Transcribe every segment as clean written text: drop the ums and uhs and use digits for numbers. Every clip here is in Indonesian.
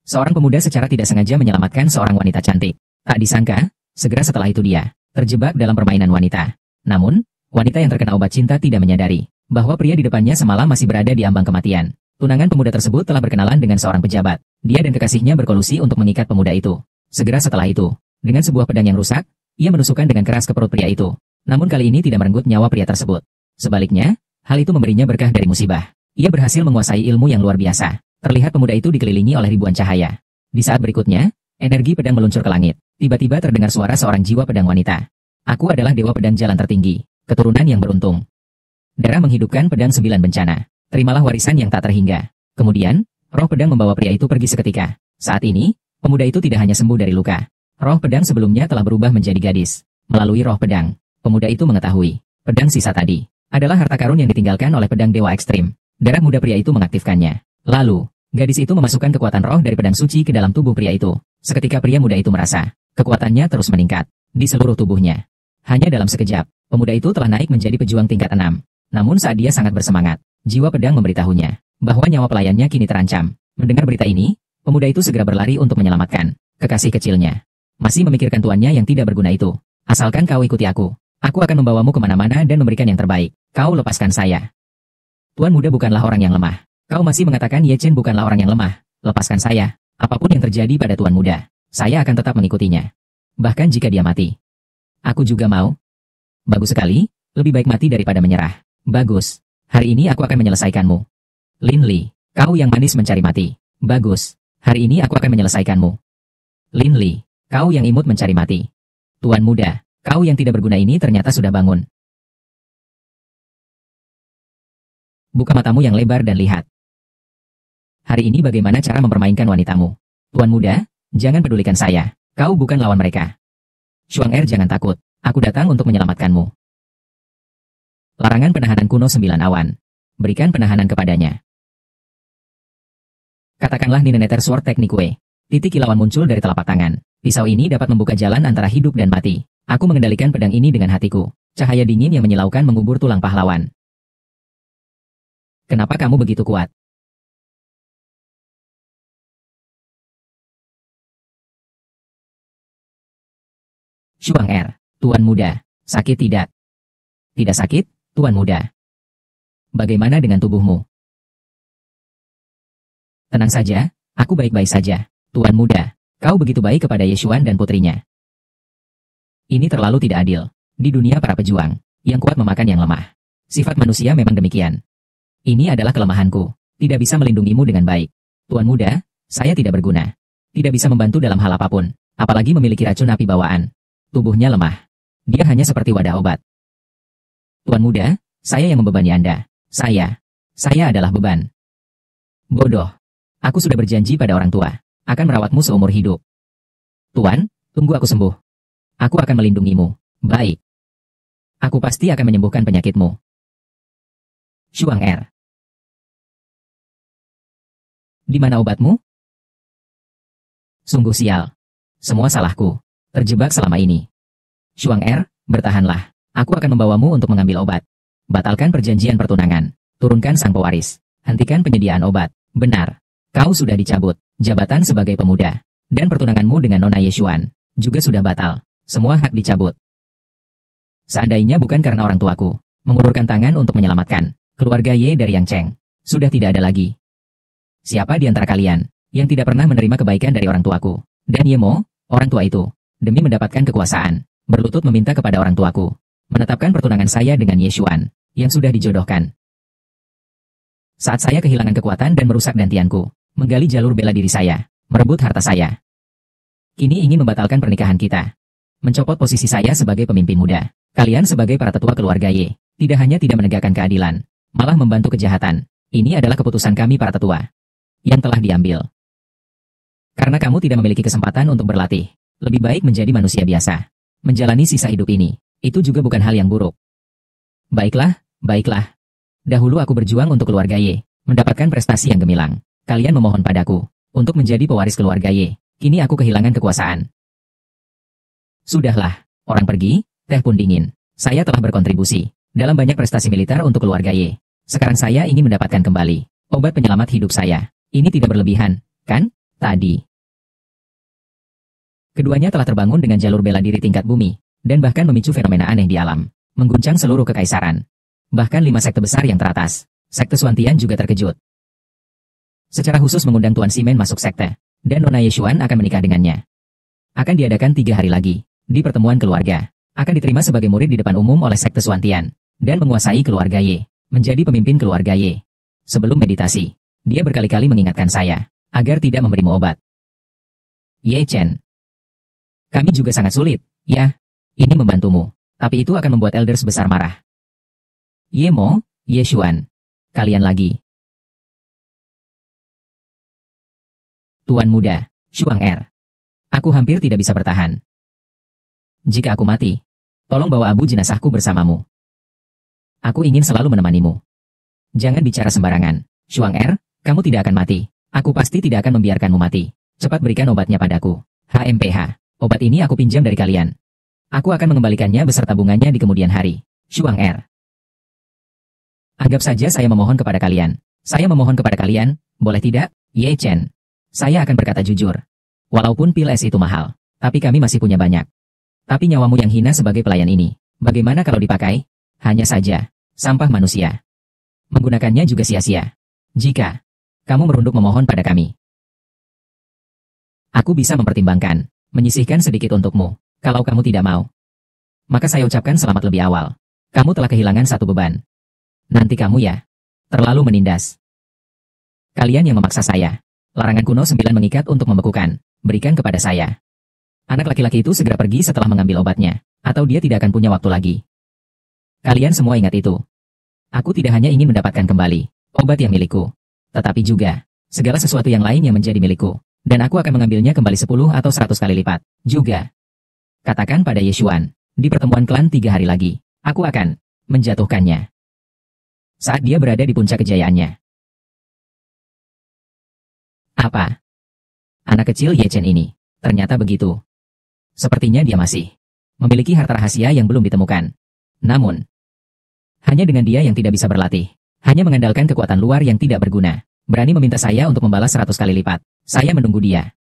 Seorang pemuda secara tidak sengaja menyelamatkan seorang wanita cantik. Tak disangka, segera setelah itu dia terjebak dalam permainan wanita. Namun, wanita yang terkena obat cinta tidak menyadari bahwa pria di depannya semalam masih berada di ambang kematian. Tunangan pemuda tersebut telah berkenalan dengan seorang pejabat. Dia dan kekasihnya berkolusi untuk mengikat pemuda itu. Segera setelah itu, dengan sebuah pedang yang rusak, ia menusukkan dengan keras ke perut pria itu. Namun kali ini tidak merenggut nyawa pria tersebut. Sebaliknya, hal itu memberinya berkah dari musibah. Ia berhasil menguasai ilmu yang luar biasa. Terlihat pemuda itu dikelilingi oleh ribuan cahaya. Di saat berikutnya, energi pedang meluncur ke langit. Tiba-tiba terdengar suara seorang jiwa pedang wanita. Aku adalah dewa pedang jalan tertinggi, keturunan yang beruntung. Darah menghidupkan pedang 9 bencana. Terimalah warisan yang tak terhingga. Kemudian, roh pedang membawa pria itu pergi seketika. Saat ini, pemuda itu tidak hanya sembuh dari luka. Roh pedang sebelumnya telah berubah menjadi gadis. Melalui roh pedang, pemuda itu mengetahui, pedang sisa tadi adalah harta karun yang ditinggalkan oleh pedang dewa ekstrim. Darah muda pria itu mengaktifkannya. Lalu, gadis itu memasukkan kekuatan roh dari pedang suci ke dalam tubuh pria itu. Seketika pria muda itu merasa, kekuatannya terus meningkat di seluruh tubuhnya. Hanya dalam sekejap, pemuda itu telah naik menjadi pejuang tingkat 6. Namun saat dia sangat bersemangat, jiwa pedang memberitahunya bahwa nyawa pelayannya kini terancam. Mendengar berita ini, pemuda itu segera berlari untuk menyelamatkan kekasih kecilnya. Masih memikirkan tuannya yang tidak berguna itu. Asalkan kau ikuti aku akan membawamu kemana-mana dan memberikan yang terbaik. Kau lepaskan saya. Tuan muda bukanlah orang yang lemah. Kau masih mengatakan Ye Chen bukanlah orang yang lemah. Lepaskan saya. Apapun yang terjadi pada tuan muda, saya akan tetap mengikutinya. Bahkan jika dia mati. Aku juga mau. Bagus sekali, lebih baik mati daripada menyerah. Bagus. Hari ini aku akan menyelesaikanmu. Lin Li, kau yang manis mencari mati. Bagus. Hari ini aku akan menyelesaikanmu. Lin Li, kau yang imut mencari mati. Tuan muda, kau yang tidak berguna ini ternyata sudah bangun. Buka matamu yang lebar dan lihat. Hari ini bagaimana cara mempermainkan wanitamu? Tuan muda, jangan pedulikan saya. Kau bukan lawan mereka. Shuang Er, jangan takut. Aku datang untuk menyelamatkanmu. Larangan penahanan kuno 9 awan. Berikan penahanan kepadanya. Katakanlah Nineneter Sword Teknik Wei. Titik kilauan muncul dari telapak tangan. Pisau ini dapat membuka jalan antara hidup dan mati. Aku mengendalikan pedang ini dengan hatiku. Cahaya dingin yang menyilaukan mengubur tulang pahlawan. Kenapa kamu begitu kuat? Shuang Er, tuan muda, sakit tidak? Tidak sakit, tuan muda. Bagaimana dengan tubuhmu? Tenang saja, aku baik-baik saja. Tuan muda, kau begitu baik kepada Ye Xuan dan putrinya. Ini terlalu tidak adil. Di dunia para pejuang, yang kuat memakan yang lemah. Sifat manusia memang demikian. Ini adalah kelemahanku. Tidak bisa melindungimu dengan baik. Tuan muda, saya tidak berguna. Tidak bisa membantu dalam hal apapun. Apalagi memiliki racun api bawaan. Tubuhnya lemah. Dia hanya seperti wadah obat. Tuan muda, saya yang membebani Anda. Saya adalah beban. Bodoh. Aku sudah berjanji pada orang tua, akan merawatmu seumur hidup. Tuan, tunggu aku sembuh. Aku akan melindungimu. Baik. Aku pasti akan menyembuhkan penyakitmu. Shuang Er. Di mana obatmu? Sungguh sial. Semua salahku. Terjebak selama ini. Shuang Er, bertahanlah. Aku akan membawamu untuk mengambil obat. Batalkan perjanjian pertunangan. Turunkan sang pewaris. Hentikan penyediaan obat. Benar. Kau sudah dicabut jabatan sebagai pemuda. Dan pertunanganmu dengan Nona Ye Xuan juga sudah batal. Semua hak dicabut. Seandainya bukan karena orang tuaku mengulurkan tangan untuk menyelamatkan keluarga Ye dari Yang Cheng, sudah tidak ada lagi. Siapa di antara kalian yang tidak pernah menerima kebaikan dari orang tuaku? Dan Ye Mo, orang tua itu, demi mendapatkan kekuasaan, berlutut meminta kepada orang tuaku menetapkan pertunangan saya dengan Ye Xuan yang sudah dijodohkan. Saat saya kehilangan kekuatan dan merusak dantianku, menggali jalur bela diri saya, merebut harta saya. Kini ingin membatalkan pernikahan kita. Mencopot posisi saya sebagai pemimpin muda. Kalian sebagai para tetua keluarga Ye, tidak hanya tidak menegakkan keadilan, malah membantu kejahatan. Ini adalah keputusan kami para tetua yang telah diambil. Karena kamu tidak memiliki kesempatan untuk berlatih, lebih baik menjadi manusia biasa. Menjalani sisa hidup ini, itu juga bukan hal yang buruk. Baiklah, baiklah. Dahulu aku berjuang untuk keluarga Ye, mendapatkan prestasi yang gemilang. Kalian memohon padaku untuk menjadi pewaris keluarga Ye. Kini aku kehilangan kekuasaan. Sudahlah, orang pergi, teh pun dingin. Saya telah berkontribusi dalam banyak prestasi militer untuk keluarga Ye. Sekarang saya ingin mendapatkan kembali obat penyelamat hidup saya. Ini tidak berlebihan, kan? tadi. Keduanya telah terbangun dengan jalur bela diri tingkat bumi, dan bahkan memicu fenomena aneh di alam, mengguncang seluruh kekaisaran. Bahkan 5 sekte besar yang teratas, sekte Suantian juga terkejut. Secara khusus mengundang Tuan Simen masuk sekte, dan Nona Yeshuan akan menikah dengannya. Akan diadakan 3 hari lagi, di pertemuan keluarga. Akan diterima sebagai murid di depan umum oleh sekte Suantian, dan menguasai keluarga Ye, menjadi pemimpin keluarga Ye. Sebelum meditasi, dia berkali-kali mengingatkan saya, agar tidak memberimu obat. Ye Chen. Kami juga sangat sulit, ya. Ini membantumu, tapi itu akan membuat elders besar marah. Ye Mo, Ye Xuan. Kalian lagi. Tuan muda, Shuang Er. Aku hampir tidak bisa bertahan. Jika aku mati, tolong bawa abu jenazahku bersamamu. Aku ingin selalu menemanimu. Jangan bicara sembarangan. Shuang Er, kamu tidak akan mati. Aku pasti tidak akan membiarkanmu mati. Cepat berikan obatnya padaku. HMPH. Obat ini aku pinjam dari kalian. Aku akan mengembalikannya beserta bunganya di kemudian hari. Shuang Er. Anggap saja saya memohon kepada kalian. Saya memohon kepada kalian, boleh tidak? Ye Chen. Saya akan berkata jujur. Walaupun pil es itu mahal, tapi kami masih punya banyak. Tapi nyawamu yang hina sebagai pelayan ini, bagaimana kalau dipakai? Hanya saja, sampah manusia. Menggunakannya juga sia-sia. Jika kamu merunduk memohon pada kami, aku bisa mempertimbangkan, menyisihkan sedikit untukmu. Kalau kamu tidak mau, maka saya ucapkan selamat lebih awal. Kamu telah kehilangan satu beban. Nanti kamu ya, terlalu menindas. Kalian yang memaksa saya. Larangan kuno 9 mengikat untuk membekukan. Berikan kepada saya. Anak laki-laki itu segera pergi setelah mengambil obatnya, atau dia tidak akan punya waktu lagi. Kalian semua ingat itu. Aku tidak hanya ingin mendapatkan kembali obat yang milikku, tetapi juga segala sesuatu yang lain yang menjadi milikku, dan aku akan mengambilnya kembali 10 atau 100 kali lipat. Juga. Katakan pada Yeshuan, di pertemuan klan 3 hari lagi, aku akan menjatuhkannya. Saat dia berada di puncak kejayaannya. Apa? Anak kecil Ye Chen ini, ternyata begitu. Sepertinya dia masih memiliki harta rahasia yang belum ditemukan. Namun, hanya dengan dia yang tidak bisa berlatih, hanya mengandalkan kekuatan luar yang tidak berguna, berani meminta saya untuk membalas 100 kali lipat. Saya menunggu dia.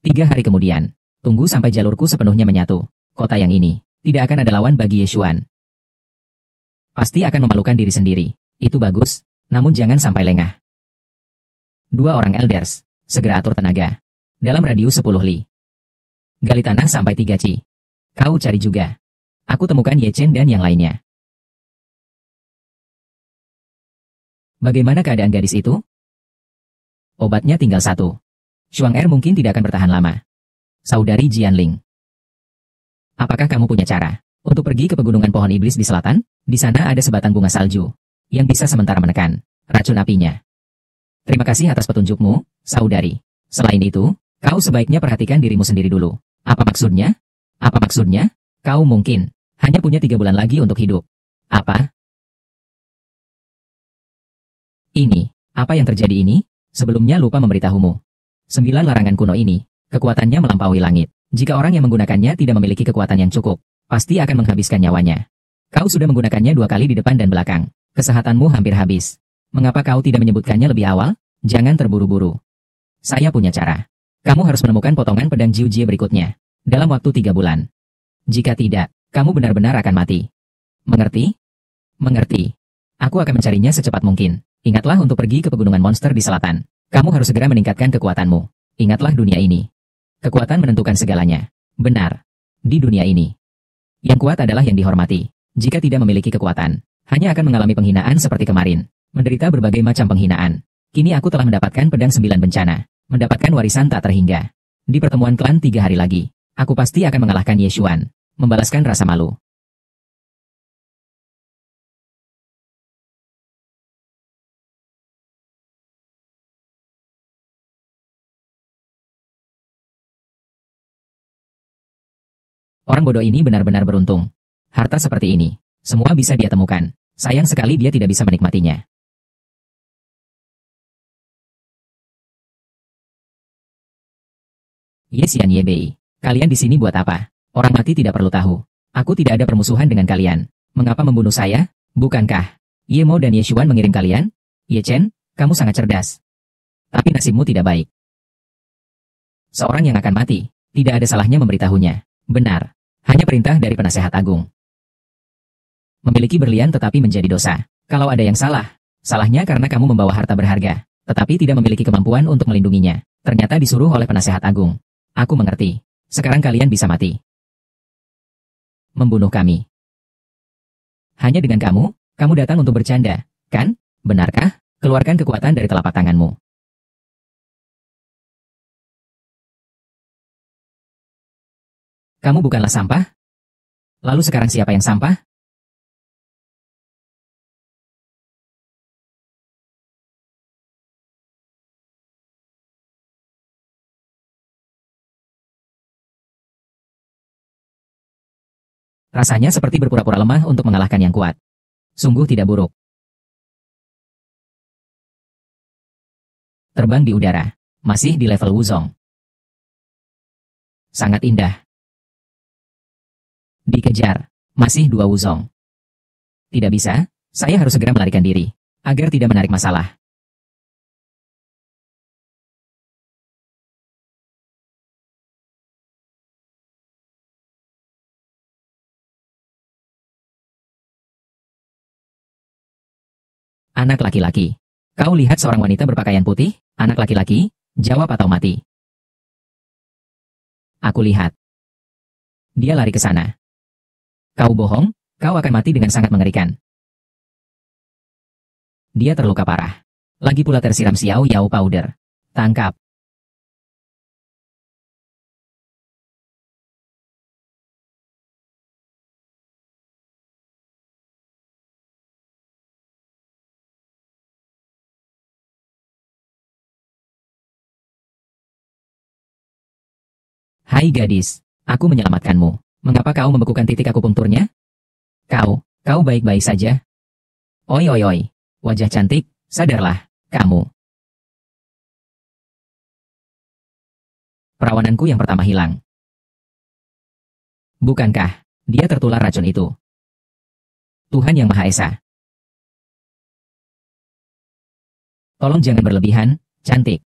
3 hari kemudian, tunggu sampai jalurku sepenuhnya menyatu. Kota yang ini tidak akan ada lawan bagi Yeshuan. Pasti akan memalukan diri sendiri. Itu bagus, namun jangan sampai lengah. 2 orang elders, segera atur tenaga. Dalam radius 10 li. Gali tanah sampai 3 ci. Kau cari juga. Aku temukan Ye Chen dan yang lainnya. Bagaimana keadaan gadis itu? Obatnya tinggal 1. Shuang Er mungkin tidak akan bertahan lama. Saudari Jianling. Apakah kamu punya cara untuk pergi ke pegunungan pohon iblis di selatan? Di sana ada sebatang bunga salju yang bisa sementara menekan racun apinya. Terima kasih atas petunjukmu, saudari. Selain itu, kau sebaiknya perhatikan dirimu sendiri dulu. Apa maksudnya? Apa maksudnya? Kau mungkin hanya punya 3 bulan lagi untuk hidup. Apa? Ini, apa yang terjadi ini? Sebelumnya lupa memberitahumu. 9 larangan kuno ini, kekuatannya melampaui langit. Jika orang yang menggunakannya tidak memiliki kekuatan yang cukup, pasti akan menghabiskan nyawanya. Kau sudah menggunakannya 2 kali di depan dan belakang. Kesehatanmu hampir habis. Mengapa kau tidak menyebutkannya lebih awal? Jangan terburu-buru. Saya punya cara. Kamu harus menemukan potongan pedang Jiu Jie berikutnya, dalam waktu 3 bulan. Jika tidak, kamu benar-benar akan mati. Mengerti? Mengerti. Aku akan mencarinya secepat mungkin. Ingatlah untuk pergi ke pegunungan monster di selatan. Kamu harus segera meningkatkan kekuatanmu. Ingatlah dunia ini. Kekuatan menentukan segalanya. Benar. Di dunia ini, yang kuat adalah yang dihormati. Jika tidak memiliki kekuatan, hanya akan mengalami penghinaan seperti kemarin. Menderita berbagai macam penghinaan. Kini aku telah mendapatkan pedang 9 bencana. Mendapatkan warisan tak terhingga. Di pertemuan klan 3 hari lagi, aku pasti akan mengalahkan Yeshuan. Membalaskan rasa malu. Orang bodoh ini benar-benar beruntung. Harta seperti ini, semua bisa dia temukan. Sayang sekali dia tidak bisa menikmatinya. Ye Xian Ye Bei, kalian di sini buat apa? Orang mati tidak perlu tahu. Aku tidak ada permusuhan dengan kalian. Mengapa membunuh saya? Bukankah Ye Mo dan Ye Xuan mengirim kalian? Ye Chen, kamu sangat cerdas. Tapi nasibmu tidak baik. Seorang yang akan mati, tidak ada salahnya memberitahunya. Benar. Hanya perintah dari penasehat agung. Memiliki berlian tetapi menjadi dosa. Kalau ada yang salah, salahnya karena kamu membawa harta berharga, tetapi tidak memiliki kemampuan untuk melindunginya. Ternyata disuruh oleh penasehat agung. Aku mengerti. Sekarang kalian bisa mati. Membunuh kami. Hanya dengan kamu datang untuk bercanda, kan? Benarkah? Keluarkan kekuatan dari telapak tanganmu. Kamu bukanlah sampah? Lalu sekarang siapa yang sampah? Rasanya seperti berpura-pura lemah untuk mengalahkan yang kuat. Sungguh tidak buruk. Terbang di udara. Masih di level Wuzong. Sangat indah. Dikejar. Masih 2 Wuzong. Tidak bisa, saya harus segera melarikan diri, agar tidak menarik masalah. Anak laki-laki. Kau lihat seorang wanita berpakaian putih, anak laki-laki, jawab atau mati. Aku lihat. Dia lari ke sana. Kau bohong, kau akan mati dengan sangat mengerikan. Dia terluka parah. Lagi pula tersiram Xiao Yao powder. Tangkap. Hai gadis, aku menyelamatkanmu. Mengapa kau membekukan titik akupunkturnya? Kau baik-baik saja? Oi oi oi, wajah cantik, sadarlah, kamu. Perawananku yang pertama hilang. Bukankah dia tertular racun itu? Tuhan Yang Maha Esa. Tolong jangan berlebihan, cantik.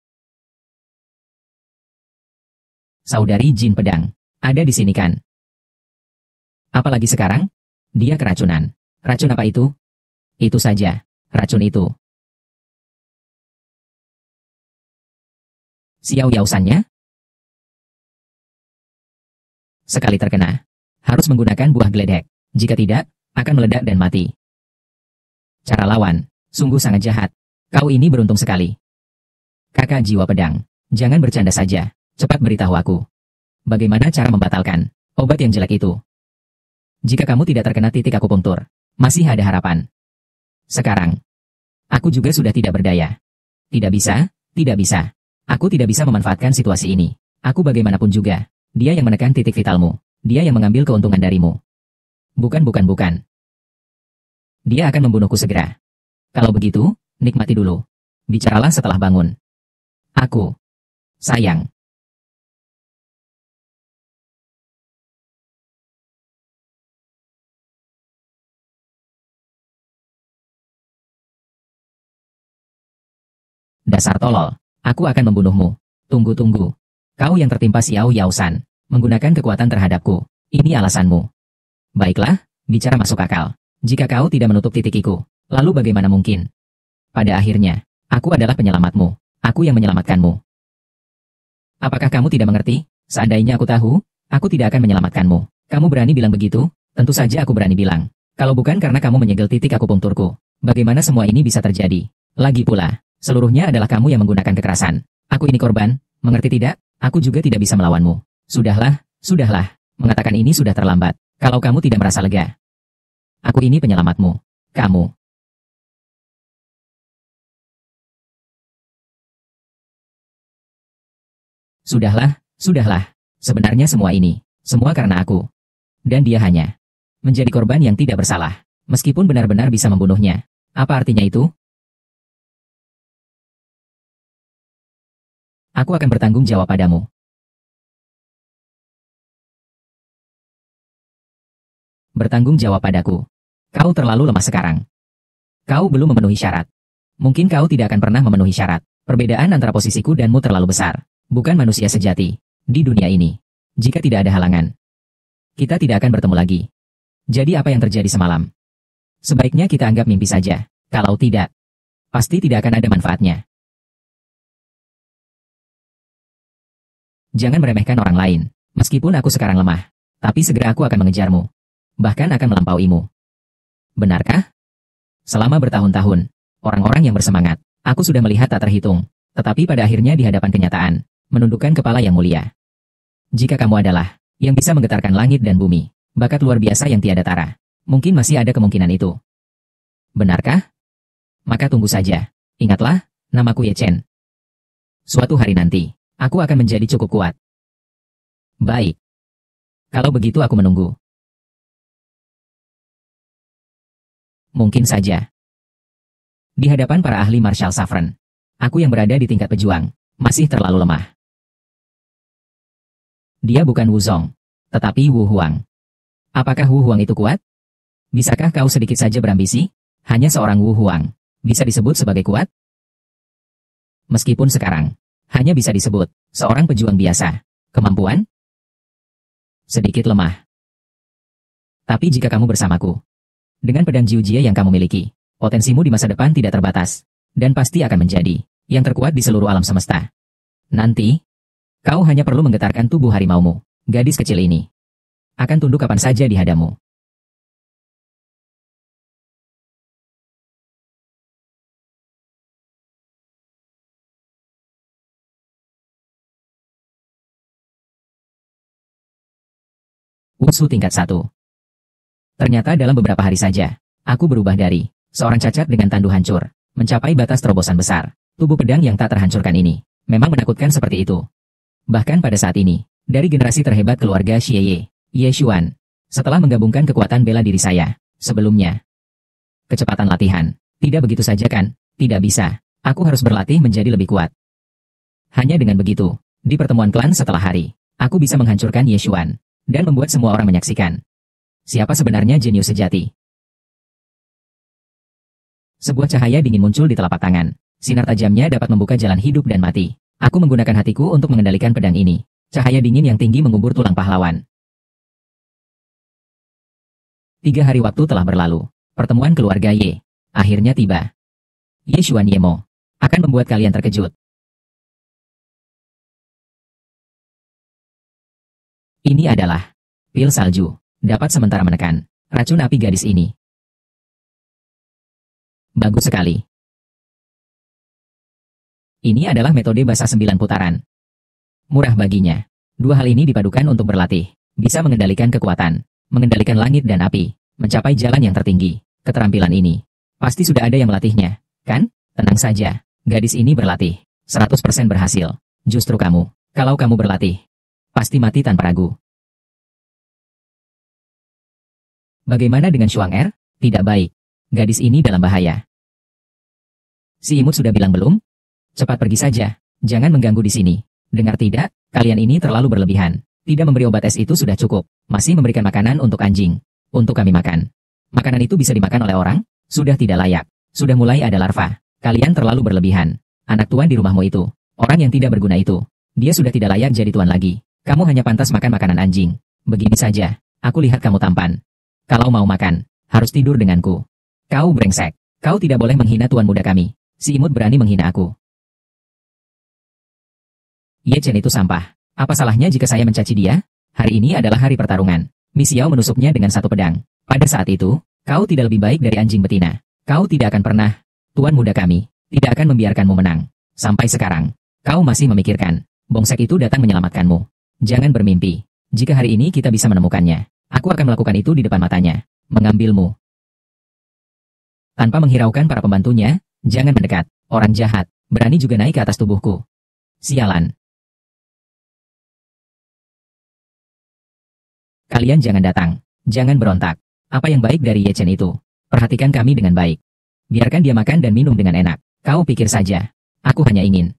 Saudari Jin Pedang, ada di sini kan? Apalagi sekarang? Dia keracunan. Racun apa itu? Itu saja, racun itu. Xiao Yaosannya? Sekali terkena, harus menggunakan buah geledek. Jika tidak, akan meledak dan mati. Cara lawan, sungguh sangat jahat. Kau ini beruntung sekali. Kakak jiwa pedang, jangan bercanda saja. Cepat beritahu aku. Bagaimana cara membatalkan obat yang jelek itu? Jika kamu tidak terkena titik akupunktur, masih ada harapan. Sekarang, aku juga sudah tidak berdaya. Tidak bisa, tidak bisa. Aku tidak bisa memanfaatkan situasi ini. Aku bagaimanapun juga. Dia yang menekan titik vitalmu. Dia yang mengambil keuntungan darimu. Bukan. Dia akan membunuhku segera. Kalau begitu, nikmati dulu. Bicaralah setelah bangun. Aku. Sayang. Dasar tolol. Aku akan membunuhmu. Tunggu. Kau yang tertimpa Xiao Yaosan, menggunakan kekuatan terhadapku. Ini alasanmu. Baiklah, bicara masuk akal. Jika kau tidak menutup titikiku, lalu bagaimana mungkin? Pada akhirnya, aku adalah penyelamatmu. Aku yang menyelamatkanmu. Apakah kamu tidak mengerti? Seandainya aku tahu, aku tidak akan menyelamatkanmu. Kamu berani bilang begitu? Tentu saja aku berani bilang. Kalau bukan karena kamu menyegel titik akupunkturku, bagaimana semua ini bisa terjadi? Lagi pula, seluruhnya adalah kamu yang menggunakan kekerasan. Aku ini korban, mengerti tidak? Aku juga tidak bisa melawanmu. Sudahlah. Mengatakan ini sudah terlambat. Kalau kamu tidak merasa lega. Aku ini penyelamatmu. Kamu. Sudahlah. Sebenarnya semua ini, semua karena aku. Dan dia hanya menjadi korban yang tidak bersalah. Meskipun benar-benar bisa membunuhnya. Apa artinya itu? Aku akan bertanggung jawab padamu. Bertanggung jawab padaku. Kau terlalu lemah sekarang. Kau belum memenuhi syarat. Mungkin kau tidak akan pernah memenuhi syarat. Perbedaan antara posisiku danmu terlalu besar. bukan manusia sejati. Di dunia ini, jika tidak ada halangan, kita tidak akan bertemu lagi. Jadi apa yang terjadi semalam? Sebaiknya kita anggap mimpi saja. Kalau tidak, pasti tidak akan ada manfaatnya. Jangan meremehkan orang lain. Meskipun aku sekarang lemah, tapi segera aku akan mengejarmu. Bahkan akan melampauimu. Benarkah? Selama bertahun-tahun, orang-orang yang bersemangat, aku sudah melihat tak terhitung, tetapi pada akhirnya di hadapan kenyataan, menundukkan kepala yang mulia. Jika kamu adalah yang bisa menggetarkan langit dan bumi, bakat luar biasa yang tiada tara, mungkin masih ada kemungkinan itu. Benarkah? Maka tunggu saja. Ingatlah, namaku Ye Chen. Suatu hari nanti, aku akan menjadi cukup kuat. Baik. Kalau begitu aku menunggu. Mungkin saja. Di hadapan para ahli Marshal Saffron, aku yang berada di tingkat pejuang, masih terlalu lemah. Dia bukan Wu Zong, tetapi Wu Huang. Apakah Wu Huang itu kuat? Bisakah kau sedikit saja berambisi? Hanya seorang Wu Huang bisa disebut sebagai kuat? Meskipun sekarang hanya bisa disebut seorang pejuang biasa. Kemampuan? Sedikit lemah. Tapi jika kamu bersamaku, dengan pedang Jiu Jie yang kamu miliki, potensimu di masa depan tidak terbatas, dan pasti akan menjadi yang terkuat di seluruh alam semesta. Nanti, kau hanya perlu menggetarkan tubuh harimaumu, gadis kecil ini. Akan tunduk kapan saja di hadamu. Wushu tingkat 1. Ternyata dalam beberapa hari saja, aku berubah dari seorang cacat dengan tandu hancur, mencapai batas terobosan besar. Tubuh pedang yang tak terhancurkan ini, memang menakutkan seperti itu. Bahkan pada saat ini, dari generasi terhebat keluarga Xie Ye Xuan, setelah menggabungkan kekuatan bela diri saya, sebelumnya. Kecepatan latihan, tidak begitu saja kan? Tidak bisa, aku harus berlatih menjadi lebih kuat. Hanya dengan begitu, di pertemuan klan setelah hari, aku bisa menghancurkan Ye Xuan, dan membuat semua orang menyaksikan siapa sebenarnya jenius sejati. Sebuah cahaya dingin muncul di telapak tangan. Sinar tajamnya dapat membuka jalan hidup dan mati. Aku menggunakan hatiku untuk mengendalikan pedang ini. Cahaya dingin yang tinggi mengubur tulang pahlawan. 3 hari waktu telah berlalu. Pertemuan keluarga Ye akhirnya tiba. Ye Xuan Yemo akan membuat kalian terkejut. Ini adalah pil salju. Dapat sementara menekan racun api gadis ini. Bagus sekali. Ini adalah metode basah 9 putaran. Murah baginya. 2 hal ini dipadukan untuk berlatih. Bisa mengendalikan kekuatan, mengendalikan langit dan api, mencapai jalan yang tertinggi. Keterampilan ini pasti sudah ada yang melatihnya, kan? Tenang saja. Gadis ini berlatih. 100% berhasil. Justru kamu, kalau kamu berlatih, pasti mati tanpa ragu. Bagaimana dengan Shuang Er? Tidak baik. Gadis ini dalam bahaya. Si imut sudah bilang belum? Cepat pergi saja. Jangan mengganggu di sini. Dengar tidak? Kalian ini terlalu berlebihan. Tidak memberi obat es itu sudah cukup. Masih memberikan makanan untuk anjing. Untuk kami makan. Makanan itu bisa dimakan oleh orang? Sudah tidak layak. Sudah mulai ada larva. Kalian terlalu berlebihan. Anak tuan di rumahmu itu. Orang yang tidak berguna itu. Dia sudah tidak layak jadi tuan lagi. Kamu hanya pantas makan makanan anjing. Begini saja. Aku lihat kamu tampan. Kalau mau makan, harus tidur denganku. Kau brengsek. Kau tidak boleh menghina tuan muda kami. Si imut berani menghina aku. Ye Chen itu sampah. Apa salahnya jika saya mencaci dia? Hari ini adalah hari pertarungan. Mi Xiao menusuknya dengan satu pedang. Pada saat itu, kau tidak lebih baik dari anjing betina. Kau tidak akan pernah. Tuan muda kami tidak akan membiarkanmu menang. Sampai sekarang, kau masih memikirkan. Bongsek itu datang menyelamatkanmu. Jangan bermimpi. Jika hari ini kita bisa menemukannya, aku akan melakukan itu di depan matanya. Mengambilmu. Tanpa menghiraukan para pembantunya, jangan mendekat. Orang jahat, berani juga naik ke atas tubuhku. Sialan. Kalian jangan datang. Jangan berontak. Apa yang baik dari Ye Chen itu? Perhatikan kami dengan baik. Biarkan dia makan dan minum dengan enak. Kau pikir saja. Aku hanya ingin.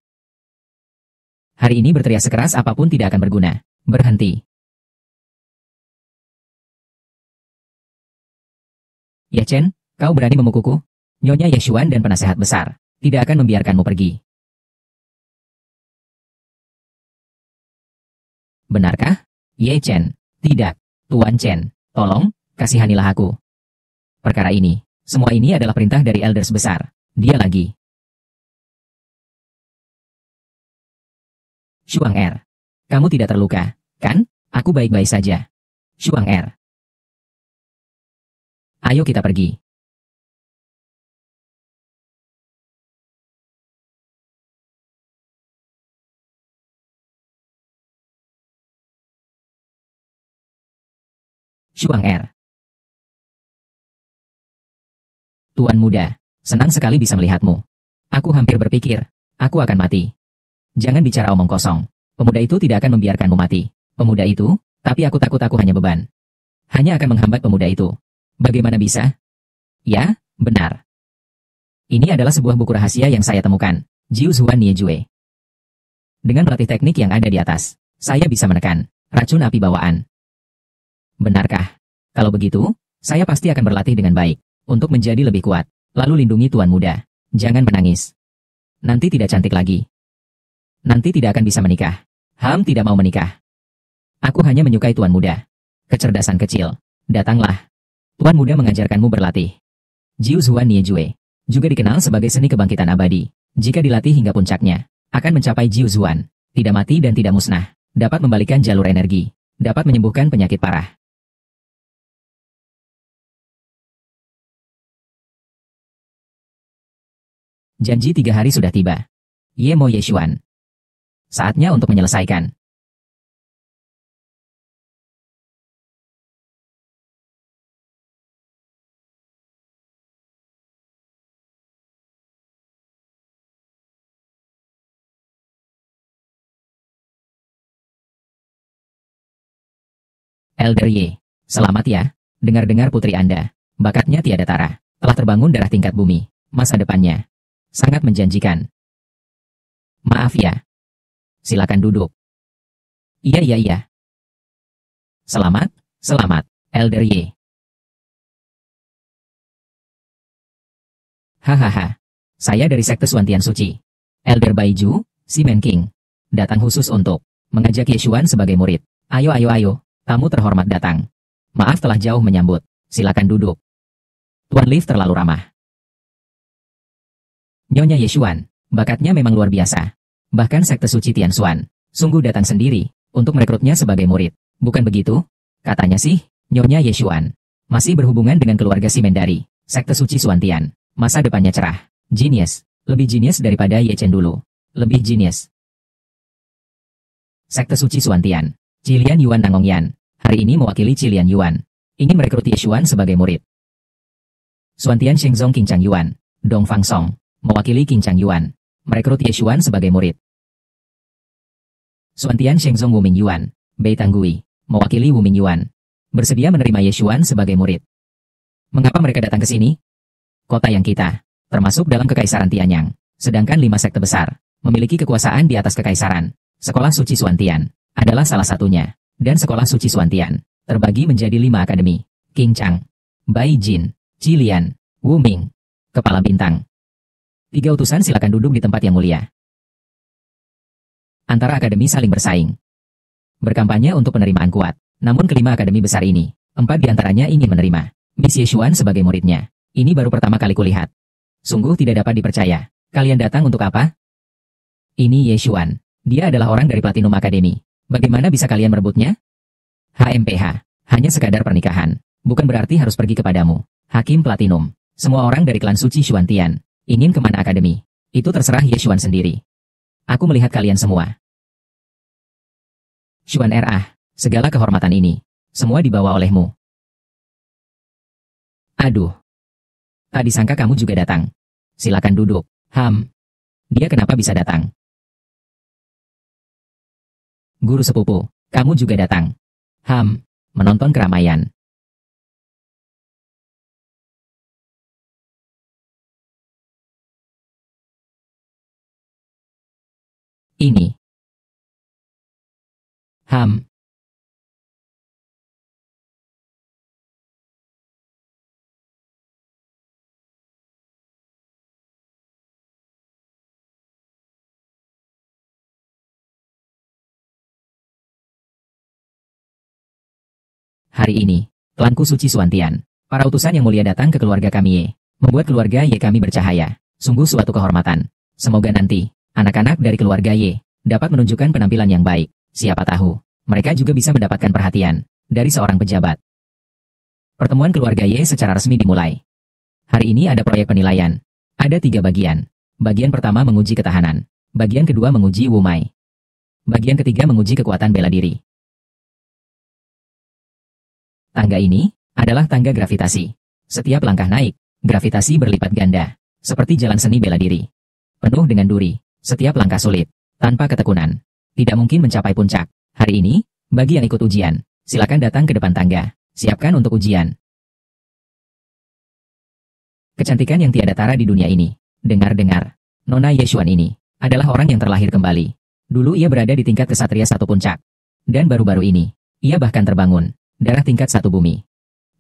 Hari ini berteriak sekeras apapun tidak akan berguna. Berhenti. Ye Chen, kau berani memukuku? Nyonya Ye Xuan dan penasehat besar tidak akan membiarkanmu pergi. Benarkah? Ye Chen. Tidak. Tuan Chen, tolong, kasihanilah aku. Perkara ini, semua ini adalah perintah dari elders besar. Dia lagi. Shuang Er. Kamu tidak terluka, kan? Aku baik-baik saja. Shuang Er. Ayo kita pergi. Shuang Er. Tuan muda, senang sekali bisa melihatmu. Aku hampir berpikir, aku akan mati. Jangan bicara omong kosong. Pemuda itu tidak akan membiarkanmu mati. Pemuda itu, tapi aku takut aku hanya beban. Hanya akan menghambat pemuda itu. Bagaimana bisa? Ya, benar. Ini adalah sebuah buku rahasia yang saya temukan. Jiu Zuan Niejue. Dengan melatih teknik yang ada di atas, saya bisa menekan racun api bawaan. Benarkah? Kalau begitu, saya pasti akan berlatih dengan baik untuk menjadi lebih kuat. Lalu lindungi tuan muda. Jangan menangis. Nanti tidak cantik lagi. Nanti tidak akan bisa menikah. Ham tidak mau menikah. Aku hanya menyukai tuan muda. Kecerdasan kecil. Datanglah. Tuan muda mengajarkanmu berlatih. Jiu Zuan Niejue juga dikenal sebagai seni kebangkitan abadi. Jika dilatih hingga puncaknya, akan mencapai Jiu Zuan. Tidak mati dan tidak musnah. Dapat membalikan jalur energi. Dapat menyembuhkan penyakit parah. Janji 3 hari sudah tiba. Ye Mo Ye Xuan. Saatnya untuk menyelesaikan. Elder Ye, selamat ya. Dengar-dengar putri Anda, bakatnya tiada tara, telah terbangun darah tingkat bumi. Masa depannya sangat menjanjikan. Maaf ya. Silakan duduk. Iya. Selamat, selamat, Elder Ye. Hahaha. Saya dari Sekte Suantian Suci. Elder Baiju, Simen King. Datang khusus untuk mengajak Yeshuan sebagai murid. Ayo. Tamu terhormat datang. Maaf telah jauh menyambut. Silakan duduk. Tuan Liv terlalu ramah. Nyonya Yeshuan, bakatnya memang luar biasa. Bahkan Sekte Suci Tianxuan, sungguh datang sendiri untuk merekrutnya sebagai murid. Bukan begitu? Katanya sih, Nyonya Yeshuan masih berhubungan dengan keluarga Simendari, Sekte Suci Suantian. Masa depannya cerah. Genius. Lebih genius daripada Ye Chen dulu. Lebih genius. Sekte Suci Suantian. Cilian Yuan Nangongyan. Hari ini mewakili Cilian Yuan. Ingin merekrut Yeshuan sebagai murid. Suantian Shengzong King Chang Yuan. Dong Fang Song. Mewakili King Chang Yuan. Merekrut Yeshuan sebagai murid. Suantian Shengzong Wuming Yuan. Bei Tanggui. Mewakili Wuming Yuan. Bersedia menerima Yeshuan sebagai murid. Mengapa mereka datang ke sini? Kota yang kita, termasuk dalam Kekaisaran Tianyang, sedangkan 5 sekte besar, memiliki kekuasaan di atas kekaisaran. Sekolah Suci Suantian adalah salah satunya, dan Sekolah Suci Suantian terbagi menjadi 5 akademi. King Chang, Bai Jin, Cilian, Wuming, Kepala Bintang. 3 utusan silakan duduk di tempat yang mulia. Antara akademi saling bersaing. Berkampanye untuk penerimaan kuat, namun kelima akademi besar ini, 4 diantaranya ingin menerima Miss Yeshuan sebagai muridnya. Ini baru pertama kali kulihat. Sungguh tidak dapat dipercaya. Kalian datang untuk apa? Ini Yeshuan. Dia adalah orang dari Platinum Academy. Bagaimana bisa kalian merebutnya? HMPH. Hanya sekadar pernikahan. Bukan berarti harus pergi kepadamu. Hakim Platinum. Semua orang dari klan Suci Xuantian. Ingin kemana akademi? Itu terserah Yeshuan sendiri. Aku melihat kalian semua. Xuan RA. Segala kehormatan ini. Semua dibawa olehmu. Aduh. Tak disangka kamu juga datang. Silakan duduk. Dia kenapa bisa datang? Guru sepupu, kamu juga datang. Menonton keramaian. Ini. Hari ini, klanku suci Suantian, para utusan yang mulia datang ke keluarga kami Ye, membuat keluarga Ye kami bercahaya. Sungguh suatu kehormatan. Semoga nanti, anak-anak dari keluarga Ye, dapat menunjukkan penampilan yang baik. Siapa tahu, mereka juga bisa mendapatkan perhatian dari seorang pejabat. Pertemuan keluarga Ye secara resmi dimulai. Hari ini ada proyek penilaian. Ada 3 bagian. Bagian pertama menguji ketahanan. Bagian kedua menguji Wumai. Bagian ketiga menguji kekuatan bela diri. Tangga ini adalah tangga gravitasi. Setiap langkah naik, gravitasi berlipat ganda. Seperti jalan seni bela diri. Penuh dengan duri. Setiap langkah sulit. Tanpa ketekunan. Tidak mungkin mencapai puncak. Hari ini, bagi yang ikut ujian, silakan datang ke depan tangga. Siapkan untuk ujian. Kecantikan yang tiada tara di dunia ini. Dengar-dengar, Nona Ye Xuan ini adalah orang yang terlahir kembali. Dulu ia berada di tingkat kesatria 1 puncak. Dan baru-baru ini, ia bahkan terbangun darah tingkat 1 bumi.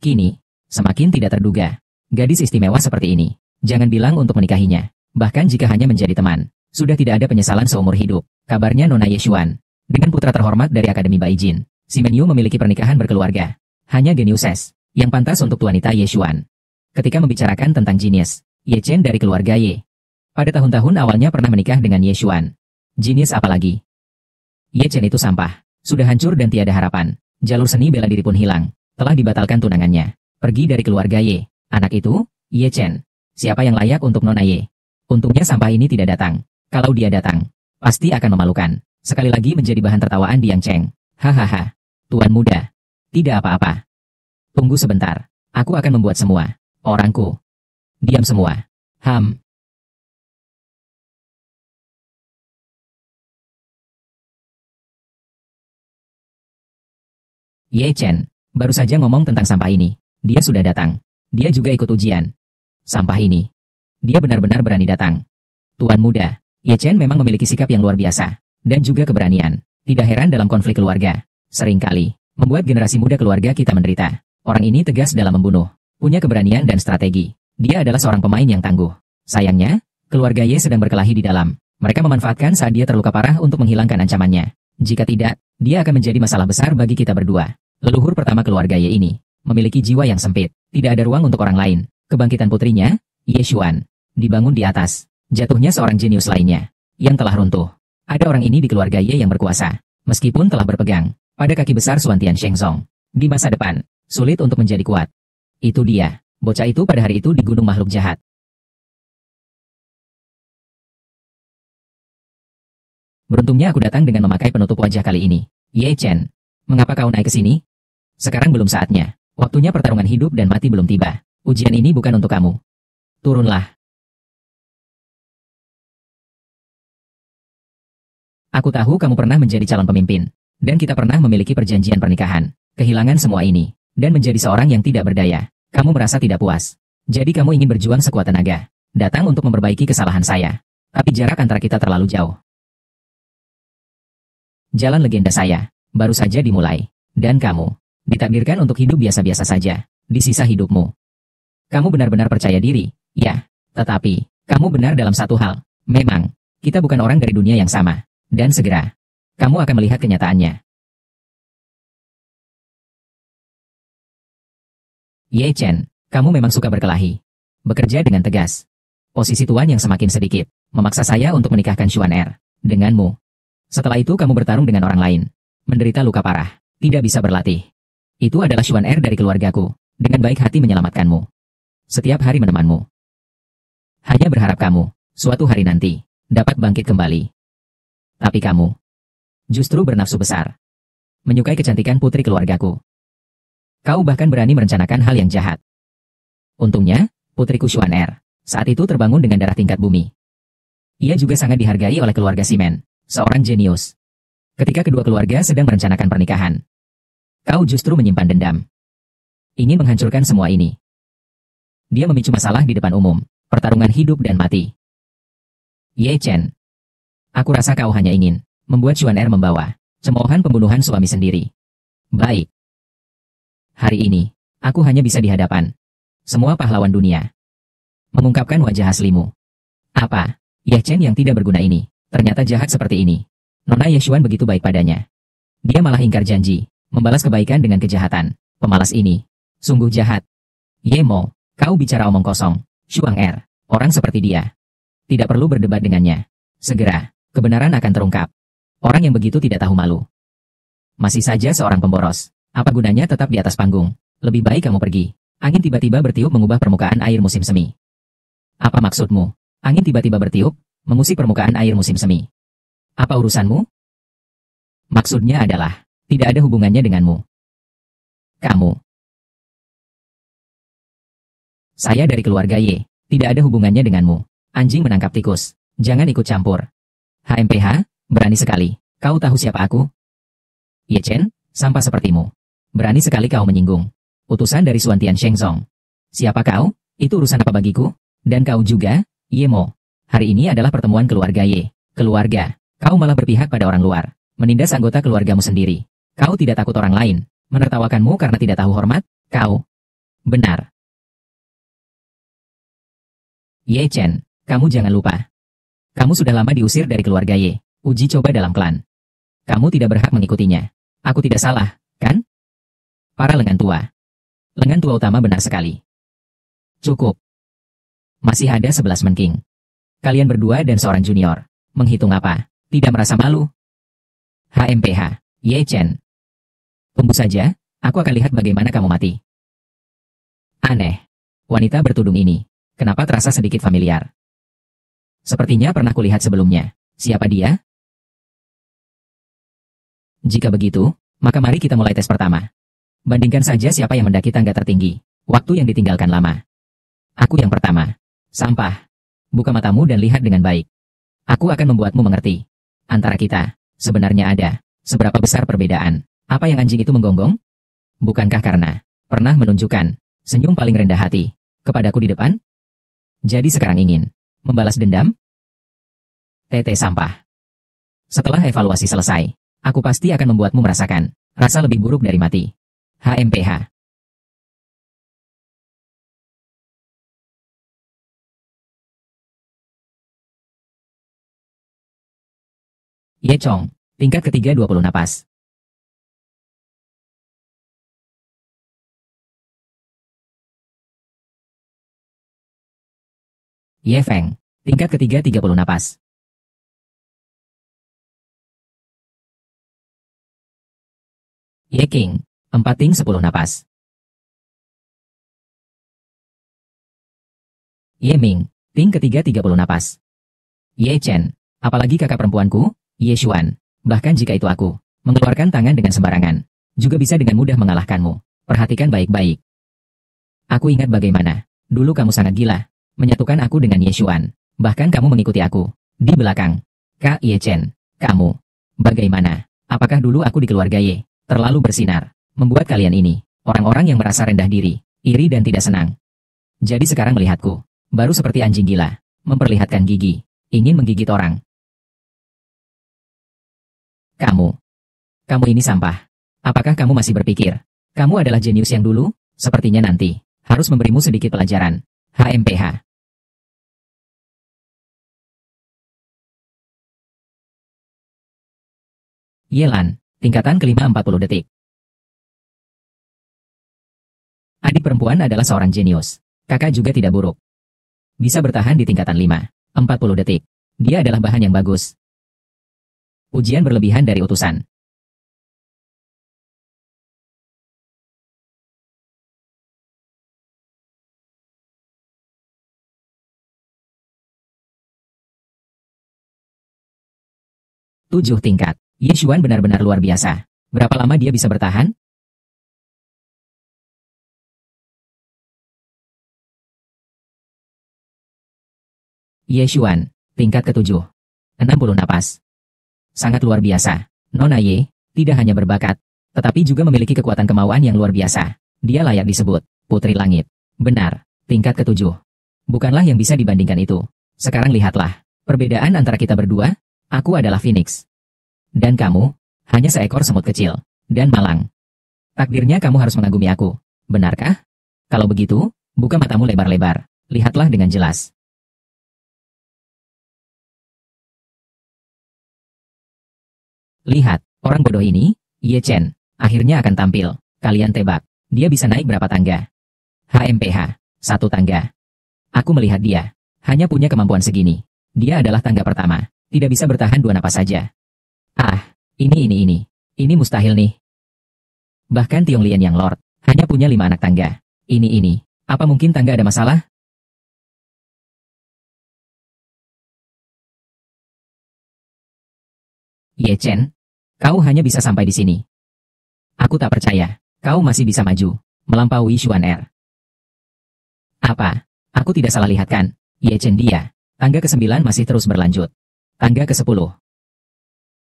Kini, semakin tidak terduga. Gadis istimewa seperti ini, jangan bilang untuk menikahinya. Bahkan jika hanya menjadi teman, sudah tidak ada penyesalan seumur hidup. Kabarnya Nona Ye Xuan, dengan putra terhormat dari Akademi Baijin, si Menyu memiliki pernikahan berkeluarga. Hanya geniuses yang pantas untuk wanita Ye Xuan. Ketika membicarakan tentang jenius, Ye Chen dari keluarga Ye, pada tahun-tahun awalnya pernah menikah dengan Ye Xuan. Jenius apalagi? Ye Chen itu sampah, sudah hancur dan tiada harapan. Jalur seni bela diri pun hilang, telah dibatalkan tunangannya. Pergi dari keluarga Ye. Anak itu, Ye Chen. Siapa yang layak untuk Nona Ye? Untungnya sampah ini tidak datang. Kalau dia datang, pasti akan memalukan. Sekali lagi menjadi bahan tertawaan di Yang Cheng. Hahaha. Tuan muda. Tidak apa-apa. Tunggu sebentar. Aku akan membuat semua orangku diam semua. Ye Chen, baru saja ngomong tentang sampah ini. Dia sudah datang. Dia juga ikut ujian. Sampah ini. Dia benar-benar berani datang. Tuan muda, Ye Chen memang memiliki sikap yang luar biasa. Dan juga keberanian. Tidak heran dalam konflik keluarga. Seringkali, membuat generasi muda keluarga kita menderita. Orang ini tegas dalam membunuh. Punya keberanian dan strategi. Dia adalah seorang pemain yang tangguh. Sayangnya, keluarga Ye sedang berkelahi di dalam. Mereka memanfaatkan saat dia terluka parah untuk menghilangkan ancamannya. Jika tidak, dia akan menjadi masalah besar bagi kita berdua. Leluhur pertama keluarga Ye ini memiliki jiwa yang sempit. Tidak ada ruang untuk orang lain. Kebangkitan putrinya, Ye Xuan, dibangun di atas jatuhnya seorang jenius lainnya yang telah runtuh. Ada orang ini di keluarga Ye yang berkuasa, meskipun telah berpegang pada kaki besar Suantian Shengzong. Di masa depan, sulit untuk menjadi kuat. Itu dia, bocah itu pada hari itu di gunung makhluk jahat. Beruntungnya aku datang dengan memakai penutup wajah kali ini. Ye Chen, mengapa kau naik ke sini? Sekarang belum saatnya. Waktunya pertarungan hidup dan mati belum tiba. Ujian ini bukan untuk kamu. Turunlah. Aku tahu kamu pernah menjadi calon pemimpin. Dan kita pernah memiliki perjanjian pernikahan. Kehilangan semua ini. Dan menjadi seorang yang tidak berdaya. Kamu merasa tidak puas. Jadi kamu ingin berjuang sekuat tenaga. Datang untuk memperbaiki kesalahan saya. Tapi jarak antara kita terlalu jauh. Jalan legenda saya baru saja dimulai. Dan kamu ditakdirkan untuk hidup biasa-biasa saja di sisa hidupmu. Kamu benar-benar percaya diri, ya. Tetapi, kamu benar dalam satu hal. Memang, kita bukan orang dari dunia yang sama. Dan segera, kamu akan melihat kenyataannya. Ye Chen, kamu memang suka berkelahi. Bekerja dengan tegas. Posisi tuan yang semakin sedikit, memaksa saya untuk menikahkan Xuan Er denganmu. Setelah itu kamu bertarung dengan orang lain. Menderita luka parah. Tidak bisa berlatih. Itu adalah Xuan Er dari keluargaku. Dengan baik hati menyelamatkanmu. Setiap hari menemanmu. Hanya berharap kamu, suatu hari nanti, dapat bangkit kembali. Tapi kamu, justru bernafsu besar. Menyukai kecantikan putri keluargaku. Kau bahkan berani merencanakan hal yang jahat. Untungnya, putriku Xuan Er, saat itu terbangun dengan darah tingkat bumi. Ia juga sangat dihargai oleh keluarga Simen, seorang jenius. Ketika kedua keluarga sedang merencanakan pernikahan, kau justru menyimpan dendam. Ingin menghancurkan semua ini. Dia memicu masalah di depan umum, pertarungan hidup dan mati. Ye Chen, aku rasa kau hanya ingin membuat Xuan Er membawa cemoohan pembunuhan suami sendiri. Baik. Hari ini, aku hanya bisa di hadapan semua pahlawan dunia. Mengungkapkan wajah aslimu. Apa? Ye Chen yang tidak berguna ini, ternyata jahat seperti ini. Nona Ye Xuan begitu baik padanya. Dia malah ingkar janji, membalas kebaikan dengan kejahatan. Pemalas ini. Sungguh jahat. Ye Mo, kau bicara omong kosong. Shuang Er, orang seperti dia. Tidak perlu berdebat dengannya. Segera, kebenaran akan terungkap. Orang yang begitu tidak tahu malu. Masih saja seorang pemboros. Apa gunanya tetap di atas panggung? Lebih baik kamu pergi. Angin tiba-tiba bertiup mengubah permukaan air musim semi. Apa maksudmu? Angin tiba-tiba bertiup, mengusik permukaan air musim semi. Apa urusanmu? Maksudnya adalah, tidak ada hubungannya denganmu. Kamu. Saya dari keluarga Y, tidak ada hubungannya denganmu. Anjing menangkap tikus. Jangan ikut campur. HMPH, berani sekali. Kau tahu siapa aku? Ye Chen, sampah sepertimu. Berani sekali kau menyinggung. Utusan dari Suantian Shengzong. Siapa kau? Itu urusan apa bagiku? Dan kau juga, Ye Mo. Hari ini adalah pertemuan keluarga Y. Keluarga. Kau malah berpihak pada orang luar. Menindas anggota keluargamu sendiri. Kau tidak takut orang lain menertawakanmu karena tidak tahu hormat? Kau. Benar. Ye Chen, kamu jangan lupa. Kamu sudah lama diusir dari keluarga Y. Uji coba dalam klan. Kamu tidak berhak mengikutinya. Aku tidak salah, kan? Para lengan tua. Lengan tua utama benar sekali. Cukup. Masih ada 11 menking. Kalian berdua dan seorang junior. Menghitung apa? Tidak merasa malu? HMPH, Ye Chen. Tunggu saja, aku akan lihat bagaimana kamu mati. Aneh. Wanita bertudung ini. Kenapa terasa sedikit familiar? Sepertinya pernah kulihat sebelumnya. Siapa dia? Jika begitu, maka mari kita mulai tes pertama. Bandingkan saja siapa yang mendaki tangga tertinggi. Waktu yang ditinggalkan lama. Aku yang pertama. Sampah. Buka matamu dan lihat dengan baik. Aku akan membuatmu mengerti. Antara kita, sebenarnya ada seberapa besar perbedaan. Apa yang anjing itu menggonggong? Bukankah karena pernah menunjukkan senyum paling rendah hati kepadaku di depan? Jadi sekarang ingin membalas dendam? Tete sampah. Setelah evaluasi selesai, aku pasti akan membuatmu merasakan rasa lebih buruk dari mati. HMPH. Ye Chong, tingkat ketiga 20 napas. Ye Feng, tingkat ketiga 30 napas. Ye King, 4 ting 10 napas. Ye Ming, ting ketiga 30 napas. Ye Chen, apalagi kakak perempuanku, Ye Xuan, bahkan jika itu aku, mengeluarkan tangan dengan sembarangan, juga bisa dengan mudah mengalahkanmu. Perhatikan baik-baik. Aku ingat bagaimana, dulu kamu sangat gila, menyatukan aku dengan Ye Xuan, bahkan kamu mengikuti aku, di belakang. Kak Ye Chen, kamu, bagaimana? Apakah dulu aku di keluarga Ye, terlalu bersinar, membuat kalian ini, orang-orang yang merasa rendah diri, iri dan tidak senang. Jadi sekarang melihatku, baru seperti anjing gila, memperlihatkan gigi, ingin menggigit orang. Kamu ini sampah. Apakah kamu masih berpikir, kamu adalah jenius yang dulu? Sepertinya nanti, harus memberimu sedikit pelajaran. HMPH. Yelan, tingkatan kelima 40 detik. Adik perempuan adalah seorang jenius. Kakak juga tidak buruk. Bisa bertahan di tingkatan 5, 40 detik. Dia adalah bahan yang bagus. Ujian berlebihan dari utusan. Tujuh tingkat. Ye Xuan benar-benar luar biasa. Berapa lama dia bisa bertahan? Ye Xuan, tingkat ke-7. 60 napas. Sangat luar biasa. Nona Ye, tidak hanya berbakat, tetapi juga memiliki kekuatan kemauan yang luar biasa. Dia layak disebut Putri Langit. Benar, tingkat ke-7. Bukanlah yang bisa dibandingkan itu. Sekarang lihatlah, perbedaan antara kita berdua. Aku adalah Phoenix. Dan kamu, hanya seekor semut kecil, dan malang. Takdirnya kamu harus mengagumi aku, benarkah? Kalau begitu, buka matamu lebar-lebar, lihatlah dengan jelas. Lihat, orang bodoh ini, Ye Chen, akhirnya akan tampil. Kalian tebak, Dia bisa naik berapa tangga? HMPH, 1 tangga. Aku melihat dia. Hanya punya kemampuan segini. Dia adalah tangga pertama. Tidak bisa bertahan 2 napas saja. Ah, ini. Ini mustahil nih. Bahkan Tiong Lian yang Lord, hanya punya 5 anak tangga. Ini. Apa mungkin tangga ada masalah? Ye Chen, kau hanya bisa sampai di sini. Aku tak percaya. Kau masih bisa maju, melampaui Xuan Er. Apa? Aku tidak salah lihat kan? Ye Chen dia. Tangga ke-9 masih terus berlanjut. Tangga ke-10.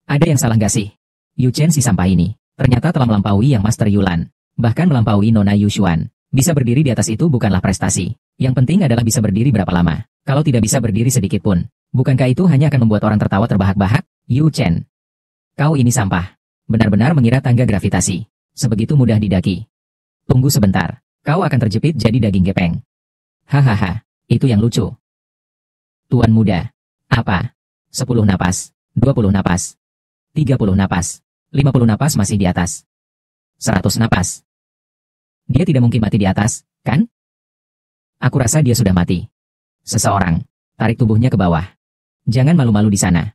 Ada yang salah gak sih? Yu Chen si sampah ini, ternyata telah melampaui yang Master Yulan. Bahkan melampaui Nona Yu Xuan. Bisa berdiri di atas itu bukanlah prestasi. Yang penting adalah bisa berdiri berapa lama. Kalau tidak bisa berdiri sedikit pun, bukankah itu hanya akan membuat orang tertawa terbahak-bahak? Yu Chen. Kau ini sampah. Benar-benar mengira tangga gravitasi sebegitu mudah didaki. Tunggu sebentar. Kau akan terjepit jadi daging gepeng. Hahaha, itu yang lucu. Tuan muda. Apa? 10 napas, 20 napas, 30 napas, 50 napas masih di atas. 100 napas. Dia tidak mungkin mati di atas, kan? Aku rasa dia sudah mati. Seseorang, tarik tubuhnya ke bawah. Jangan malu-malu di sana.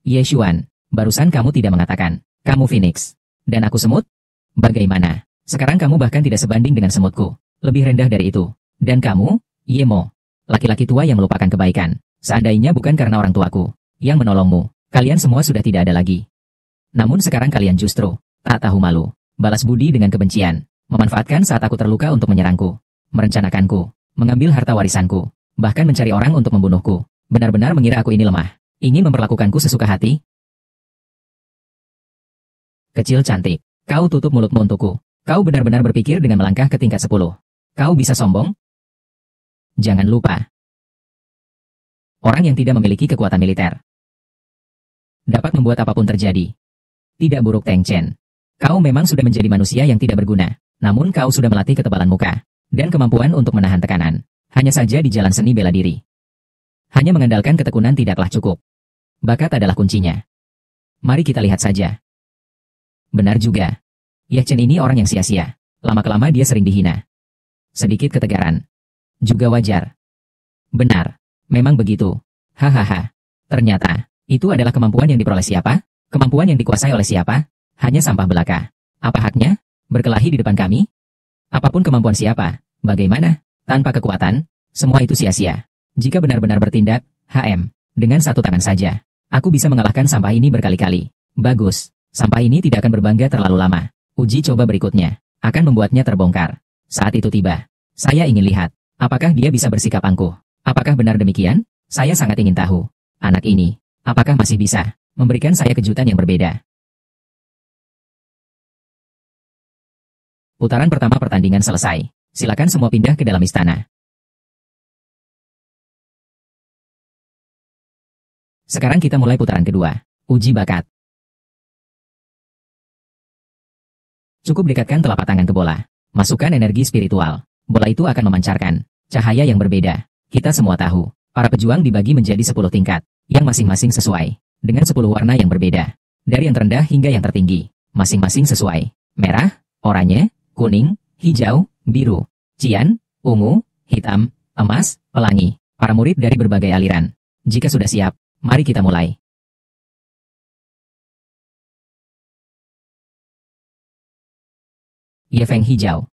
Ye Xuan, barusan kamu tidak mengatakan, kamu Phoenix. Dan aku semut? Bagaimana? Sekarang kamu bahkan tidak sebanding dengan semutku. Lebih rendah dari itu. Dan kamu, Ye Mo, laki-laki tua yang melupakan kebaikan. Seandainya bukan karena orang tuaku yang menolongmu, kalian semua sudah tidak ada lagi. Namun sekarang kalian justru tak tahu malu, balas budi dengan kebencian, memanfaatkan saat aku terluka untuk menyerangku, merencanakanku, mengambil harta warisanku, bahkan mencari orang untuk membunuhku. Benar-benar mengira aku ini lemah, ingin memperlakukanku sesuka hati. Kecil cantik, kau tutup mulutmu untukku. Kau benar-benar berpikir dengan melangkah ke tingkat 10. Kau bisa sombong? Jangan lupa, orang yang tidak memiliki kekuatan militer dapat membuat apapun terjadi. Tidak buruk Teng Chen. Kau memang sudah menjadi manusia yang tidak berguna, namun kau sudah melatih ketebalan muka dan kemampuan untuk menahan tekanan. Hanya saja di jalan seni bela diri. Hanya mengandalkan ketekunan tidaklah cukup. Bakat adalah kuncinya. Mari kita lihat saja. Benar juga. Ye Chen ini orang yang sia-sia. Lama-kelama dia sering dihina. Sedikit ketegaran. Juga wajar. Benar. Memang begitu. Hahaha. Ternyata, itu adalah kemampuan yang diperoleh siapa? Kemampuan yang dikuasai oleh siapa? Hanya sampah belaka. Apa haknya? Berkelahi di depan kami? Apapun kemampuan siapa? Bagaimana? Tanpa kekuatan, semua itu sia-sia. Jika benar-benar bertindak, dengan 1 tangan saja, aku bisa mengalahkan sampah ini berkali-kali. Bagus. Sampah ini tidak akan berbangga terlalu lama. Uji coba berikutnya akan membuatnya terbongkar. Saat itu tiba. Saya ingin lihat, apakah dia bisa bersikap angkuh. Apakah benar demikian? Saya sangat ingin tahu. Anak ini, apakah masih bisa memberikan saya kejutan yang berbeda? Putaran pertama pertandingan selesai. Silakan semua pindah ke dalam istana. Sekarang kita mulai putaran kedua. Uji bakat. Cukup dekatkan telapak tangan ke bola. Masukkan energi spiritual. Bola itu akan memancarkan cahaya yang berbeda. Kita semua tahu, para pejuang dibagi menjadi 10 tingkat, yang masing-masing sesuai dengan 10 warna yang berbeda. Dari yang terendah hingga yang tertinggi, masing-masing sesuai. Merah, oranye, kuning, hijau, biru, cian, ungu, hitam, emas, pelangi. Para murid dari berbagai aliran. Jika sudah siap, mari kita mulai. Ye Feng hijau.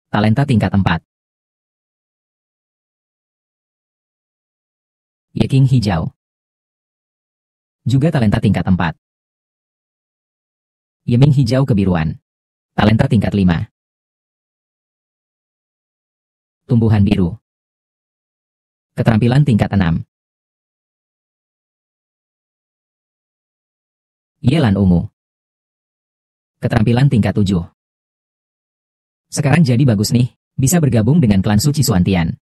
Talenta tingkat 4. Ye King hijau. Juga talenta tingkat 4. Ye Ming hijau kebiruan. Talenta tingkat 5. Tumbuhan biru. Keterampilan tingkat 6. Ye Lan ungu. Keterampilan tingkat 7. Sekarang jadi bagus nih, bisa bergabung dengan klan Suci Suantian.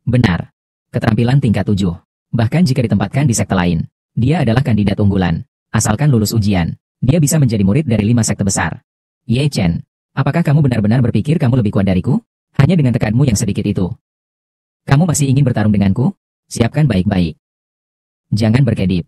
Benar. Keterampilan tingkat 7. Bahkan jika ditempatkan di sekte lain, dia adalah kandidat unggulan. Asalkan lulus ujian, dia bisa menjadi murid dari 5 sekte besar. Ye Chen, apakah kamu benar-benar berpikir kamu lebih kuat dariku? Hanya dengan tekanmu yang sedikit itu. Kamu masih ingin bertarung denganku? Siapkan baik-baik. Jangan berkedip.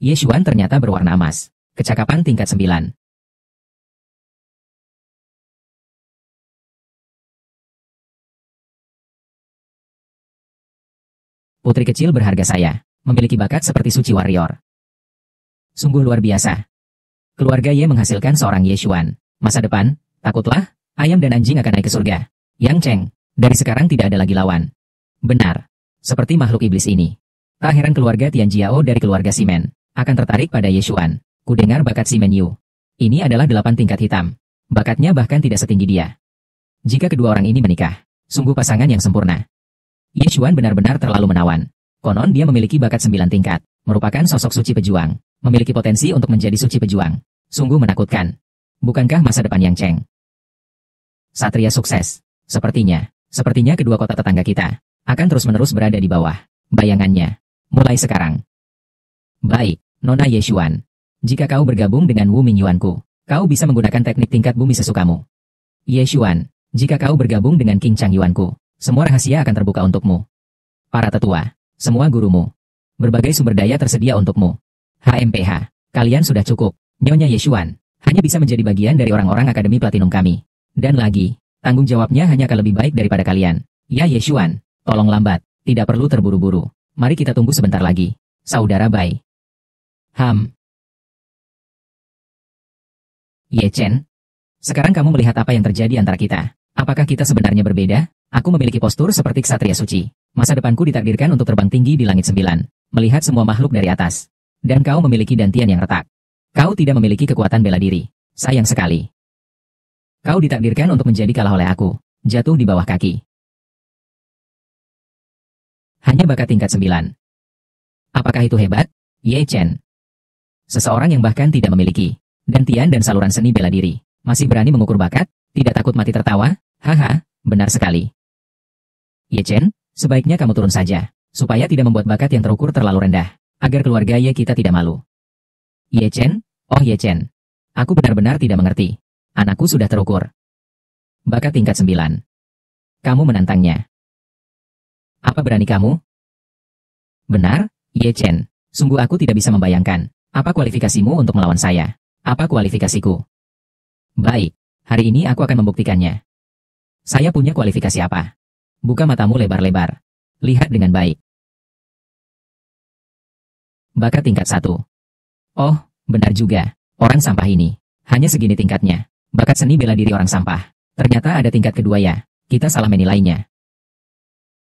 Ye Xuan ternyata berwarna emas. Kecakapan tingkat 9. Putri kecil berharga saya, memiliki bakat seperti suci warrior. Sungguh luar biasa. Keluarga Ye menghasilkan seorang Ye Xuan. Masa depan, takutlah, ayam dan anjing akan naik ke surga. Yang Cheng, dari sekarang tidak ada lagi lawan. Benar. Seperti makhluk iblis ini. Tak heran keluarga Tian Jiao dari keluarga Simen akan tertarik pada Ye Xuan. Kudengar bakat Simen Yu. Ini adalah 8 tingkat hitam. Bakatnya bahkan tidak setinggi dia. Jika kedua orang ini menikah, sungguh pasangan yang sempurna. Ye Xuan benar-benar terlalu menawan. Konon dia memiliki bakat 9 tingkat, merupakan sosok suci pejuang, memiliki potensi untuk menjadi suci pejuang. Sungguh menakutkan. Bukankah masa depan Yang Cheng? Satria sukses. Sepertinya kedua kota tetangga kita akan terus-menerus berada di bawah bayangannya. Mulai sekarang. Baik, Nona Ye Xuan. Jika kau bergabung dengan Wu Mingyuanku, kau bisa menggunakan teknik tingkat bumi sesukamu. Ye Xuan, jika kau bergabung dengan King Chang Yuanku, semua rahasia akan terbuka untukmu. Para tetua, semua gurumu, berbagai sumber daya tersedia untukmu. HMPH, kalian sudah cukup. Nyonya Ye Xuan hanya bisa menjadi bagian dari orang-orang Akademi Platinum kami. Dan lagi, tanggung jawabnya hanya akan lebih baik daripada kalian. Ya Ye Xuan, tolong lambat, tidak perlu terburu-buru. Mari kita tunggu sebentar lagi. Saudara Bai. Ye Chen, sekarang kamu melihat apa yang terjadi antara kita. Apakah kita sebenarnya berbeda? Aku memiliki postur seperti ksatria suci. Masa depanku ditakdirkan untuk terbang tinggi di langit 9, melihat semua makhluk dari atas. Dan kau memiliki dantian yang retak. Kau tidak memiliki kekuatan bela diri. Sayang sekali. Kau ditakdirkan untuk menjadi kalah oleh aku, jatuh di bawah kaki. Hanya bakat tingkat 9. Apakah itu hebat? Ye Chen. Seseorang yang bahkan tidak memiliki dantian dan saluran seni bela diri, masih berani mengukur bakat, tidak takut mati tertawa? Haha, benar sekali. Ye Chen, sebaiknya kamu turun saja, supaya tidak membuat bakat yang terukur terlalu rendah, agar keluarga Ye kita tidak malu. Ye Chen, oh Ye Chen. Aku benar-benar tidak mengerti. Anakku sudah terukur. Bakat tingkat 9. Kamu menantangnya. Apa berani kamu? Benar, Ye Chen. Sungguh aku tidak bisa membayangkan. Apa kualifikasimu untuk melawan saya? Apa kualifikasiku? Baik, hari ini aku akan membuktikannya. Saya punya kualifikasi apa? Buka matamu lebar-lebar. Lihat dengan baik. Bakat tingkat 1. Oh, benar juga. Orang sampah ini. Hanya segini tingkatnya. Bakat seni bela diri orang sampah. Ternyata ada tingkat kedua ya. Kita salah menilainya.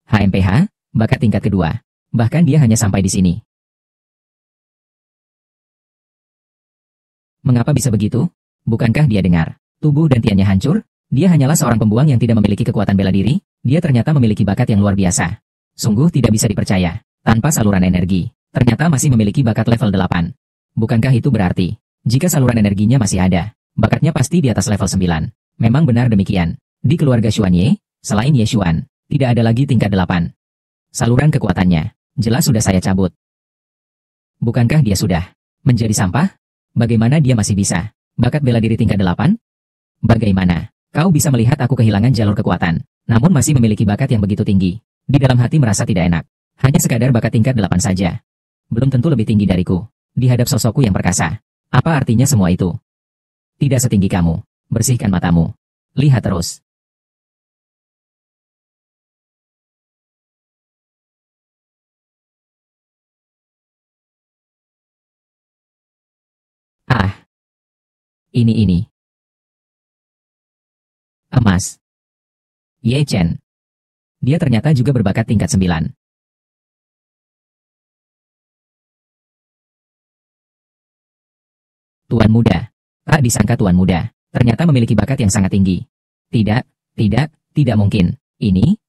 HMPH, bakat tingkat kedua. Bahkan dia hanya sampai di sini. Mengapa bisa begitu? Bukankah dia dengar? Tubuh dan tiannya hancur? Dia hanyalah seorang pembuang yang tidak memiliki kekuatan bela diri. Dia ternyata memiliki bakat yang luar biasa. Sungguh tidak bisa dipercaya. Tanpa saluran energi, ternyata masih memiliki bakat level 8. Bukankah itu berarti, jika saluran energinya masih ada, bakatnya pasti di atas level 9. Memang benar demikian. Di keluarga Xuan Ye, selain Ye Xuan, tidak ada lagi tingkat 8. Saluran kekuatannya, jelas sudah saya cabut. Bukankah dia sudah menjadi sampah? Bagaimana dia masih bisa bakat bela diri tingkat 8? Bagaimana kau bisa melihat aku kehilangan jalur kekuatan, namun masih memiliki bakat yang begitu tinggi? Di dalam hati merasa tidak enak. Hanya sekadar bakat tingkat 8 saja. Belum tentu lebih tinggi dariku. Di hadap sosokku yang perkasa. Apa artinya semua itu? Tidak setinggi kamu. Bersihkan matamu. Lihat terus. Ah, ini. Emas. Ye Chen. Dia ternyata juga berbakat tingkat 9. Tuan muda. Tak disangka tuan muda. Ternyata memiliki bakat yang sangat tinggi. Tidak, tidak mungkin. Ini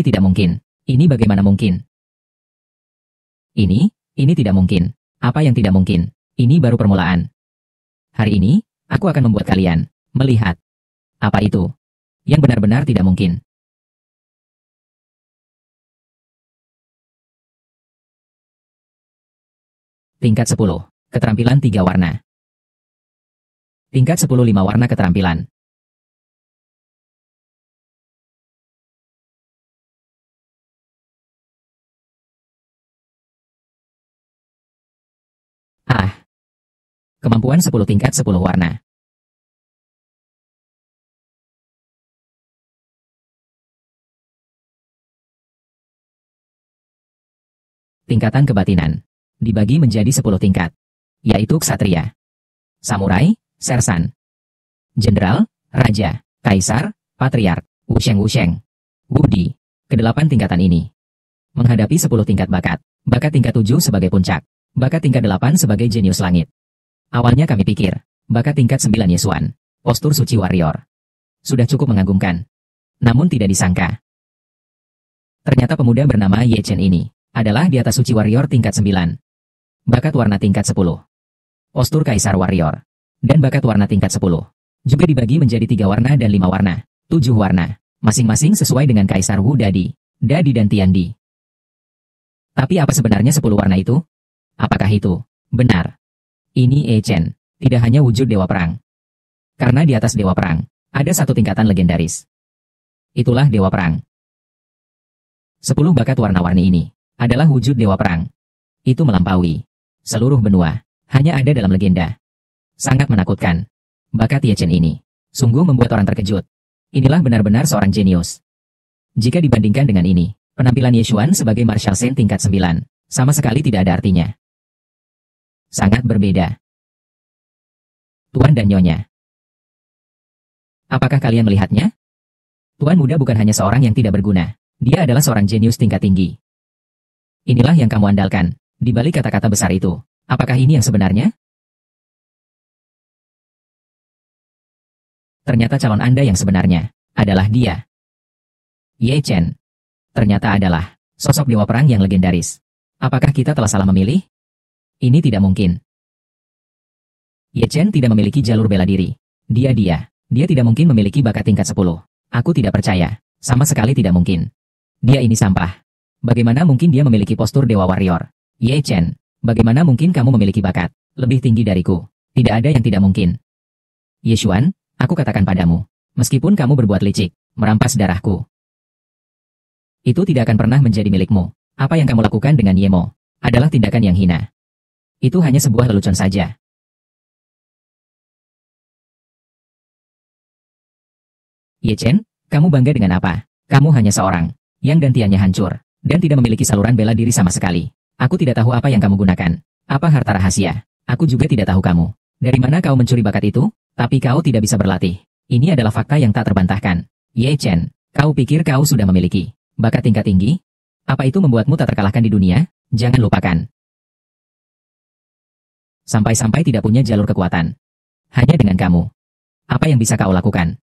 tidak mungkin. Ini bagaimana mungkin? Ini tidak mungkin. Apa yang tidak mungkin? Ini baru permulaan. Hari ini, aku akan membuat kalian melihat. Apa itu? Yang benar-benar tidak mungkin. Tingkat 10. Keterampilan 3 warna. Tingkat 10 5 warna keterampilan. Kemampuan 10 tingkat 10 warna. Tingkatan kebatinan dibagi menjadi 10 tingkat, yaitu ksatria, samurai, sersan, jenderal, raja, kaisar, patriark, wusheng, wudi. Kedelapan tingkatan ini menghadapi 10 tingkat bakat. Bakat tingkat 7 sebagai puncak, bakat tingkat 8 sebagai jenius langit. Awalnya kami pikir, bakat tingkat 9 Yesuan, postur suci warrior, sudah cukup mengagumkan. Namun tidak disangka, ternyata pemuda bernama Ye Chen ini adalah di atas suci warrior tingkat 9. Bakat warna tingkat 10. Postur kaisar warrior. Dan bakat warna tingkat 10. Juga dibagi menjadi 3 warna dan 5 warna. 7 warna. Masing-masing sesuai dengan kaisar Wu Dadi, Dadi dan Tiandi. Tapi apa sebenarnya 10 warna itu? Apakah itu benar? Ini Ye Chen tidak hanya wujud dewa perang. Karena di atas dewa perang, ada satu tingkatan legendaris. Itulah dewa perang. 10 bakat warna-warni ini adalah wujud dewa perang. Itu melampaui seluruh benua, hanya ada dalam legenda. Sangat menakutkan. Bakat Ye Chen ini sungguh membuat orang terkejut. Inilah benar-benar seorang jenius. Jika dibandingkan dengan ini, penampilan Ye Xuan sebagai Marshal Shen tingkat 9 sama sekali tidak ada artinya. Sangat berbeda. Tuan dan Nyonya, apakah kalian melihatnya? Tuan muda bukan hanya seorang yang tidak berguna. Dia adalah seorang jenius tingkat tinggi. Inilah yang kamu andalkan, di balik kata-kata besar itu. Apakah ini yang sebenarnya? Ternyata calon Anda yang sebenarnya adalah dia. Ye Chen ternyata adalah sosok dewa perang yang legendaris. Apakah kita telah salah memilih? Ini tidak mungkin. Ye Chen tidak memiliki jalur bela diri. Dia tidak mungkin memiliki bakat tingkat 10. Aku tidak percaya. Sama sekali tidak mungkin. Dia ini sampah. Bagaimana mungkin dia memiliki postur dewa warrior? Ye Chen, bagaimana mungkin kamu memiliki bakat lebih tinggi dariku? Tidak ada yang tidak mungkin. Ye Xuan, aku katakan padamu, meskipun kamu berbuat licik, merampas darahku, itu tidak akan pernah menjadi milikmu. Apa yang kamu lakukan dengan Yemo adalah tindakan yang hina. Itu hanya sebuah lelucon saja. Ye Chen, kamu bangga dengan apa? Kamu hanya seorang yang gantiannya hancur, dan tidak memiliki saluran bela diri sama sekali. Aku tidak tahu apa yang kamu gunakan. Apa harta rahasia? Aku juga tidak tahu kamu. Dari mana kau mencuri bakat itu? Tapi kau tidak bisa berlatih. Ini adalah fakta yang tak terbantahkan. Ye Chen, kau pikir kau sudah memiliki bakat tingkat tinggi? Apa itu membuatmu tak terkalahkan di dunia? Jangan lupakan. Sampai-sampai tidak punya jalur kekuatan. Hanya dengan kamu. Apa yang bisa kau lakukan?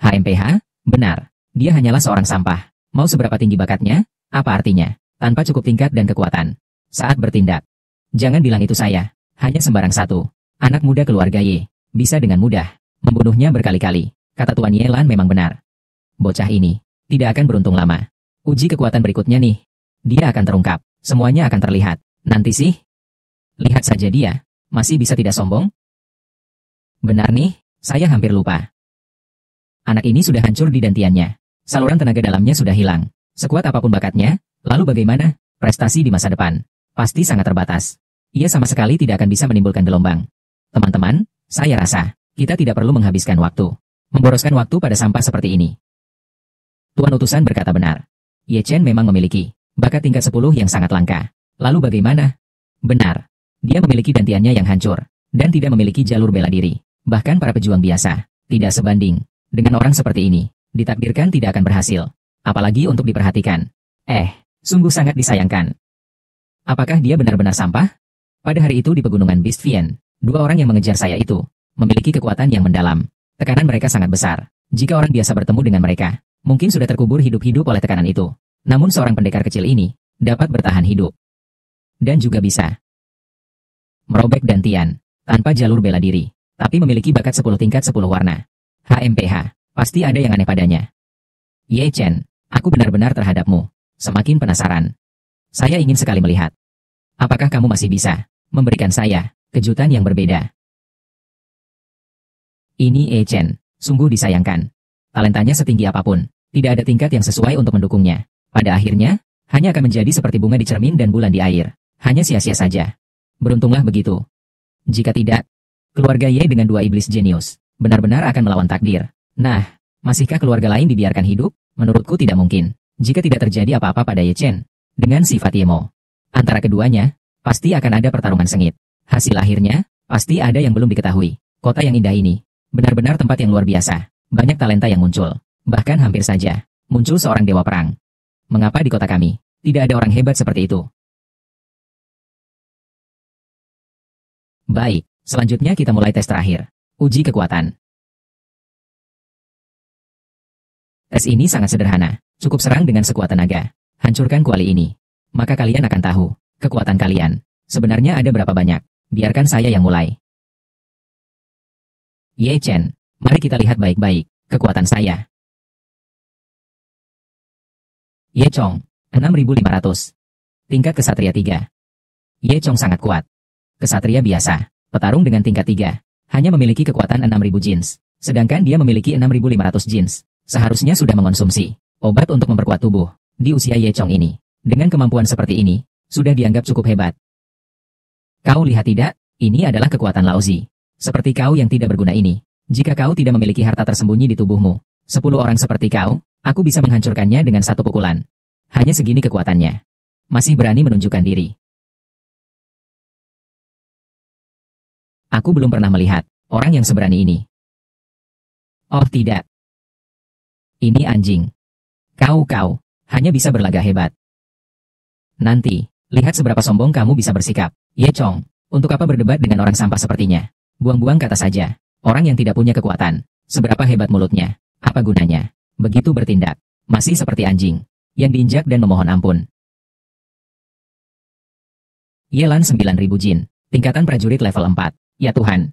HMPH? Benar. Dia hanyalah seorang sampah. Mau seberapa tinggi bakatnya? Apa artinya? Tanpa cukup tingkat dan kekuatan. Saat bertindak. Jangan bilang itu saya. Hanya sembarang satu. Anak muda keluarga Ye. Bisa dengan mudah membunuhnya berkali-kali. Kata Tuan Ye Lan memang benar. Bocah ini tidak akan beruntung lama. Uji kekuatan berikutnya nih. Dia akan terungkap. Semuanya akan terlihat. Nanti sih. Lihat saja dia. Masih bisa tidak sombong? Benar nih. Saya hampir lupa. Anak ini sudah hancur di dantiannya. Saluran tenaga dalamnya sudah hilang. Sekuat apapun bakatnya, lalu bagaimana? Prestasi di masa depan pasti sangat terbatas. Ia sama sekali tidak akan bisa menimbulkan gelombang. Teman-teman, saya rasa kita tidak perlu menghabiskan waktu, memboroskan waktu pada sampah seperti ini. Tuan utusan berkata benar. Ye Chen memang memiliki bakat tingkat 10 yang sangat langka. Lalu bagaimana? Benar. Dia memiliki dantiannya yang hancur, dan tidak memiliki jalur bela diri. Bahkan para pejuang biasa tidak sebanding dengan orang seperti ini. Ditakdirkan tidak akan berhasil. Apalagi untuk diperhatikan. Sungguh sangat disayangkan. Apakah dia benar-benar sampah? Pada hari itu di pegunungan Beast Vien, 2 orang yang mengejar saya itu memiliki kekuatan yang mendalam. Tekanan mereka sangat besar. Jika orang biasa bertemu dengan mereka, mungkin sudah terkubur hidup-hidup oleh tekanan itu. Namun seorang pendekar kecil ini dapat bertahan hidup. Dan juga bisa merobek dantian tanpa jalur bela diri, tapi memiliki bakat 10 tingkat 10 warna. HMPH. Pasti ada yang aneh padanya. Ye Chen, aku benar-benar terhadapmu semakin penasaran. Saya ingin sekali melihat. Apakah kamu masih bisa memberikan saya kejutan yang berbeda? Ini Ye Chen, sungguh disayangkan. Talentanya setinggi apapun, tidak ada tingkat yang sesuai untuk mendukungnya. Pada akhirnya, hanya akan menjadi seperti bunga di cermin dan bulan di air. Hanya sia-sia saja. Beruntunglah begitu. Jika tidak, Keluarga Ye dengan dua iblis jenius, benar-benar akan melawan takdir. Nah, masihkah keluarga lain dibiarkan hidup? Menurutku tidak mungkin, jika tidak terjadi apa-apa pada Ye Chen. Dengan sifat Yemo, antara keduanya, pasti akan ada pertarungan sengit. Hasil akhirnya, pasti ada yang belum diketahui. Kota yang indah ini, benar-benar tempat yang luar biasa. Banyak talenta yang muncul. Bahkan hampir saja, muncul seorang dewa perang. Mengapa di kota kami, tidak ada orang hebat seperti itu? Baik, selanjutnya kita mulai tes terakhir. Uji kekuatan. Tes ini sangat sederhana. Cukup serang dengan sekuat tenaga. Hancurkan kuali ini. Maka kalian akan tahu, kekuatan kalian sebenarnya ada berapa banyak. Biarkan saya yang mulai. Ye Chen, mari kita lihat baik-baik kekuatan saya. Ye Chong, 6500. Tingkat kesatria 3. Ye Chong sangat kuat. Kesatria biasa, petarung dengan tingkat 3, hanya memiliki kekuatan 6000 jins, sedangkan dia memiliki 6500 jins. Seharusnya sudah mengonsumsi obat untuk memperkuat tubuh. Di usia Ye Chong ini, dengan kemampuan seperti ini, sudah dianggap cukup hebat. Kau lihat tidak? Ini adalah kekuatan Laozi. Seperti kau yang tidak berguna ini. Jika kau tidak memiliki harta tersembunyi di tubuhmu, 10 orang seperti kau, aku bisa menghancurkannya dengan satu pukulan. Hanya segini kekuatannya. Masih berani menunjukkan diri. Aku belum pernah melihat orang yang seberani ini. Oh tidak. Ini anjing. Kau hanya bisa berlagak hebat. Nanti, lihat seberapa sombong kamu bisa bersikap. Ye Chong, untuk apa berdebat dengan orang sampah sepertinya? Buang-buang kata saja. Orang yang tidak punya kekuatan. Seberapa hebat mulutnya? Apa gunanya? Begitu bertindak. Masih seperti anjing yang diinjak dan memohon ampun. Yelan 9000 jin. Tingkatan prajurit level 4. Ya Tuhan.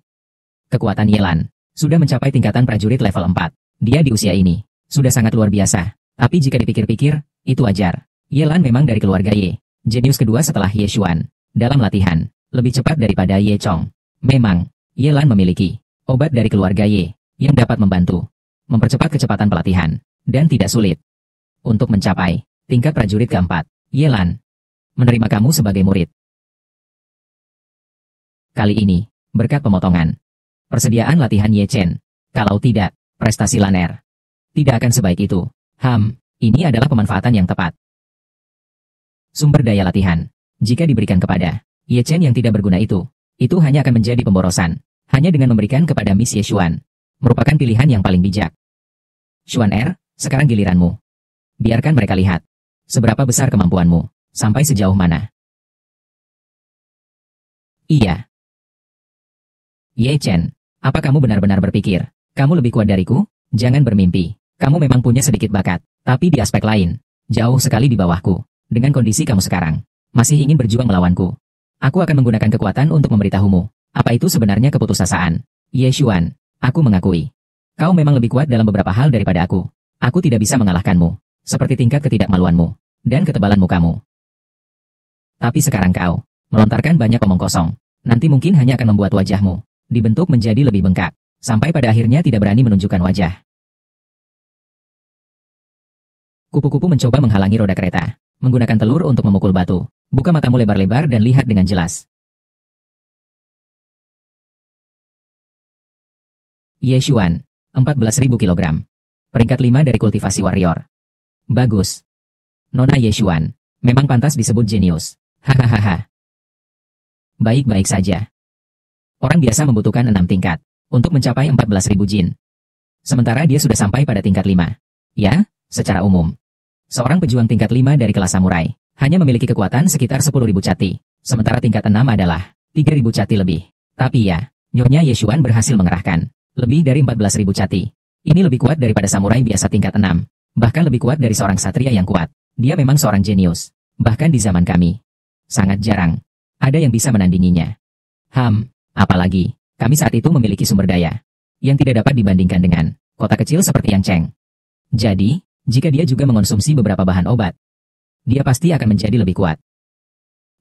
Kekuatan Yelan sudah mencapai tingkatan prajurit level 4. Dia di usia ini sudah sangat luar biasa. Tapi jika dipikir-pikir, itu wajar. Yelan memang dari keluarga Ye. Jenius kedua setelah Ye Xuan. Dalam latihan, lebih cepat daripada Ye Chong. Memang, Yelan memiliki obat dari keluarga Ye yang dapat membantu mempercepat kecepatan pelatihan, dan tidak sulit untuk mencapai tingkat prajurit keempat. Yelan menerima kamu sebagai murid. Kali ini, berkat pemotongan persediaan latihan Ye Chen. Kalau tidak, prestasi Laner tidak akan sebaik itu. Ini adalah pemanfaatan yang tepat. Sumber daya latihan, jika diberikan kepada Ye Chen yang tidak berguna itu hanya akan menjadi pemborosan. Hanya dengan memberikan kepada Miss Ye Xuan, merupakan pilihan yang paling bijak. Xuan Er, sekarang giliranmu. Biarkan mereka lihat seberapa besar kemampuanmu, sampai sejauh mana. Iya. Ye Chen, apa kamu benar-benar berpikir kamu lebih kuat dariku? Jangan bermimpi. Kamu memang punya sedikit bakat, tapi di aspek lain, jauh sekali di bawahku. Dengan kondisi kamu sekarang, masih ingin berjuang melawanku. Aku akan menggunakan kekuatan untuk memberitahumu. Apa itu sebenarnya keputusasaan? Ye Xuan, aku mengakui. Kau memang lebih kuat dalam beberapa hal daripada aku. Aku tidak bisa mengalahkanmu, seperti tingkat ketidakmaluanmu, dan ketebalan mukamu. Tapi sekarang kau melontarkan banyak omong kosong. Nanti mungkin hanya akan membuat wajahmu dibentuk menjadi lebih bengkak, sampai pada akhirnya tidak berani menunjukkan wajah. Kupu-kupu mencoba menghalangi roda kereta, menggunakan telur untuk memukul batu. Buka matamu lebar-lebar dan lihat dengan jelas. Ye Xuan, 14.000 kg. Peringkat 5 dari kultivasi warrior. Bagus. Nona Ye Xuan, memang pantas disebut jenius. Hahaha. Baik-baik saja. Orang biasa membutuhkan 6 tingkat untuk mencapai 14.000 jin. Sementara dia sudah sampai pada tingkat 5. Ya, secara umum, seorang pejuang tingkat 5 dari kelas samurai hanya memiliki kekuatan sekitar 10.000 cati. Sementara tingkat 6 adalah 3.000 cati lebih. Tapi ya, Nyonya Ye Xuan berhasil mengerahkan lebih dari 14.000 cati. Ini lebih kuat daripada samurai biasa tingkat 6. Bahkan lebih kuat dari seorang satria yang kuat. Dia memang seorang jenius. Bahkan di zaman kami, sangat jarang ada yang bisa menandinginya. Apalagi, kami saat itu memiliki sumber daya yang tidak dapat dibandingkan dengan kota kecil seperti Yangcheng. Jadi, jika dia juga mengonsumsi beberapa bahan obat, dia pasti akan menjadi lebih kuat.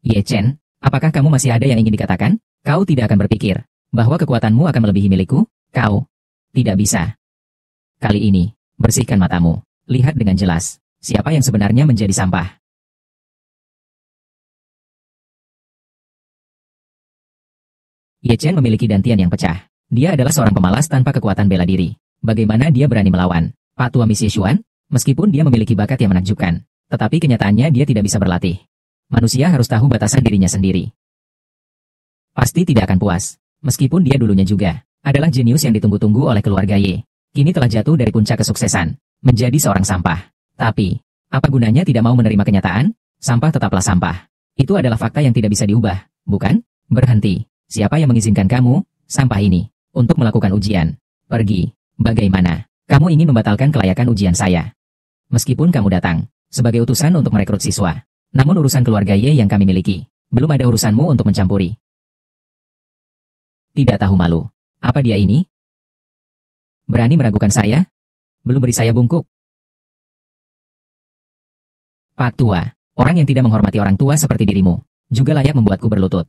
Ye Chen, apakah kamu masih ada yang ingin dikatakan? Kau tidak akan berpikir bahwa kekuatanmu akan melebihi milikku? Kau tidak bisa. Kali ini, bersihkan matamu. Lihat dengan jelas, siapa yang sebenarnya menjadi sampah. Ye Chen memiliki dantian yang pecah. Dia adalah seorang pemalas tanpa kekuatan bela diri. Bagaimana dia berani melawan Pak Tua Miss Ye Xuan? Meskipun dia memiliki bakat yang menakjubkan, tetapi kenyataannya dia tidak bisa berlatih. Manusia harus tahu batasan dirinya sendiri. Pasti tidak akan puas. Meskipun dia dulunya juga adalah jenius yang ditunggu-tunggu oleh keluarga Ye. Kini telah jatuh dari puncak kesuksesan, menjadi seorang sampah. Tapi, apa gunanya tidak mau menerima kenyataan? Sampah tetaplah sampah. Itu adalah fakta yang tidak bisa diubah, bukan? Berhenti. Siapa yang mengizinkan kamu, sampah ini, untuk melakukan ujian? Pergi. Bagaimana? Kamu ingin membatalkan kelayakan ujian saya? Meskipun kamu datang sebagai utusan untuk merekrut siswa, namun urusan keluarga Ye yang kami miliki, belum ada urusanmu untuk mencampuri. Tidak tahu malu. Apa dia ini? Berani meragukan saya? Belum beri saya bungkuk. Pak Tua, orang yang tidak menghormati orang tua seperti dirimu, juga layak membuatku berlutut.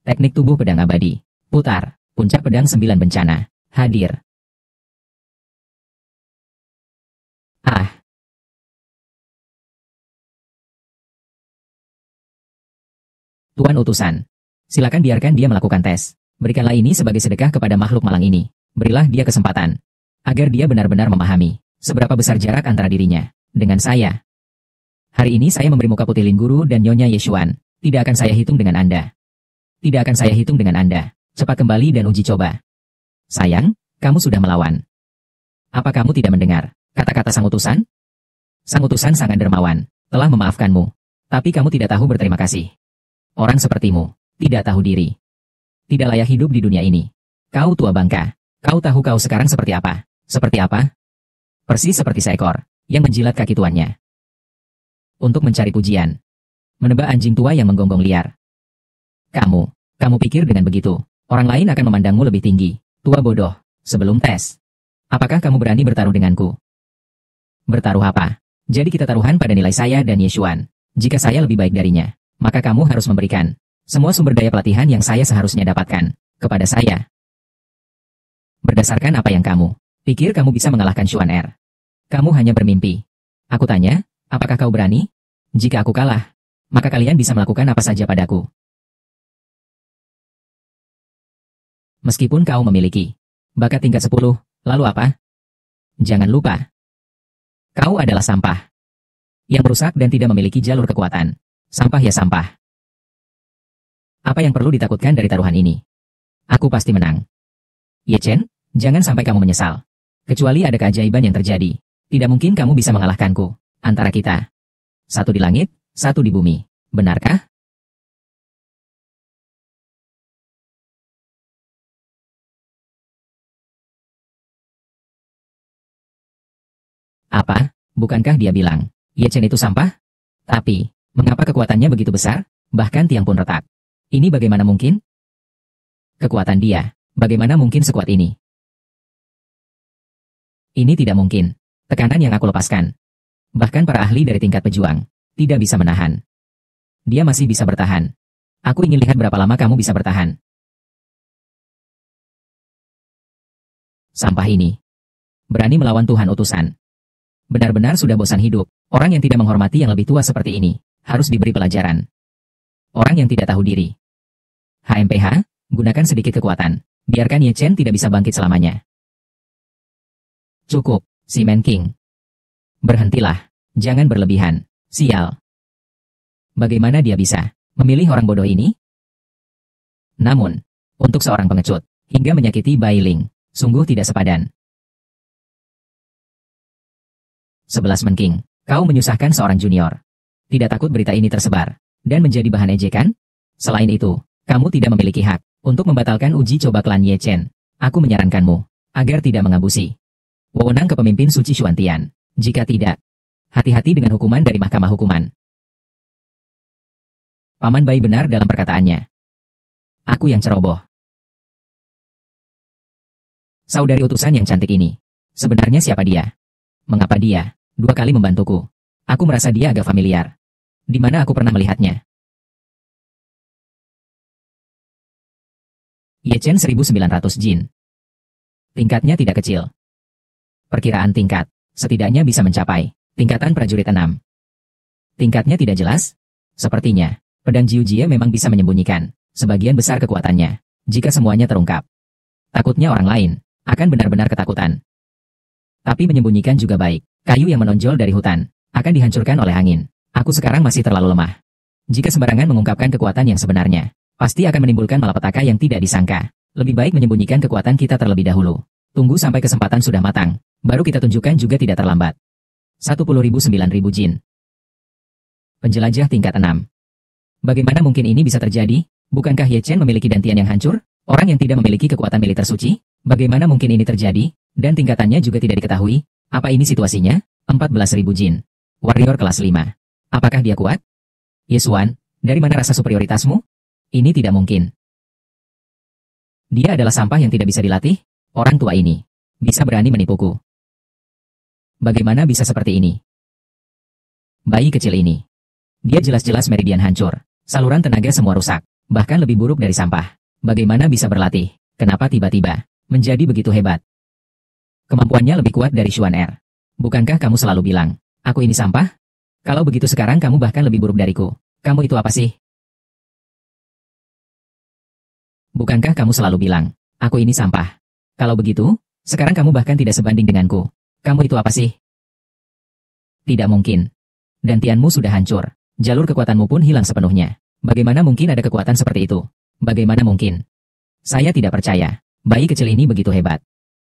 Teknik tubuh pedang abadi. Putar. Puncak pedang 9 bencana. Hadir. Ah. Tuan utusan. Silakan biarkan dia melakukan tes. Berikanlah ini sebagai sedekah kepada makhluk malang ini. Berilah dia kesempatan. Agar dia benar-benar memahami seberapa besar jarak antara dirinya dengan saya. Hari ini saya memberi muka putih Lin Guru dan Nyonya Ye Xuan. Tidak akan saya hitung dengan Anda. Tidak akan saya hitung dengan Anda. Cepat kembali dan uji coba. Sayang, kamu sudah melawan. Apa kamu tidak mendengar kata-kata sang utusan? Sang utusan sangat dermawan, telah memaafkanmu. Tapi kamu tidak tahu berterima kasih. Orang sepertimu tidak tahu diri. Tidak layak hidup di dunia ini. Kau tua bangka. Kau tahu kau sekarang seperti apa? Seperti apa? Persis seperti seekor yang menjilat kaki tuannya. Untuk mencari pujian. Menebak anjing tua yang menggonggong liar. Kamu pikir dengan begitu, orang lain akan memandangmu lebih tinggi, tua bodoh, sebelum tes. Apakah kamu berani bertaruh denganku? Bertaruh apa? Jadi kita taruhan pada nilai saya dan Ye Xuan. Jika saya lebih baik darinya, maka kamu harus memberikan semua sumber daya pelatihan yang saya seharusnya dapatkan kepada saya. Berdasarkan apa yang kamu pikir kamu bisa mengalahkan Xuan Er? Kamu hanya bermimpi. Aku tanya, apakah kau berani? Jika aku kalah, maka kalian bisa melakukan apa saja padaku. Meskipun kau memiliki bakat tingkat 10, lalu apa? Jangan lupa, kau adalah sampah yang merusak dan tidak memiliki jalur kekuatan. Sampah ya sampah. Apa yang perlu ditakutkan dari taruhan ini? Aku pasti menang. Ye Chen, jangan sampai kamu menyesal. Kecuali ada keajaiban yang terjadi. Tidak mungkin kamu bisa mengalahkanku. Antara kita. Satu di langit, satu di bumi. Benarkah? Apa? Bukankah dia bilang, Ye Chen itu sampah? Tapi, mengapa kekuatannya begitu besar? Bahkan tiang pun retak. Ini bagaimana mungkin? Kekuatan dia, bagaimana mungkin sekuat ini? Ini tidak mungkin. Tekanan yang aku lepaskan. Bahkan para ahli dari tingkat pejuang, tidak bisa menahan. Dia masih bisa bertahan. Aku ingin lihat berapa lama kamu bisa bertahan. Sampah ini. Berani melawan Tuhan utusan. Benar-benar sudah bosan hidup. Orang yang tidak menghormati yang lebih tua seperti ini, harus diberi pelajaran. Orang yang tidak tahu diri. HMPH, gunakan sedikit kekuatan. Biarkan Ye Chen tidak bisa bangkit selamanya. Cukup, si Man King. Berhentilah. Jangan berlebihan. Sial. Bagaimana dia bisa memilih orang bodoh ini? Namun, untuk seorang pengecut, hingga menyakiti Bai Ling, sungguh tidak sepadan. 11 Man King, kau menyusahkan seorang junior. Tidak takut berita ini tersebar dan menjadi bahan ejekan? Selain itu, kamu tidak memiliki hak untuk membatalkan uji coba klan Ye Chen. Aku menyarankanmu agar tidak mengabusi wewenang kepemimpin suci Xuantian. Jika tidak, hati-hati dengan hukuman dari Mahkamah Hukuman. Paman Bai benar dalam perkataannya. Aku yang ceroboh. Saudari utusan yang cantik ini. Sebenarnya siapa dia? Mengapa dia 2 kali membantuku? Aku merasa dia agak familiar. Di mana aku pernah melihatnya? Ye Chen 1900 Jin. Tingkatnya tidak kecil. Perkiraan tingkat, setidaknya bisa mencapai tingkatan prajurit 6. Tingkatnya tidak jelas? Sepertinya, pedang Jiu Jie memang bisa menyembunyikan sebagian besar kekuatannya. Jika semuanya terungkap, takutnya orang lain akan benar-benar ketakutan. Tapi menyembunyikan juga baik. Kayu yang menonjol dari hutan akan dihancurkan oleh angin. Aku sekarang masih terlalu lemah. Jika sembarangan mengungkapkan kekuatan yang sebenarnya, pasti akan menimbulkan malapetaka yang tidak disangka. Lebih baik menyembunyikan kekuatan kita terlebih dahulu. Tunggu sampai kesempatan sudah matang, baru kita tunjukkan juga tidak terlambat. 10.000-9.000 jin. Penjelajah tingkat 6. Bagaimana mungkin ini bisa terjadi? Bukankah Ye Chen memiliki dantian yang hancur? Orang yang tidak memiliki kekuatan militer suci? Bagaimana mungkin ini terjadi? Dan tingkatannya juga tidak diketahui? Apa ini situasinya? 14.000 jin. Warrior kelas 5. Apakah dia kuat? Yesuan, dari mana rasa superioritasmu? Ini tidak mungkin. Dia adalah sampah yang tidak bisa dilatih. Orang tua ini bisa berani menipuku. Bagaimana bisa seperti ini? Bayi kecil ini. Dia jelas-jelas meridian hancur. Saluran tenaga semua rusak. Bahkan lebih buruk dari sampah. Bagaimana bisa berlatih? Kenapa tiba-tiba menjadi begitu hebat? Kemampuannya lebih kuat dari Xuan Er. Bukankah kamu selalu bilang, aku ini sampah? Kalau begitu sekarang kamu bahkan lebih buruk dariku. Kamu itu apa sih? Bukankah kamu selalu bilang, aku ini sampah? Kalau begitu, sekarang kamu bahkan tidak sebanding denganku. Kamu itu apa sih? Tidak mungkin. Dantianmu sudah hancur. Jalur kekuatanmu pun hilang sepenuhnya. Bagaimana mungkin ada kekuatan seperti itu? Bagaimana mungkin? Saya tidak percaya. Bayi kecil ini begitu hebat.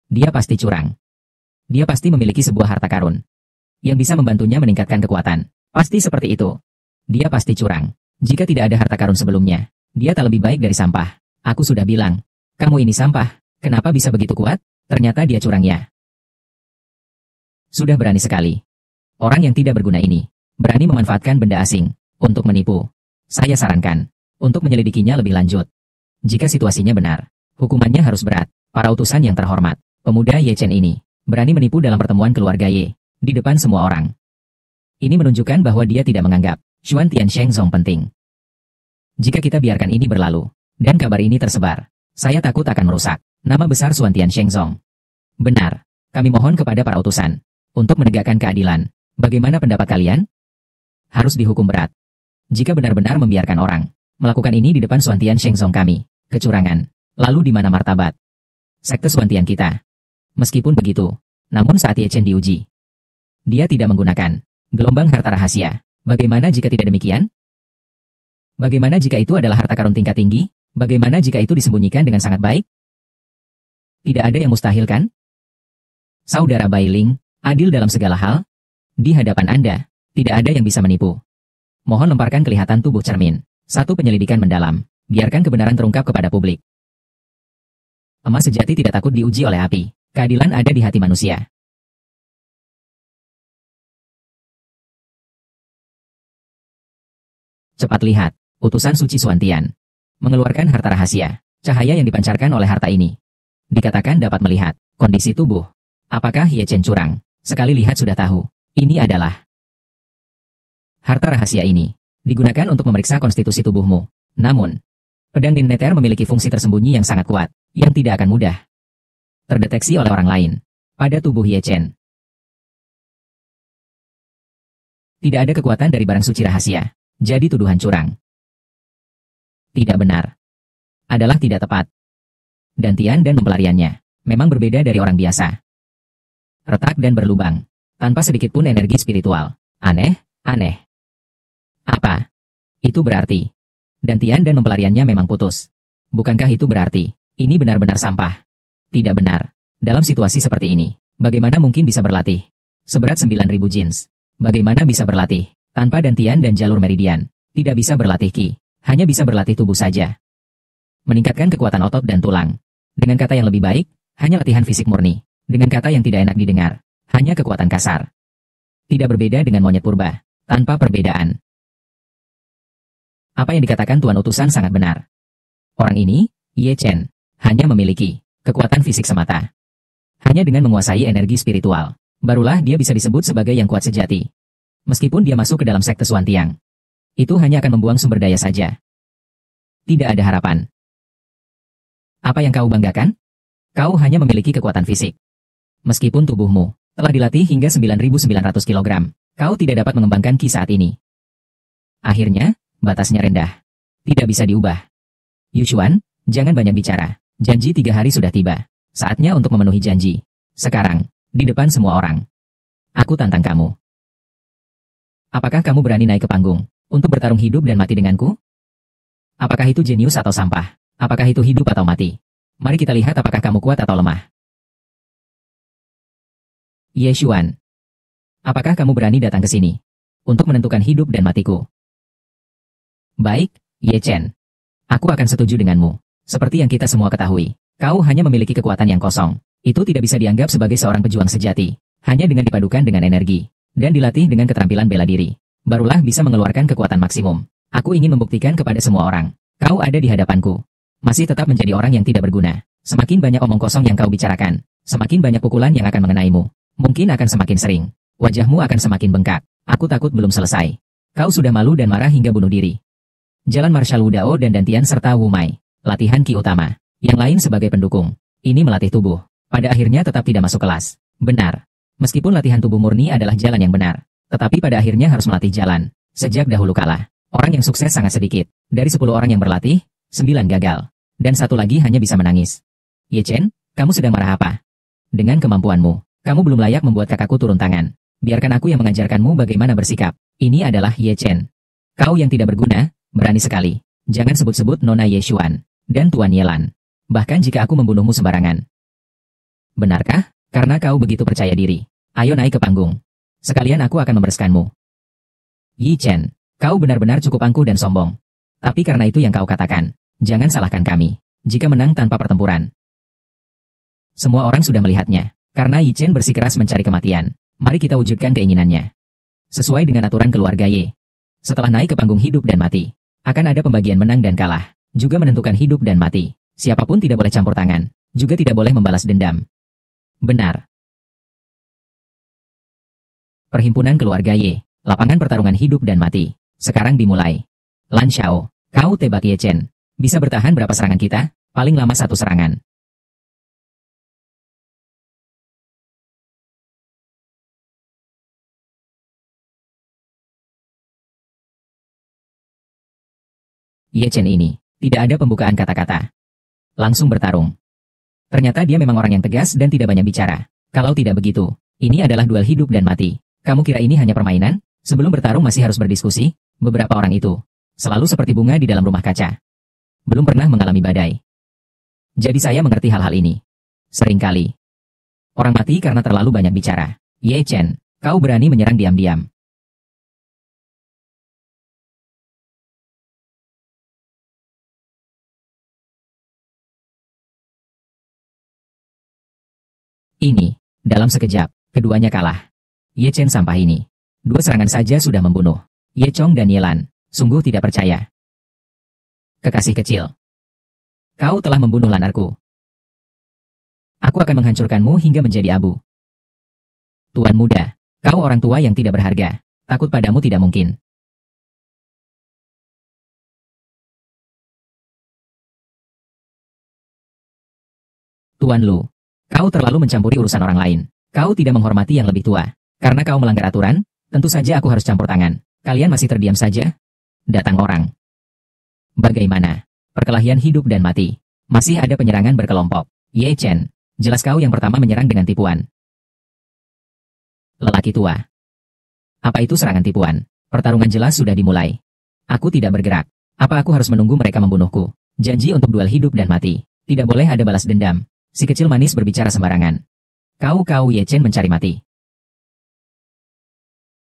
Dia pasti curang. Dia pasti memiliki sebuah harta karun yang bisa membantunya meningkatkan kekuatan. Pasti seperti itu. Dia pasti curang. Jika tidak ada harta karun sebelumnya, dia tak lebih baik dari sampah. Aku sudah bilang, kamu ini sampah. Kenapa bisa begitu kuat? Ternyata dia curang ya. Sudah berani sekali. Orang yang tidak berguna ini berani memanfaatkan benda asing untuk menipu. Saya sarankan untuk menyelidikinya lebih lanjut. Jika situasinya benar, hukumannya harus berat. Para utusan yang terhormat, pemuda Ye Chen ini berani menipu dalam pertemuan keluarga Ye di depan semua orang. Ini menunjukkan bahwa dia tidak menganggap Xuan Tian Sheng Zong penting. Jika kita biarkan ini berlalu dan kabar ini tersebar, saya takut akan merusak nama besar Xuan Tian Sheng Zong. Benar, kami mohon kepada para utusan untuk menegakkan keadilan. Bagaimana pendapat kalian? Harus dihukum berat. Jika benar-benar membiarkan orang melakukan ini di depan Xuan Tian Sheng Zong kami, kecurangan. Lalu di mana martabat sekte Xuan Tian kita? Meskipun begitu, namun saat Ye Chen diuji, dia tidak menggunakan gelombang harta rahasia. Bagaimana jika tidak demikian? Bagaimana jika itu adalah harta karun tingkat tinggi? Bagaimana jika itu disembunyikan dengan sangat baik? Tidak ada yang mustahil kan? Saudara Bai Ling, adil dalam segala hal. Di hadapan Anda, tidak ada yang bisa menipu. Mohon lemparkan kelihatan tubuh cermin. Satu penyelidikan mendalam. Biarkan kebenaran terungkap kepada publik. Emas sejati tidak takut diuji oleh api. Keadilan ada di hati manusia. Cepat lihat, utusan suci Xuan Tian mengeluarkan harta rahasia. Cahaya yang dipancarkan oleh harta ini dikatakan dapat melihat kondisi tubuh. Apakah Ye Chen curang? Sekali lihat sudah tahu. Ini adalah harta rahasia ini digunakan untuk memeriksa konstitusi tubuhmu. Namun, pedang Din Neter memiliki fungsi tersembunyi yang sangat kuat, yang tidak akan mudah terdeteksi oleh orang lain pada tubuh Ye Chen. Tidak ada kekuatan dari barang suci rahasia. Jadi tuduhan curang tidak benar. Adalah tidak tepat. Dantian dan mempelariannya memang berbeda dari orang biasa. Retak dan berlubang. Tanpa sedikit pun energi spiritual. Aneh, aneh. Apa? Itu berarti Dantian dan mempelariannya memang putus. Bukankah itu berarti ini benar-benar sampah? Tidak benar. Dalam situasi seperti ini, bagaimana mungkin bisa berlatih? Seberat 9.000 jins. Bagaimana bisa berlatih? Tanpa dantian dan jalur meridian, tidak bisa berlatih ki, hanya bisa berlatih tubuh saja. Meningkatkan kekuatan otot dan tulang. Dengan kata yang lebih baik, hanya latihan fisik murni. Dengan kata yang tidak enak didengar, hanya kekuatan kasar. Tidak berbeda dengan monyet purba, tanpa perbedaan. Apa yang dikatakan Tuan Utusan sangat benar. Orang ini, Ye Chen, hanya memiliki kekuatan fisik semata. Hanya dengan menguasai energi spiritual, barulah dia bisa disebut sebagai yang kuat sejati. Meskipun dia masuk ke dalam sekte Xuan Tian, itu hanya akan membuang sumber daya saja. Tidak ada harapan. Apa yang kau banggakan? Kau hanya memiliki kekuatan fisik. Meskipun tubuhmu telah dilatih hingga 9.900 kg, kau tidak dapat mengembangkan ki saat ini. Akhirnya, batasnya rendah. Tidak bisa diubah. Yu Xuan, Jangan banyak bicara. Janji 3 hari sudah tiba. Saatnya untuk memenuhi janji. Sekarang, di depan semua orang. Aku tantang kamu. Apakah kamu berani naik ke panggung untuk bertarung hidup dan mati denganku? Apakah itu jenius atau sampah? Apakah itu hidup atau mati? Mari kita lihat apakah kamu kuat atau lemah. Ye Xuan. Apakah kamu berani datang ke sini untuk menentukan hidup dan matiku? Baik, Ye Chen. Aku akan setuju denganmu. Seperti yang kita semua ketahui, kau hanya memiliki kekuatan yang kosong. Itu tidak bisa dianggap sebagai seorang pejuang sejati. Hanya dengan dipadukan dengan energi dan dilatih dengan keterampilan bela diri, barulah bisa mengeluarkan kekuatan maksimum. Aku ingin membuktikan kepada semua orang, kau ada di hadapanku. Masih tetap menjadi orang yang tidak berguna. Semakin banyak omong kosong yang kau bicarakan, semakin banyak pukulan yang akan mengenaimu. Mungkin akan semakin sering. Wajahmu akan semakin bengkak. Aku takut belum selesai. Kau sudah malu dan marah hingga bunuh diri. Jalan Marshal Wu Dao dan Dantian serta Wu Mai. Latihan Ki utama. Yang lain sebagai pendukung. Ini melatih tubuh. Pada akhirnya tetap tidak masuk kelas. Benar. Meskipun latihan tubuh murni adalah jalan yang benar, tetapi pada akhirnya harus melatih jalan. Sejak dahulu kala, orang yang sukses sangat sedikit. Dari 10 orang yang berlatih, 9 gagal. Dan 1 lagi hanya bisa menangis. Ye Chen, kamu sedang marah apa? Dengan kemampuanmu, kamu belum layak membuat kakakku turun tangan. Biarkan aku yang mengajarkanmu bagaimana bersikap. Ini adalah Ye Chen. Kau yang tidak berguna, berani sekali. Jangan sebut-sebut Nona Ye Xuan dan Tuan Yelan. Bahkan jika aku membunuhmu sembarangan. Benarkah? Karena kau begitu percaya diri. Ayo naik ke panggung. Sekalian aku akan membereskanmu. Ye Chen, kau benar-benar cukup angkuh dan sombong. Tapi karena itu yang kau katakan, jangan salahkan kami. Jika menang tanpa pertempuran. Semua orang sudah melihatnya. Karena Ye Chen bersikeras mencari kematian, mari kita wujudkan keinginannya. Sesuai dengan aturan keluarga Ye. Setelah naik ke panggung hidup dan mati, akan ada pembagian menang dan kalah, juga menentukan hidup dan mati. Siapapun tidak boleh campur tangan, juga tidak boleh membalas dendam. Benar. Perhimpunan keluarga Ye, lapangan pertarungan hidup dan mati. Sekarang dimulai. Lan Xiao, kau tebak Ye Chen. Bisa bertahan berapa serangan kita? Paling lama 1 serangan. Ye Chen ini, tidak ada pembukaan kata-kata. Langsung bertarung. Ternyata dia memang orang yang tegas dan tidak banyak bicara. Kalau tidak begitu, ini adalah duel hidup dan mati. Kamu kira ini hanya permainan? Sebelum bertarung masih harus berdiskusi? Beberapa orang itu, selalu seperti bunga di dalam rumah kaca. Belum pernah mengalami badai. Jadi saya mengerti hal-hal ini. Seringkali. Orang mati karena terlalu banyak bicara. Ye Chen, kau berani menyerang diam-diam. Ini, dalam sekejap, keduanya kalah. Ye Chen sampah ini. 2 serangan saja sudah membunuh. Ye Chong dan Ye Lan, sungguh tidak percaya. Kekasih kecil. Kau telah membunuh lanarku. Aku akan menghancurkanmu hingga menjadi abu. Tuan muda, kau orang tua yang tidak berharga. Takut padamu tidak mungkin. Tuan Lu, kau terlalu mencampuri urusan orang lain. Kau tidak menghormati yang lebih tua. Karena kau melanggar aturan, tentu saja aku harus campur tangan. Kalian masih terdiam saja? Datang orang. Bagaimana? Perkelahian hidup dan mati. Masih ada penyerangan berkelompok. Ye Chen, jelas kau yang pertama menyerang dengan tipuan. Lelaki tua. Apa itu serangan tipuan? Pertarungan jelas sudah dimulai. Aku tidak bergerak. Apa aku harus menunggu mereka membunuhku? Janji untuk duel hidup dan mati. Tidak boleh ada balas dendam. Si kecil manis berbicara sembarangan. Kau Ye Chen mencari mati.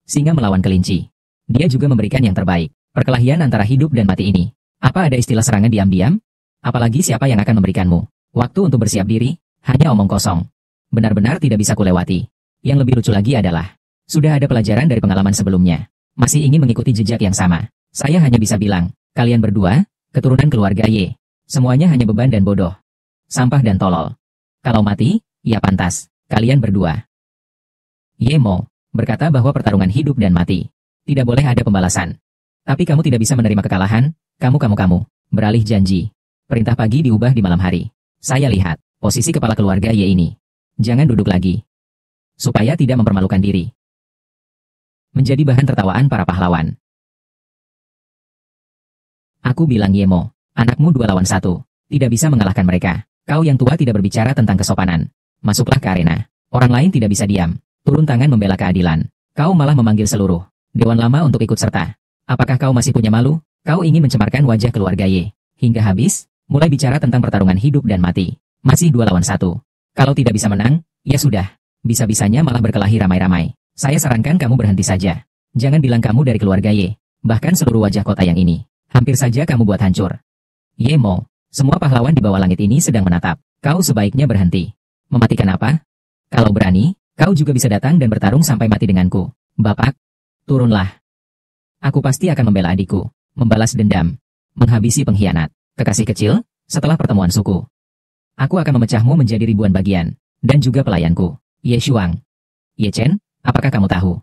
Singa melawan kelinci. Dia juga memberikan yang terbaik. Perkelahian antara hidup dan mati ini. Apa ada istilah serangan diam-diam? Apalagi siapa yang akan memberikanmu waktu untuk bersiap diri? Hanya omong kosong. Benar-benar tidak bisa kulewati. Yang lebih lucu lagi adalah, sudah ada pelajaran dari pengalaman sebelumnya. Masih ingin mengikuti jejak yang sama. Saya hanya bisa bilang, kalian berdua, keturunan keluarga Ye. Semuanya hanya beban dan bodoh. Sampah dan tolol. Kalau mati, ya pantas. Kalian berdua. Ye Mo berkata bahwa pertarungan hidup dan mati. Tidak boleh ada pembalasan. Tapi kamu tidak bisa menerima kekalahan. Kamu. Beralih janji. Perintah pagi diubah di malam hari. Saya lihat, posisi kepala keluarga Ye ini. Jangan duduk lagi. Supaya tidak mempermalukan diri. Menjadi bahan tertawaan para pahlawan. Aku bilang Ye Mo, anakmu 2 lawan 1. Tidak bisa mengalahkan mereka. Kau yang tua tidak berbicara tentang kesopanan. Masuklah ke arena. Orang lain tidak bisa diam. Turun tangan membela keadilan. Kau malah memanggil seluruh Dewan Lama untuk ikut serta. Apakah kau masih punya malu? Kau ingin mencemarkan wajah keluarga Y. Hingga habis, mulai bicara tentang pertarungan hidup dan mati. Masih 2 lawan 1. Kalau tidak bisa menang, ya sudah. Bisa-bisanya malah berkelahi ramai-ramai. Saya sarankan kamu berhenti saja. Jangan bilang kamu dari keluarga Y. Bahkan seluruh wajah kota yang ini, hampir saja kamu buat hancur. Yemo, semua pahlawan di bawah langit ini sedang menatap. Kau sebaiknya berhenti. Mematikan apa? Kalau berani, kau juga bisa datang dan bertarung sampai mati denganku. Bapak, turunlah. Aku pasti akan membela adikku, membalas dendam, menghabisi pengkhianat, kekasih kecil, setelah pertemuan suku. Aku akan memecahmu menjadi ribuan bagian, dan juga pelayanku, Ye Shuang. Ye Chen, apakah kamu tahu?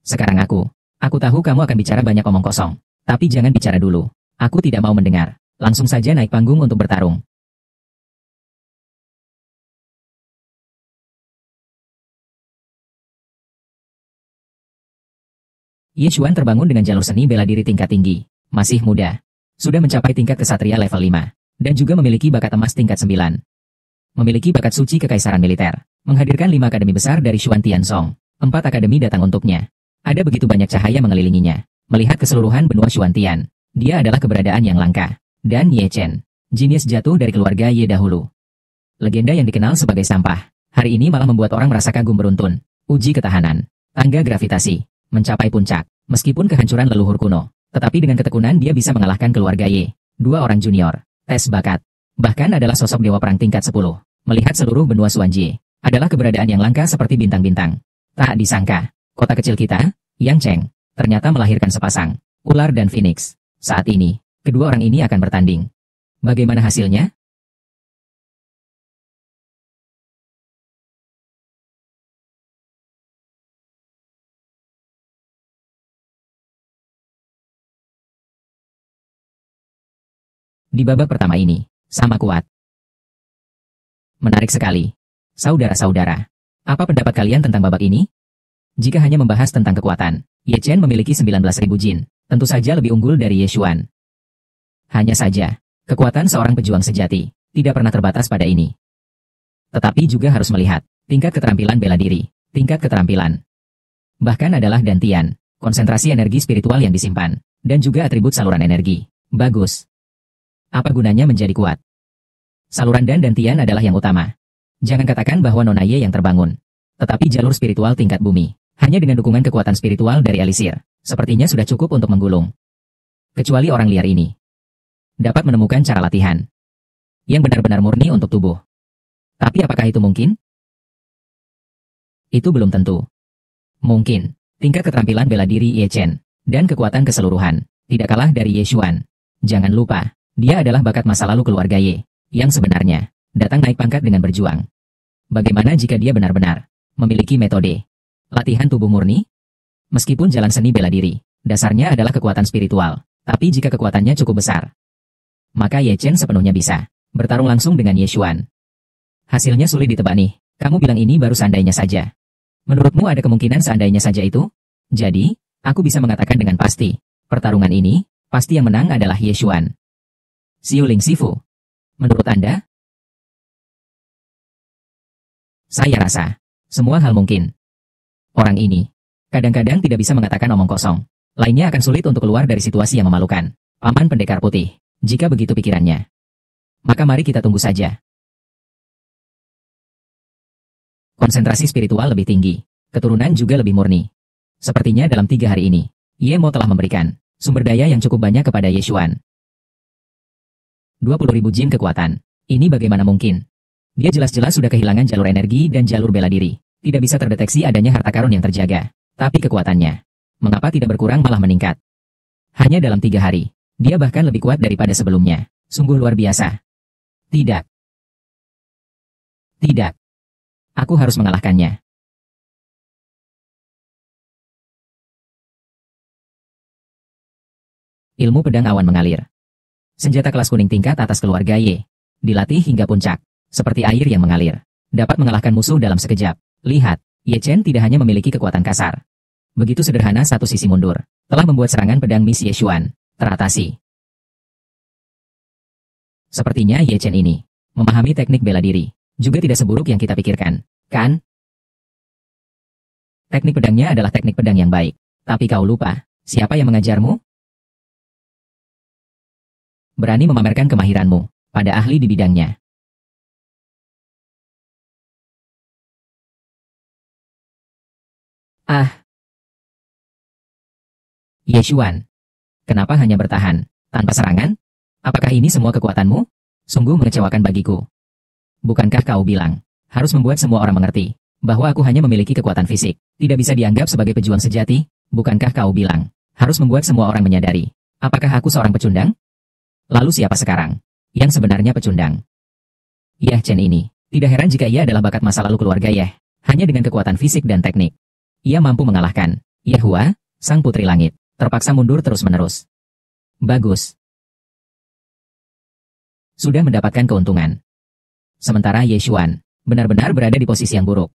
Sekarang aku tahu kamu akan bicara banyak omong kosong, tapi jangan bicara dulu. Aku tidak mau mendengar. Langsung saja naik panggung untuk bertarung. Ye Xuan terbangun dengan jalur seni bela diri tingkat tinggi. Masih muda. Sudah mencapai tingkat kesatria level 5. Dan juga memiliki bakat emas tingkat 9. Memiliki bakat suci kekaisaran militer. Menghadirkan 5 akademi besar dari Xuan Tiansong. 4 akademi datang untuknya. Ada begitu banyak cahaya mengelilinginya. Melihat keseluruhan benua Xuantian, dia adalah keberadaan yang langka. Dan Ye Chen, jenius jatuh dari keluarga Ye dahulu. Legenda yang dikenal sebagai sampah, hari ini malah membuat orang merasa kagum beruntun. Uji ketahanan, tangga gravitasi, mencapai puncak. Meskipun kehancuran leluhur kuno, tetapi dengan ketekunan dia bisa mengalahkan keluarga Ye. 2 orang junior, tes bakat. Bahkan adalah sosok dewa perang tingkat 10. Melihat seluruh benua Xuanjie, adalah keberadaan yang langka seperti bintang-bintang. Tak disangka. Kota kecil kita, Yang Cheng, ternyata melahirkan sepasang ular dan phoenix. Saat ini, kedua orang ini akan bertanding. Bagaimana hasilnya? Di babak pertama ini, sama kuat. Menarik sekali. Saudara-saudara, apa pendapat kalian tentang babak ini? Jika hanya membahas tentang kekuatan, Ye Chen memiliki 19.000 jin, tentu saja lebih unggul dari Ye Xuan. Hanya saja, kekuatan seorang pejuang sejati tidak pernah terbatas pada ini. Tetapi juga harus melihat tingkat keterampilan bela diri, tingkat keterampilan. Bahkan adalah dantian, konsentrasi energi spiritual yang disimpan, dan juga atribut saluran energi. Bagus. Apa gunanya menjadi kuat? Saluran dan dantian adalah yang utama. Jangan katakan bahwa Nona Ye yang terbangun, tetapi jalur spiritual tingkat bumi. Hanya dengan dukungan kekuatan spiritual dari Alisir, sepertinya sudah cukup untuk menggulung. Kecuali orang liar ini dapat menemukan cara latihan yang benar-benar murni untuk tubuh. Tapi apakah itu mungkin? Itu belum tentu. Mungkin, tingkat keterampilan bela diri Ye Chen, dan kekuatan keseluruhan, tidak kalah dari Ye Xuan. Jangan lupa, dia adalah bakat masa lalu keluarga Ye, yang sebenarnya, datang naik pangkat dengan berjuang. Bagaimana jika dia benar-benar memiliki metode latihan tubuh murni? Meskipun jalan seni bela diri, dasarnya adalah kekuatan spiritual, tapi jika kekuatannya cukup besar, maka Ye Chen sepenuhnya bisa bertarung langsung dengan Ye Xuan. Hasilnya sulit ditebak nih. Kamu bilang ini baru seandainya saja. Menurutmu ada kemungkinan seandainya saja itu? Jadi, aku bisa mengatakan dengan pasti, pertarungan ini, pasti yang menang adalah Ye Xuan. Xiuling Sifu. Menurut Anda? Saya rasa, semua hal mungkin. Orang ini, kadang-kadang tidak bisa mengatakan omong kosong. Lainnya akan sulit untuk keluar dari situasi yang memalukan. Paman Pendekar Putih, jika begitu pikirannya, maka mari kita tunggu saja. Konsentrasi spiritual lebih tinggi, keturunan juga lebih murni. Sepertinya dalam 3 hari ini, Ye Mo telah memberikan sumber daya yang cukup banyak kepada Ye Xuan. 20.000 jin kekuatan. Ini bagaimana mungkin? Dia jelas-jelas sudah kehilangan jalur energi dan jalur bela diri. Tidak bisa terdeteksi adanya harta karun yang terjaga. Tapi kekuatannya, mengapa tidak berkurang malah meningkat? Hanya dalam 3 hari, dia bahkan lebih kuat daripada sebelumnya. Sungguh luar biasa. Tidak. Tidak. Aku harus mengalahkannya. Ilmu pedang awan mengalir. Senjata kelas kuning tingkat atas keluarga Ye. Dilatih hingga puncak. Seperti air yang mengalir. Dapat mengalahkan musuh dalam sekejap. Lihat, Ye Chen tidak hanya memiliki kekuatan kasar. Begitu sederhana satu sisi mundur, telah membuat serangan pedang Miss Ye Xuan teratasi. Sepertinya Ye Chen ini memahami teknik bela diri, juga tidak seburuk yang kita pikirkan, kan? Teknik pedangnya adalah teknik pedang yang baik. Tapi kau lupa, siapa yang mengajarmu? Berani memamerkan kemahiranmu pada ahli di bidangnya. Ah, Ye Xuan, kenapa hanya bertahan tanpa serangan? Apakah ini semua kekuatanmu? Sungguh mengecewakan bagiku. Bukankah kau bilang harus membuat semua orang mengerti bahwa aku hanya memiliki kekuatan fisik, tidak bisa dianggap sebagai pejuang sejati? Bukankah kau bilang harus membuat semua orang menyadari apakah aku seorang pecundang? Lalu siapa sekarang yang sebenarnya pecundang? Ye Chen ini, tidak heran jika ia adalah bakat masa lalu keluarga Ye. Hanya dengan kekuatan fisik dan teknik, ia mampu mengalahkan Ye Hua, sang putri langit, terpaksa mundur terus-menerus. Bagus. Sudah mendapatkan keuntungan. Sementara Ye Xuan benar-benar berada di posisi yang buruk.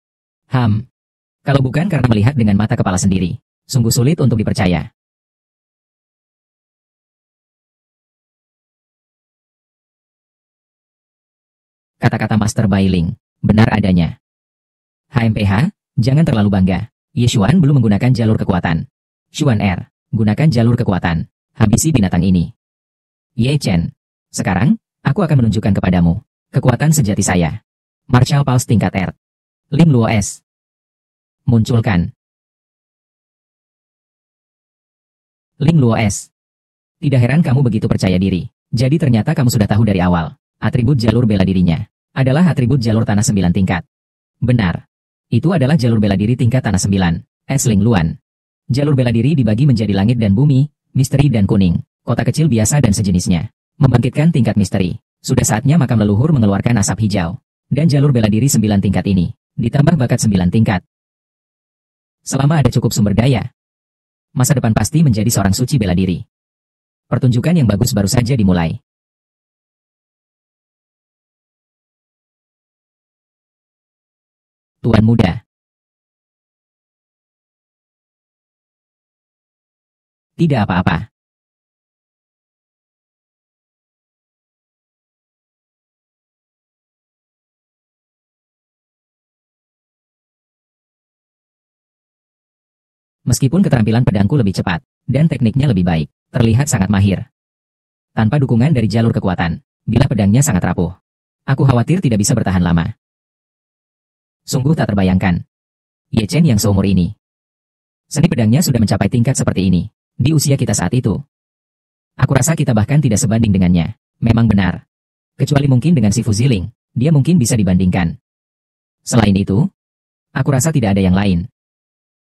Kalau bukan karena melihat dengan mata kepala sendiri, sungguh sulit untuk dipercaya. Kata-kata Master Bailing benar adanya. HMPH, jangan terlalu bangga. Ye Xuan belum menggunakan jalur kekuatan. Xuan R, gunakan jalur kekuatan. Habisi binatang ini. Ye Chen, sekarang, aku akan menunjukkan kepadamu kekuatan sejati saya. Martial Pulse tingkat R. Lim Luo S. Munculkan. Lim Luo S. Tidak heran kamu begitu percaya diri. Jadi ternyata kamu sudah tahu dari awal. Atribut jalur bela dirinya adalah atribut jalur tanah 9 tingkat. Benar. Itu adalah jalur bela diri tingkat tanah 9. Es Ling Luan. Jalur bela diri dibagi menjadi langit dan bumi, misteri dan kuning, kota kecil biasa dan sejenisnya. Membangkitkan tingkat misteri. Sudah saatnya makam leluhur mengeluarkan asap hijau. Dan jalur bela diri 9 tingkat ini, ditambah bakat 9 tingkat. Selama ada cukup sumber daya, masa depan pasti menjadi seorang suci bela diri. Pertunjukan yang bagus baru saja dimulai. Tuan muda. Tidak apa-apa. Meskipun keterampilan pedangku lebih cepat, dan tekniknya lebih baik, terlihat sangat mahir. Tanpa dukungan dari jalur kekuatan, bila pedangnya sangat rapuh, aku khawatir tidak bisa bertahan lama. Sungguh tak terbayangkan. Ye Chen yang seumur ini. Seni pedangnya sudah mencapai tingkat seperti ini, di usia kita saat itu. Aku rasa kita bahkan tidak sebanding dengannya. Memang benar. Kecuali mungkin dengan si Fuziling, dia mungkin bisa dibandingkan. Selain itu, aku rasa tidak ada yang lain.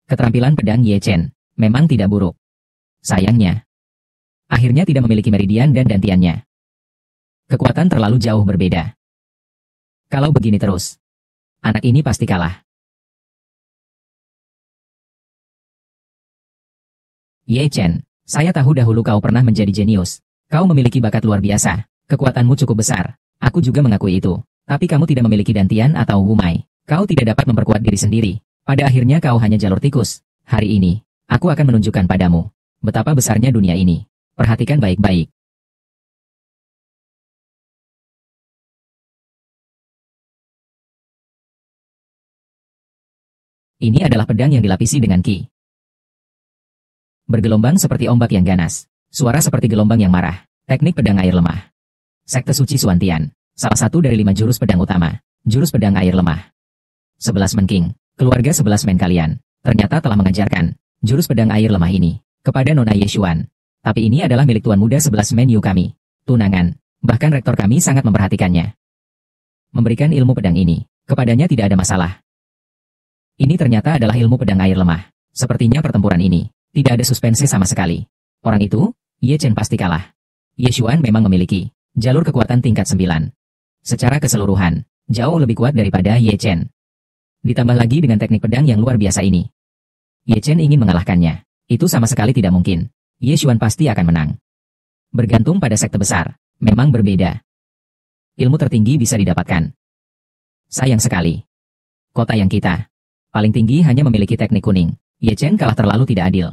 Keterampilan pedang Ye Chen memang tidak buruk. Sayangnya, akhirnya tidak memiliki meridian dan dantiannya. Kekuatan terlalu jauh berbeda. Kalau begini terus, anak ini pasti kalah. Ye Chen, saya tahu dahulu kau pernah menjadi jenius. Kau memiliki bakat luar biasa. Kekuatanmu cukup besar. Aku juga mengakui itu. Tapi kamu tidak memiliki dantian atau wumai. Kau tidak dapat memperkuat diri sendiri. Pada akhirnya kau hanya jalur tikus. Hari ini, aku akan menunjukkan padamu betapa besarnya dunia ini. Perhatikan baik-baik. Ini adalah pedang yang dilapisi dengan ki. Bergelombang seperti ombak yang ganas. Suara seperti gelombang yang marah. Teknik pedang air lemah. Sekte Suci Suantian. Salah satu dari 5 jurus pedang utama. Jurus pedang air lemah. 11 Men-King. Keluarga 11 men kalian. Ternyata telah mengajarkan jurus pedang air lemah ini kepada Nona Ye Xuan. Tapi ini adalah milik Tuan Muda 11 Men Yu kami. Tunangan. Bahkan rektor kami sangat memperhatikannya. Memberikan ilmu pedang ini kepadanya tidak ada masalah. Ini ternyata adalah ilmu pedang air lemah. Sepertinya pertempuran ini tidak ada suspense sama sekali. Orang itu, Ye Chen pasti kalah. Ye Xuan memang memiliki jalur kekuatan tingkat 9. Secara keseluruhan, jauh lebih kuat daripada Ye Chen. Ditambah lagi dengan teknik pedang yang luar biasa ini. Ye Chen ingin mengalahkannya. Itu sama sekali tidak mungkin. Ye Xuan pasti akan menang. Bergantung pada sekte besar, memang berbeda. Ilmu tertinggi bisa didapatkan. Sayang sekali. Kota yang kita paling tinggi hanya memiliki teknik kuning. Ye Chen kalah terlalu tidak adil.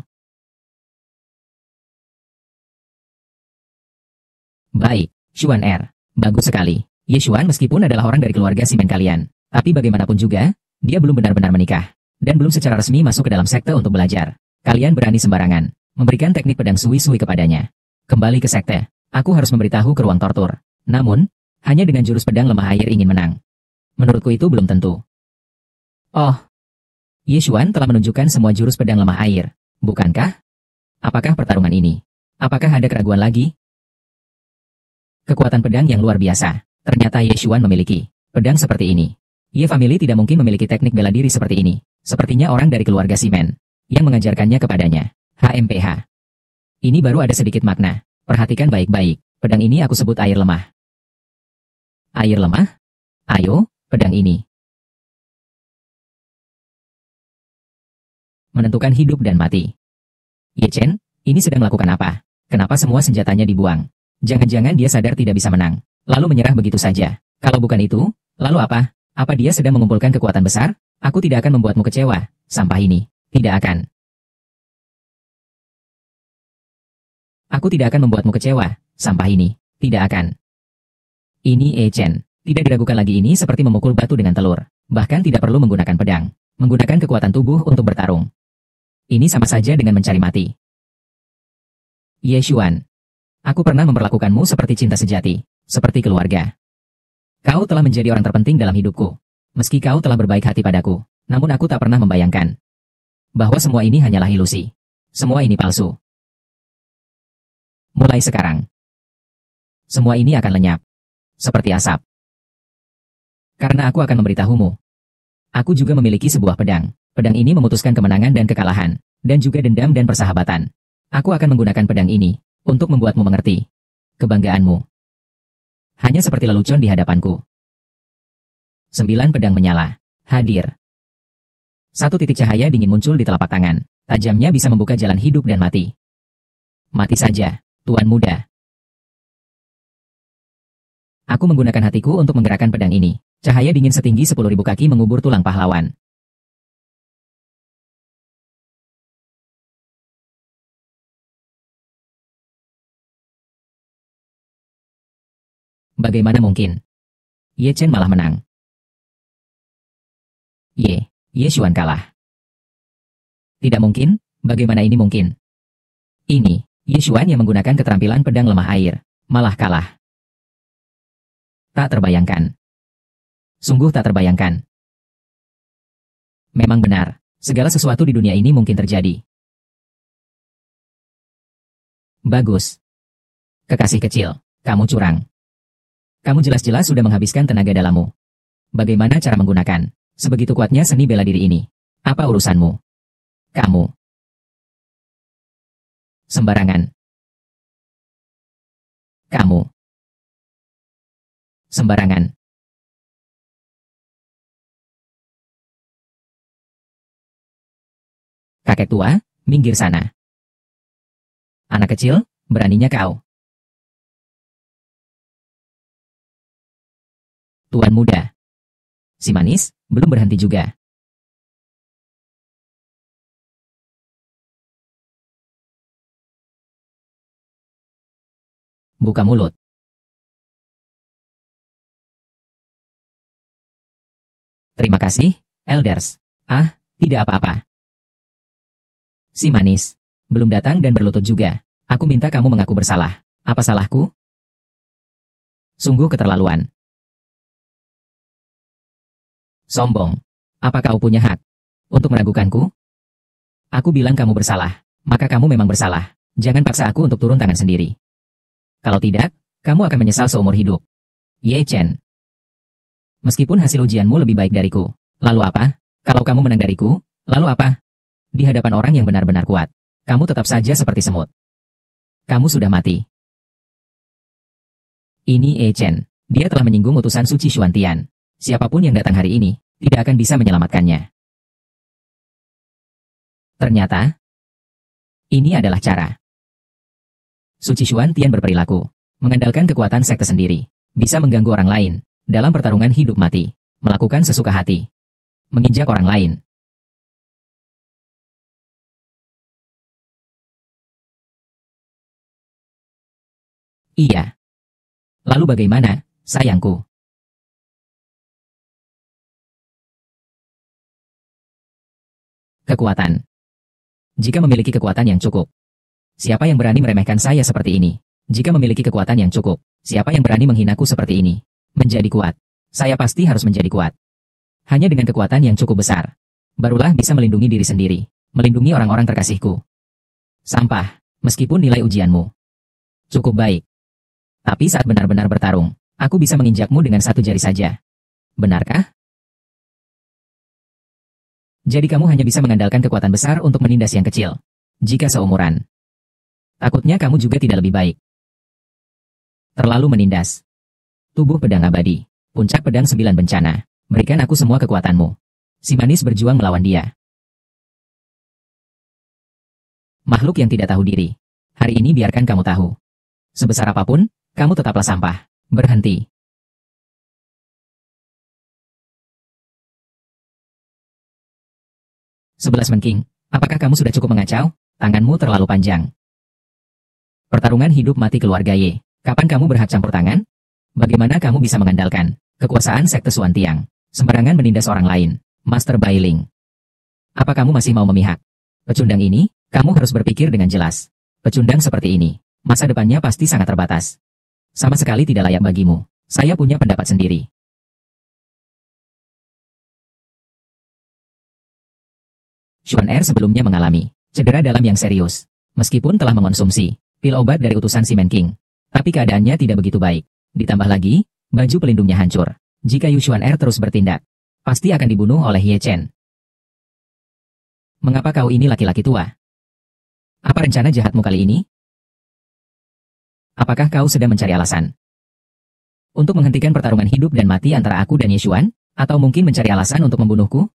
Baik, Xuan R. Bagus sekali. Ye Xuan meskipun adalah orang dari keluarga Simen kalian, tapi bagaimanapun juga, dia belum benar-benar menikah, dan belum secara resmi masuk ke dalam sekte untuk belajar. Kalian berani sembarangan memberikan teknik pedang sui-sui kepadanya. Kembali ke sekte, aku harus memberitahu ke ruang tortur. Namun, hanya dengan jurus pedang lemah air ingin menang. Menurutku itu belum tentu. Oh, Ye Xuan telah menunjukkan semua jurus pedang lemah air, bukankah? Apakah pertarungan ini? Apakah ada keraguan lagi? Kekuatan pedang yang luar biasa. Ternyata Ye Xuan memiliki pedang seperti ini. Ye family tidak mungkin memiliki teknik bela diri seperti ini. Sepertinya orang dari keluarga Simen yang mengajarkannya kepadanya. HMPH. Ini baru ada sedikit makna. Perhatikan baik-baik. Pedang ini aku sebut air lemah. Air lemah? Ayo, pedang ini. Menentukan hidup dan mati. Ye Chen, ini sedang melakukan apa? Kenapa semua senjatanya dibuang? Jangan-jangan dia sadar tidak bisa menang, lalu menyerah begitu saja. Kalau bukan itu, lalu apa? Apa dia sedang mengumpulkan kekuatan besar? Aku tidak akan membuatmu kecewa, sampah ini. Tidak akan. Aku tidak akan membuatmu kecewa, sampah ini. Tidak akan. Ini Ye Chen. Tidak diragukan lagi, ini seperti memukul batu dengan telur. Bahkan tidak perlu menggunakan pedang. Menggunakan kekuatan tubuh untuk bertarung. Ini sama saja dengan mencari mati. Ye Xuan. Aku pernah memperlakukanmu seperti cinta sejati, seperti keluarga. Kau telah menjadi orang terpenting dalam hidupku. Meski kau telah berbaik hati padaku, namun aku tak pernah membayangkan bahwa semua ini hanyalah ilusi. Semua ini palsu. Mulai sekarang, semua ini akan lenyap, seperti asap. Karena aku akan memberitahumu. Aku juga memiliki sebuah pedang. Pedang ini memutuskan kemenangan dan kekalahan, dan juga dendam dan persahabatan. Aku akan menggunakan pedang ini untuk membuatmu mengerti kebanggaanmu. Hanya seperti lelucon di hadapanku. 9 pedang menyala. Hadir. 1 titik cahaya dingin muncul di telapak tangan. Tajamnya bisa membuka jalan hidup dan mati. Mati saja, Tuan Muda. Aku menggunakan hatiku untuk menggerakkan pedang ini. Cahaya dingin setinggi 10.000 kaki mengubur tulang pahlawan. Bagaimana mungkin? Ye Chen malah menang. Ye Xuan kalah. Tidak mungkin, bagaimana ini mungkin? Ini, Ye Xuan yang menggunakan keterampilan pedang lemah air, malah kalah. Tak terbayangkan. Sungguh tak terbayangkan. Memang benar, segala sesuatu di dunia ini mungkin terjadi. Bagus. Kekasih kecil, kamu curang. Kamu jelas-jelas sudah menghabiskan tenaga dalammu. Bagaimana cara menggunakan sebegitu kuatnya seni bela diri ini? Apa urusanmu? Kamu. Sembarangan. Kamu. Sembarangan. Kakek tua, minggir sana. Anak kecil, beraninya kau. Tuan Muda. Si manis, belum berhenti juga. Buka mulut. Terima kasih, Elders. Ah, tidak apa-apa. Si manis. Belum datang dan berlutut juga. Aku minta kamu mengaku bersalah. Apa salahku? Sungguh keterlaluan. Sombong. Apa kau punya hak untuk meragukanku? Aku bilang kamu bersalah, maka kamu memang bersalah. Jangan paksa aku untuk turun tangan sendiri. Kalau tidak, kamu akan menyesal seumur hidup. Ye Chen. Meskipun hasil ujianmu lebih baik dariku, lalu apa? Kalau kamu menang dariku, lalu apa? Di hadapan orang yang benar-benar kuat, kamu tetap saja seperti semut. Kamu sudah mati. Ini Ye Chen. Dia telah menyinggung utusan suci Xuantian. Siapapun yang datang hari ini, tidak akan bisa menyelamatkannya. Ternyata, ini adalah cara Suci Xuantian berperilaku, mengandalkan kekuatan sekte sendiri, bisa mengganggu orang lain, dalam pertarungan hidup mati, melakukan sesuka hati, menginjak orang lain. Iya. Lalu bagaimana, sayangku? Kekuatan. Jika memiliki kekuatan yang cukup, siapa yang berani meremehkan saya seperti ini? Jika memiliki kekuatan yang cukup, siapa yang berani menghinaku seperti ini? Menjadi kuat. Saya pasti harus menjadi kuat. Hanya dengan kekuatan yang cukup besar, barulah bisa melindungi diri sendiri, melindungi orang-orang terkasihku. Sampah, meskipun nilai ujianmu cukup baik. Tapi saat benar-benar bertarung, aku bisa menginjakmu dengan satu jari saja. Benarkah? Jadi kamu hanya bisa mengandalkan kekuatan besar untuk menindas yang kecil. Jika seumuran, takutnya kamu juga tidak lebih baik. Terlalu menindas. Tubuh pedang abadi, puncak pedang 9 bencana. Berikan aku semua kekuatanmu. Si manis berjuang melawan dia. Makhluk yang tidak tahu diri. Hari ini biarkan kamu tahu. Sebesar apapun, kamu tetaplah sampah. Berhenti. Sebelas Menking, apakah kamu sudah cukup mengacau? Tanganmu terlalu panjang. Pertarungan hidup mati keluarga Ye. Kapan kamu berhak campur tangan? Bagaimana kamu bisa mengandalkan kekuasaan sekte Suan Tiang? Sembarangan menindas orang lain. Master Bailing. Apa kamu masih mau memihak? Pecundang ini, kamu harus berpikir dengan jelas. Pecundang seperti ini, masa depannya pasti sangat terbatas. Sama sekali tidak layak bagimu. Saya punya pendapat sendiri. Xuan Er sebelumnya mengalami cedera dalam yang serius. Meskipun telah mengonsumsi pil obat dari utusan Si Menking, tapi keadaannya tidak begitu baik. Ditambah lagi, baju pelindungnya hancur. Jika Yu Xuan Er terus bertindak, pasti akan dibunuh oleh Ye Chen. Mengapa kau ini laki-laki tua? Apa rencana jahatmu kali ini? Apakah kau sedang mencari alasan untuk menghentikan pertarungan hidup dan mati antara aku dan Ye Xuan? Atau mungkin mencari alasan untuk membunuhku?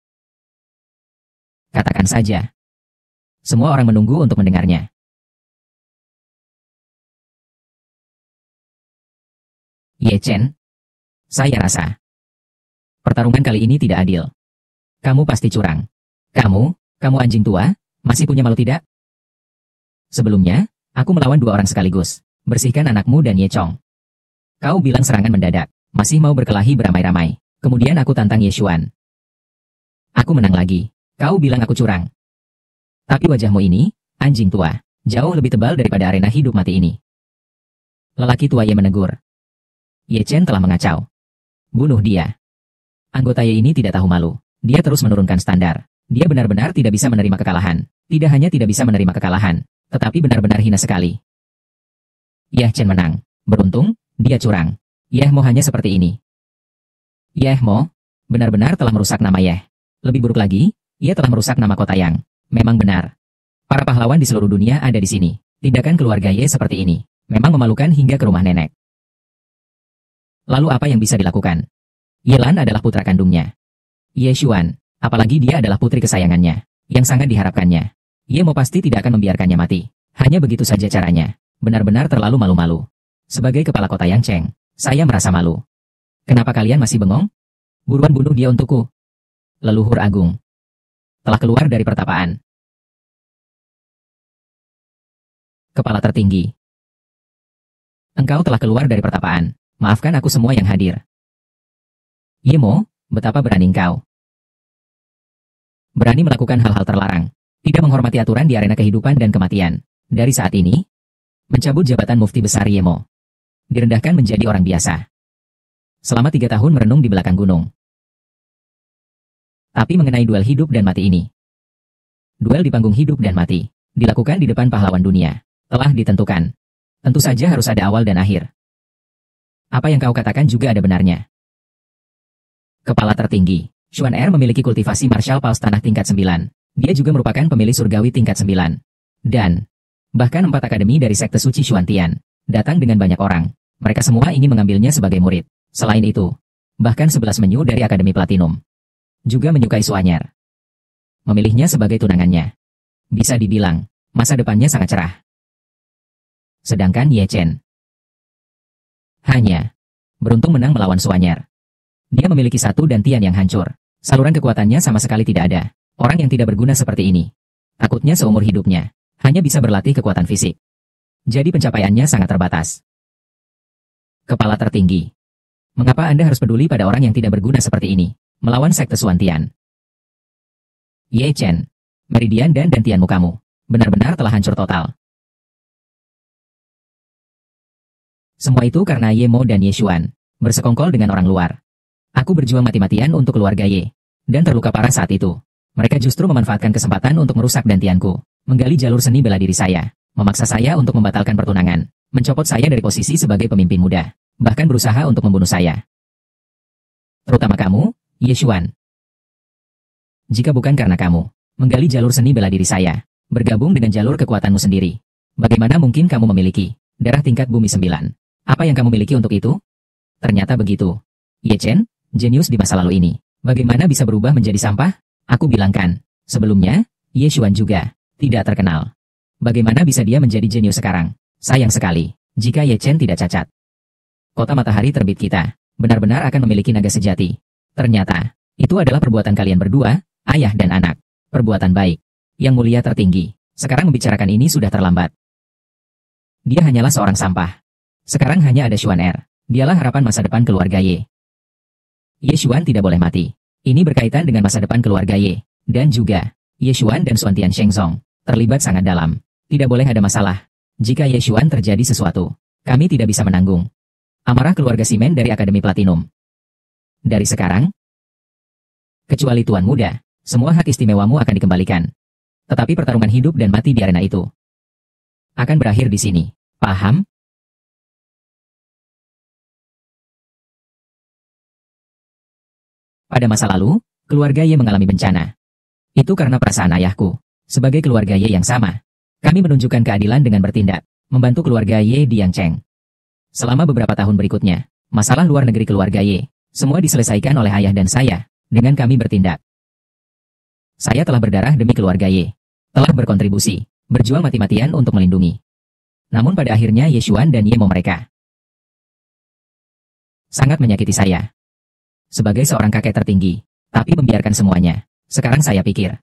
Katakan saja. Semua orang menunggu untuk mendengarnya. Ye Chen, saya rasa pertarungan kali ini tidak adil. Kamu pasti curang. Kamu anjing tua, masih punya malu tidak? Sebelumnya, aku melawan 2 orang sekaligus. Bersihkan anakmu dan Ye Chong. Kau bilang serangan mendadak, masih mau berkelahi beramai-ramai. Kemudian aku tantang Ye Xuan. Aku menang lagi. Kau bilang aku curang. Tapi wajahmu ini, anjing tua, jauh lebih tebal daripada arena hidup mati ini. Lelaki tua Ye menegur. Ye Chen telah mengacau. Bunuh dia. Anggota Ye ini tidak tahu malu. Dia terus menurunkan standar. Dia benar-benar tidak bisa menerima kekalahan. Tidak hanya tidak bisa menerima kekalahan, tetapi benar-benar hina sekali. Ye Chen menang. Beruntung, dia curang. Ye Mo hanya seperti ini. Ye Mo benar-benar telah merusak nama Ye. Lebih buruk lagi, ia telah merusak nama kota Yang. Memang benar. Para pahlawan di seluruh dunia ada di sini. Tindakan keluarga Ye seperti ini memang memalukan hingga ke rumah nenek. Lalu apa yang bisa dilakukan? Ye Lan adalah putra kandungnya. Ye Xuan, apalagi dia adalah putri kesayangannya, yang sangat diharapkannya. Ye Mo pasti tidak akan membiarkannya mati. Hanya begitu saja caranya. Benar-benar terlalu malu-malu. Sebagai kepala kota Yang Cheng, saya merasa malu. Kenapa kalian masih bengong? Buruan bunuh dia untukku. Leluhur agung telah keluar dari pertapaan. Kepala tertinggi. Engkau telah keluar dari pertapaan. Maafkan aku semua yang hadir. Ye Mo, betapa berani engkau. Berani melakukan hal-hal terlarang. Tidak menghormati aturan di arena kehidupan dan kematian. Dari saat ini, mencabut jabatan mufti besar Ye Mo. Direndahkan menjadi orang biasa. Selama 3 tahun merenung di belakang gunung. Tapi mengenai duel hidup dan mati ini. Duel di panggung hidup dan mati, dilakukan di depan pahlawan dunia. Telah ditentukan. Tentu saja harus ada awal dan akhir. Apa yang kau katakan juga ada benarnya. Kepala tertinggi, Xuan Er memiliki kultivasi martial pulse tanah tingkat 9. Dia juga merupakan pemilih surgawi tingkat 9. Dan, bahkan 4 akademi dari sekte suci Xuan Tian, datang dengan banyak orang. Mereka semua ingin mengambilnya sebagai murid. Selain itu, bahkan 11 menyu dari Akademi Platinum juga menyukai Xuan Er. Memilihnya sebagai tunangannya. Bisa dibilang, masa depannya sangat cerah. Sedangkan Ye Chen hanya beruntung menang melawan Xuan Er. Dia memiliki satu dantian yang hancur. Saluran kekuatannya sama sekali tidak ada. Orang yang tidak berguna seperti ini, takutnya seumur hidupnya hanya bisa berlatih kekuatan fisik. Jadi pencapaiannya sangat terbatas. Kepala tertinggi. Mengapa Anda harus peduli pada orang yang tidak berguna seperti ini? Melawan sekte Suantian. Ye Chen. Meridian dan dantian mukamu. Benar-benar telah hancur total. Semua itu karena Ye Mo dan Ye Xuan bersekongkol dengan orang luar. Aku berjuang mati-matian untuk keluarga Ye, dan terluka parah saat itu. Mereka justru memanfaatkan kesempatan untuk merusak dantianku, menggali jalur seni bela diri saya, memaksa saya untuk membatalkan pertunangan, mencopot saya dari posisi sebagai pemimpin muda, bahkan berusaha untuk membunuh saya. Terutama kamu, Ye Xuan. Jika bukan karena kamu menggali jalur seni bela diri saya, bergabung dengan jalur kekuatanmu sendiri, bagaimana mungkin kamu memiliki darah tingkat bumi 9? Apa yang kamu miliki untuk itu? Ternyata begitu. Ye Chen, jenius di masa lalu ini, bagaimana bisa berubah menjadi sampah? Aku bilangkan, sebelumnya, Ye Xuan juga tidak terkenal. Bagaimana bisa dia menjadi jenius sekarang? Sayang sekali, jika Ye Chen tidak cacat. Kota matahari terbit kita, benar-benar akan memiliki naga sejati. Ternyata, itu adalah perbuatan kalian berdua, ayah dan anak. Perbuatan baik. Yang mulia tertinggi, sekarang membicarakan ini sudah terlambat. Dia hanyalah seorang sampah. Sekarang hanya ada Xuan Er. Dialah harapan masa depan keluarga Ye. Ye Xuan tidak boleh mati. Ini berkaitan dengan masa depan keluarga Ye. Dan juga, Ye Xuan dan Suantian Shengzong terlibat sangat dalam. Tidak boleh ada masalah. Jika Ye Xuan terjadi sesuatu, kami tidak bisa menanggung. Amarah keluarga Simen dari Akademi Platinum. Dari sekarang, kecuali Tuan Muda, semua hak istimewamu akan dikembalikan. Tetapi pertarungan hidup dan mati di arena itu akan berakhir di sini. Paham? Pada masa lalu, keluarga Ye mengalami bencana. Itu karena perasaan ayahku. Sebagai keluarga Ye yang sama, kami menunjukkan keadilan dengan bertindak, membantu keluarga Ye di Yangcheng. Selama beberapa tahun berikutnya, masalah luar negeri keluarga Ye, semua diselesaikan oleh ayah dan saya, dengan kami bertindak. Saya telah berdarah demi keluarga Ye, telah berkontribusi, berjuang mati-matian untuk melindungi. Namun pada akhirnya Ye Xuan dan Ye Mo mereka sangat menyakiti saya. Sebagai seorang kakek tertinggi, tapi membiarkan semuanya. Sekarang saya pikir,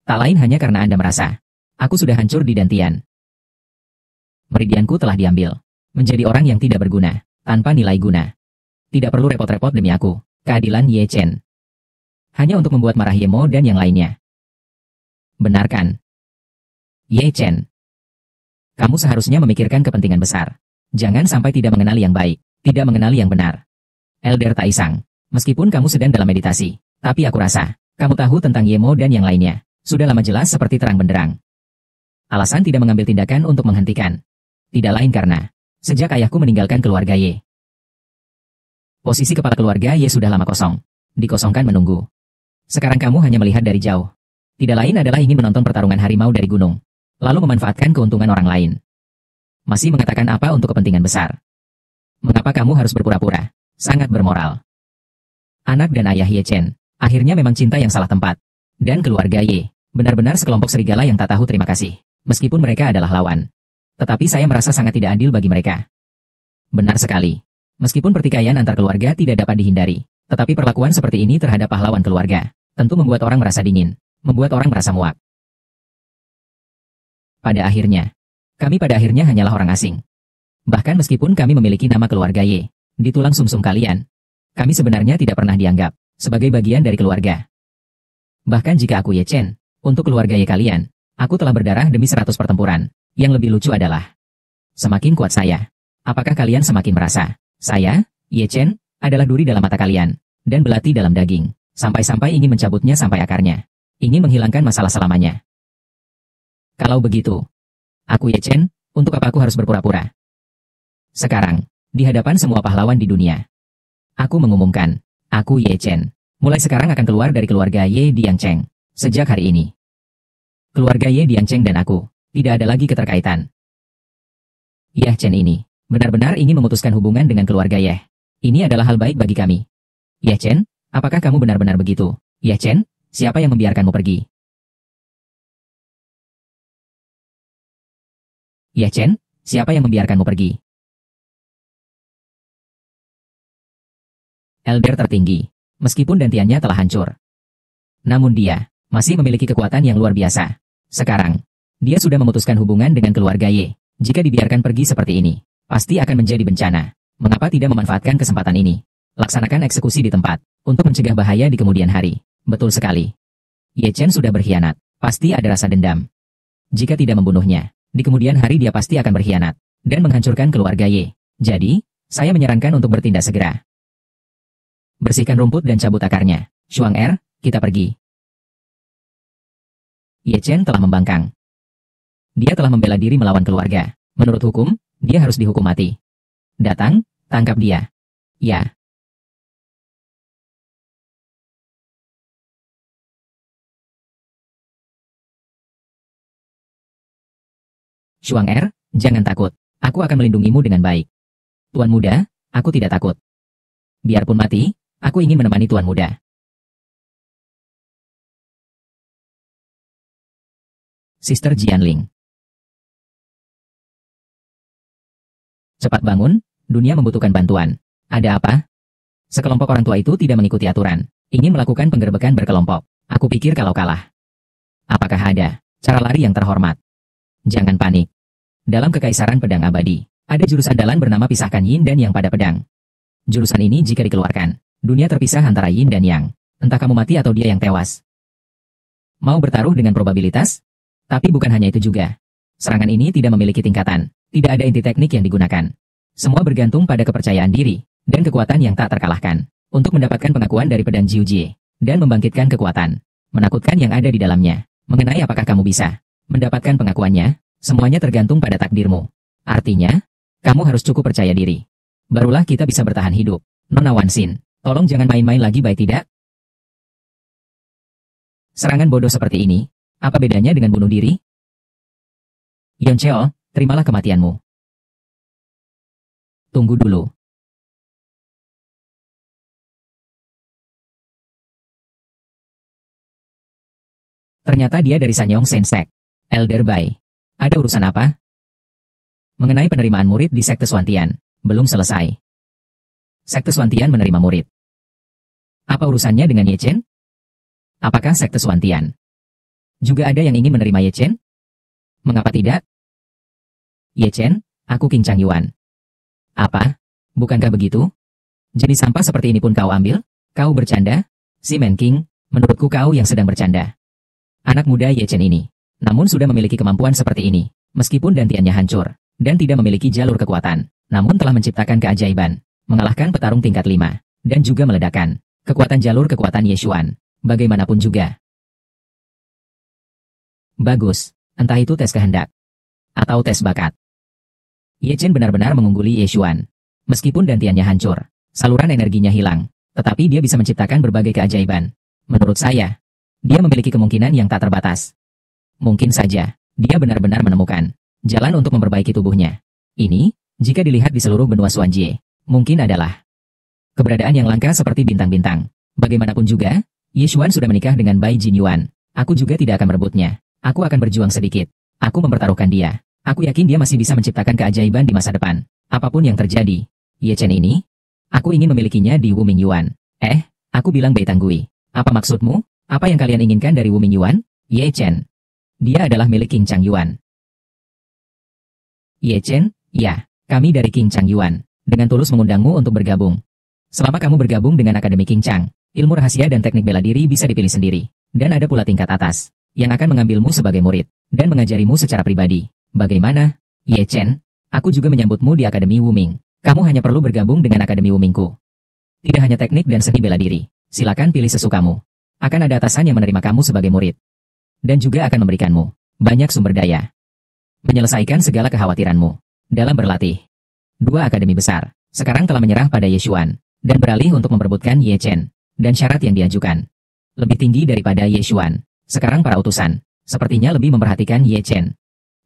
tak lain hanya karena Anda merasa, aku sudah hancur di dantian. Meridianku telah diambil, menjadi orang yang tidak berguna, tanpa nilai guna. Tidak perlu repot-repot demi aku, keadilan Ye Chen. Hanya untuk membuat marah Ye Mo dan yang lainnya. Benar kan? Ye Chen. Kamu seharusnya memikirkan kepentingan besar. Jangan sampai tidak mengenali yang baik, tidak mengenali yang benar. Elder Taisang. Meskipun kamu sedang dalam meditasi, tapi aku rasa, kamu tahu tentang Ye Mo dan yang lainnya. Sudah lama jelas seperti terang benderang. Alasan tidak mengambil tindakan untuk menghentikan. Tidak lain karena, sejak ayahku meninggalkan keluarga Ye. Posisi kepala keluarga Ye sudah lama kosong. Dikosongkan menunggu. Sekarang kamu hanya melihat dari jauh. Tidak lain adalah ingin menonton pertarungan harimau dari gunung. Lalu memanfaatkan keuntungan orang lain. Masih mengatakan apa untuk kepentingan besar. Mengapa kamu harus berpura-pura? Sangat bermoral. Anak dan ayah Ye Chen, akhirnya memang cinta yang salah tempat. Dan keluarga Ye, benar-benar sekelompok serigala yang tak tahu terima kasih, meskipun mereka adalah lawan. Tetapi saya merasa sangat tidak adil bagi mereka. Benar sekali. Meskipun pertikaian antar keluarga tidak dapat dihindari, tetapi perlakuan seperti ini terhadap pahlawan keluarga, tentu membuat orang merasa dingin, membuat orang merasa muak. Pada akhirnya, kami hanyalah orang asing. Bahkan meskipun kami memiliki nama keluarga Ye, di tulang sumsum kalian, kami sebenarnya tidak pernah dianggap sebagai bagian dari keluarga. Bahkan jika aku Ye Chen, untuk keluarga Ye kalian, aku telah berdarah demi 100 pertempuran. Yang lebih lucu adalah, semakin kuat saya, apakah kalian semakin merasa, saya, Ye Chen, adalah duri dalam mata kalian, dan belati dalam daging, sampai-sampai ingin mencabutnya sampai akarnya, ingin menghilangkan masalah selamanya. Kalau begitu, aku Ye Chen, untuk apa aku harus berpura-pura? Sekarang, di hadapan semua pahlawan di dunia, aku mengumumkan, aku Ye Chen, mulai sekarang akan keluar dari keluarga Ye di Yangcheng. Sejak hari ini, keluarga Ye di Yangcheng dan aku, tidak ada lagi keterkaitan. Ye Chen ini, benar-benar ingin memutuskan hubungan dengan keluarga Ye. Ini adalah hal baik bagi kami. Ye Chen, apakah kamu benar-benar begitu? Ye Chen, siapa yang membiarkanmu pergi? Ye Chen, siapa yang membiarkanmu pergi? Elder tertinggi, meskipun dantiannya telah hancur. Namun dia, masih memiliki kekuatan yang luar biasa. Sekarang, dia sudah memutuskan hubungan dengan keluarga Ye. Jika dibiarkan pergi seperti ini, pasti akan menjadi bencana. Mengapa tidak memanfaatkan kesempatan ini? Laksanakan eksekusi di tempat, untuk mencegah bahaya di kemudian hari. Betul sekali. Ye Chen sudah berkhianat. Pasti ada rasa dendam. Jika tidak membunuhnya, di kemudian hari dia pasti akan berkhianat dan menghancurkan keluarga Ye. Jadi, saya menyarankan untuk bertindak segera. Bersihkan rumput dan cabut akarnya. Shuang Er, kita pergi. Ye Chen telah membangkang. Dia telah membela diri melawan keluarga. Menurut hukum, dia harus dihukum mati. Datang, tangkap dia. Ya. Shuang Er, jangan takut. Aku akan melindungimu dengan baik. Tuan muda, aku tidak takut. Biarpun mati, aku ingin menemani tuan muda. Sister Jianling. Cepat bangun, dunia membutuhkan bantuan. Ada apa? Sekelompok orang tua itu tidak mengikuti aturan, ingin melakukan penggerbekan berkelompok. Aku pikir kalau kalah. Apakah ada cara lari yang terhormat? Jangan panik. Dalam Kekaisaran Pedang Abadi, ada jurus andalan bernama pisahkan Yin dan Yang pada pedang. Jurusan ini jika dikeluarkan, dunia terpisah antara Yin dan Yang. Entah kamu mati atau dia yang tewas. Mau bertaruh dengan probabilitas? Tapi bukan hanya itu juga. Serangan ini tidak memiliki tingkatan, tidak ada inti teknik yang digunakan. Semua bergantung pada kepercayaan diri, dan kekuatan yang tak terkalahkan, untuk mendapatkan pengakuan dari pedang Jiu Jie, dan membangkitkan kekuatan, menakutkan yang ada di dalamnya. Mengenai apakah kamu bisa mendapatkan pengakuannya, semuanya tergantung pada takdirmu. Artinya, kamu harus cukup percaya diri. Barulah kita bisa bertahan hidup. Nona Wanxin, tolong jangan main-main lagi baik tidak? Serangan bodoh seperti ini, apa bedanya dengan bunuh diri? Yon Cheo, terimalah kematianmu. Tunggu dulu. Ternyata dia dari Sanyong Sensek. Elder Bai. Ada urusan apa? Mengenai penerimaan murid di Sekte Swantian, belum selesai. Sekte Swantian menerima murid. Apa urusannya dengan Ye Chen? Apakah Sekte Swantian juga ada yang ingin menerima Ye Chen? Mengapa tidak? Ye Chen, aku King Chang Yuan. Apa? Bukankah begitu? Jenis sampah seperti ini pun kau ambil? Kau bercanda? Si Man King, menurutku kau yang sedang bercanda. Anak muda Ye Chen ini, namun sudah memiliki kemampuan seperti ini, meskipun dantiannya hancur, dan tidak memiliki jalur kekuatan, namun telah menciptakan keajaiban, mengalahkan petarung tingkat 5, dan juga meledakkan kekuatan jalur kekuatan Ye Xuan, bagaimanapun juga. Bagus, entah itu tes kehendak, atau tes bakat. Ye Chen benar-benar mengungguli Ye Xuan. Meskipun dantiannya hancur, saluran energinya hilang, tetapi dia bisa menciptakan berbagai keajaiban. Menurut saya, dia memiliki kemungkinan yang tak terbatas. Mungkin saja, dia benar-benar menemukan jalan untuk memperbaiki tubuhnya. Ini, jika dilihat di seluruh benua Xuanjie, mungkin adalah keberadaan yang langka seperti bintang-bintang. Bagaimanapun juga, Ye Xuan sudah menikah dengan Bai Jin Yuan. Aku juga tidak akan merebutnya. Aku akan berjuang sedikit. Aku mempertaruhkan dia. Aku yakin dia masih bisa menciptakan keajaiban di masa depan. Apapun yang terjadi, Ye Chen ini, aku ingin memilikinya di Wuming Yuan. Aku bilang Bei Tanggui. Apa maksudmu? Apa yang kalian inginkan dari Wuming Yuan? Ye Chen. Dia adalah milik King Chang Yuan. Ye Chen, ya, kami dari King Chang Yuan, dengan tulus mengundangmu untuk bergabung. Selama kamu bergabung dengan Akademi King Chang, ilmu rahasia dan teknik bela diri bisa dipilih sendiri. Dan ada pula tingkat atas, yang akan mengambilmu sebagai murid, dan mengajarimu secara pribadi. Bagaimana? Ye Chen, aku juga menyambutmu di Akademi Wuming. Kamu hanya perlu bergabung dengan Akademi Wumingku. Tidak hanya teknik dan seni bela diri, silakan pilih sesukamu. Akan ada atasan yang menerima kamu sebagai murid. Dan juga akan memberikanmu banyak sumber daya. Menyelesaikan segala kekhawatiranmu dalam berlatih. 2 akademi besar sekarang telah menyerah pada Ye Xuan, dan beralih untuk memperebutkan Ye Chen. Dan syarat yang diajukan lebih tinggi daripada Ye Xuan. Sekarang para utusan sepertinya lebih memperhatikan Ye Chen.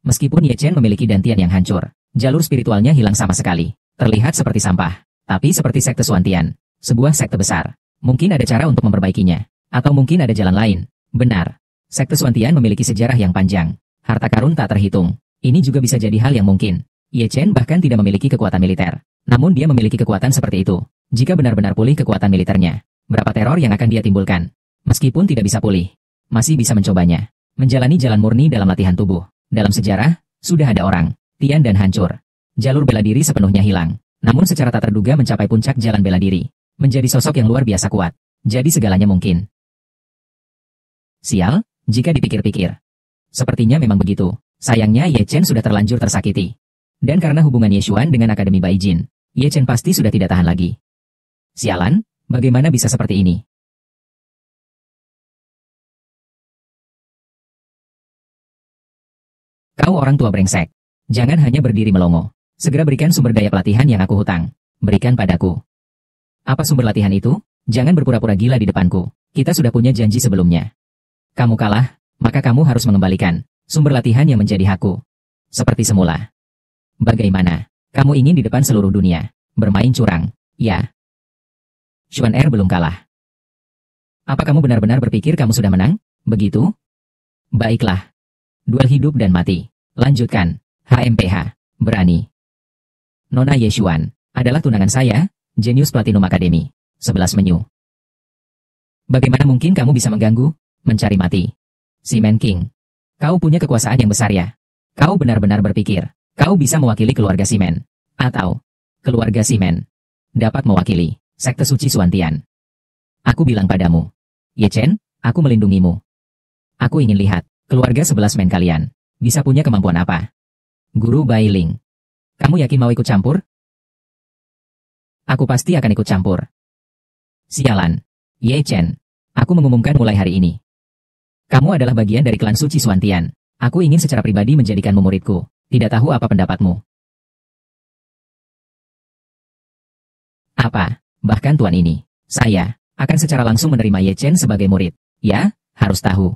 Meskipun Ye Chen memiliki dantian yang hancur, jalur spiritualnya hilang sama sekali. Terlihat seperti sampah, tapi seperti sekte Swantian, sebuah sekte besar. Mungkin ada cara untuk memperbaikinya, atau mungkin ada jalan lain. Benar, sekte Swantian memiliki sejarah yang panjang, harta karun tak terhitung. Ini juga bisa jadi hal yang mungkin. Ye Chen bahkan tidak memiliki kekuatan militer, namun dia memiliki kekuatan seperti itu. Jika benar-benar pulih kekuatan militernya, berapa teror yang akan dia timbulkan? Meskipun tidak bisa pulih, masih bisa mencobanya. Menjalani jalan murni dalam latihan tubuh. Dalam sejarah, sudah ada orang, Tian dan hancur. Jalur bela diri sepenuhnya hilang. namun secara tak terduga mencapai puncak jalan bela diri. Menjadi sosok yang luar biasa kuat. Jadi segalanya mungkin. Sial, jika dipikir-pikir. Sepertinya memang begitu. Sayangnya Ye Chen sudah terlanjur tersakiti. Dan karena hubungan Ye Xuan dengan Akademi Baijin, Ye Chen pasti sudah tidak tahan lagi. Sialan, bagaimana bisa seperti ini? Kau orang tua brengsek. Jangan hanya berdiri melongo. Segera berikan sumber daya pelatihan yang aku hutang. Berikan padaku. Apa sumber latihan itu? Jangan berpura-pura gila di depanku. Kita sudah punya janji sebelumnya. Kamu kalah, maka kamu harus mengembalikan sumber latihan yang menjadi hakku. Seperti semula. Bagaimana? Kamu ingin di depan seluruh dunia bermain curang? Ya. Xuan Er belum kalah. Apa kamu benar-benar berpikir kamu sudah menang? Begitu? Baiklah. Duel hidup dan mati. Lanjutkan. HMPH. Berani. Nona Ye Xuan adalah tunangan saya, Genius Platinum Academy. 11 menyu. Bagaimana mungkin kamu bisa mengganggu? Mencari mati. Seaman King. Kau punya kekuasaan yang besar ya? Kau benar-benar berpikir kau bisa mewakili keluarga Seaman? Atau keluarga Seaman dapat mewakili sekte suci Suantian? Aku bilang padamu, Ye Chen, aku melindungimu. Aku ingin lihat keluarga 11 men kalian bisa punya kemampuan apa? Guru Bai Ling. Kamu yakin mau ikut campur? Aku pasti akan ikut campur. Sialan. Ye Chen. Aku mengumumkan mulai hari ini. Kamu adalah bagian dari klan suci Suantian. Aku ingin secara pribadi menjadikanmu muridku. Tidak tahu apa pendapatmu. Apa? Bahkan tuan ini, saya akan secara langsung menerima Ye Chen sebagai murid. Ya, harus tahu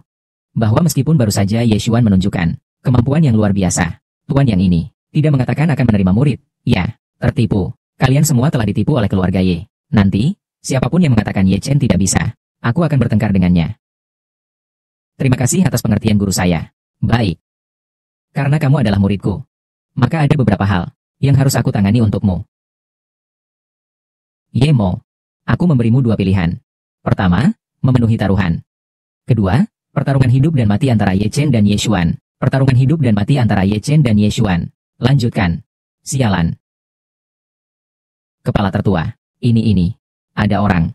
bahwa meskipun baru saja Ye Xuan menunjukkan kemampuan yang luar biasa, tuan yang ini tidak mengatakan akan menerima murid. Ya, tertipu. Kalian semua telah ditipu oleh keluarga Ye. Nanti, siapapun yang mengatakan Ye Chen tidak bisa, aku akan bertengkar dengannya. Terima kasih atas pengertian guru saya. Baik. Karena kamu adalah muridku, maka ada beberapa hal yang harus aku tangani untukmu. Ye Mo, aku memberimu dua pilihan. Pertama, memenuhi taruhan. Kedua, pertarungan hidup dan mati antara Ye Chen dan Ye Xuan. Pertarungan hidup dan mati antara Ye Chen dan Ye Xuan. Lanjutkan. Sialan. Kepala tertua. Ini. Ada orang.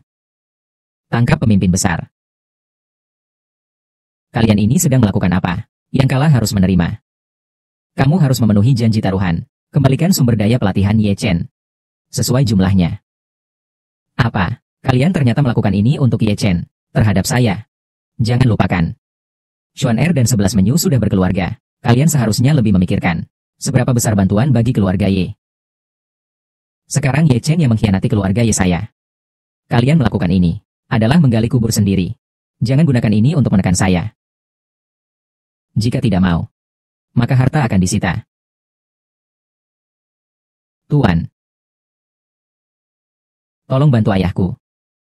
Tangkap pemimpin besar. Kalian ini sedang melakukan apa? Yang kalah harus menerima. Kamu harus memenuhi janji taruhan. Kembalikan sumber daya pelatihan Ye Chen sesuai jumlahnya. Apa? Kalian ternyata melakukan ini untuk Ye Chen terhadap saya? Jangan lupakan. Xuan Er dan 11 menyu sudah berkeluarga. Kalian seharusnya lebih memikirkan seberapa besar bantuan bagi keluarga Ye. Sekarang Ye Chen yang mengkhianati keluarga Ye saya. Kalian melakukan ini adalah menggali kubur sendiri. Jangan gunakan ini untuk menekan saya. Jika tidak mau, maka harta akan disita. Tuan, tolong bantu ayahku.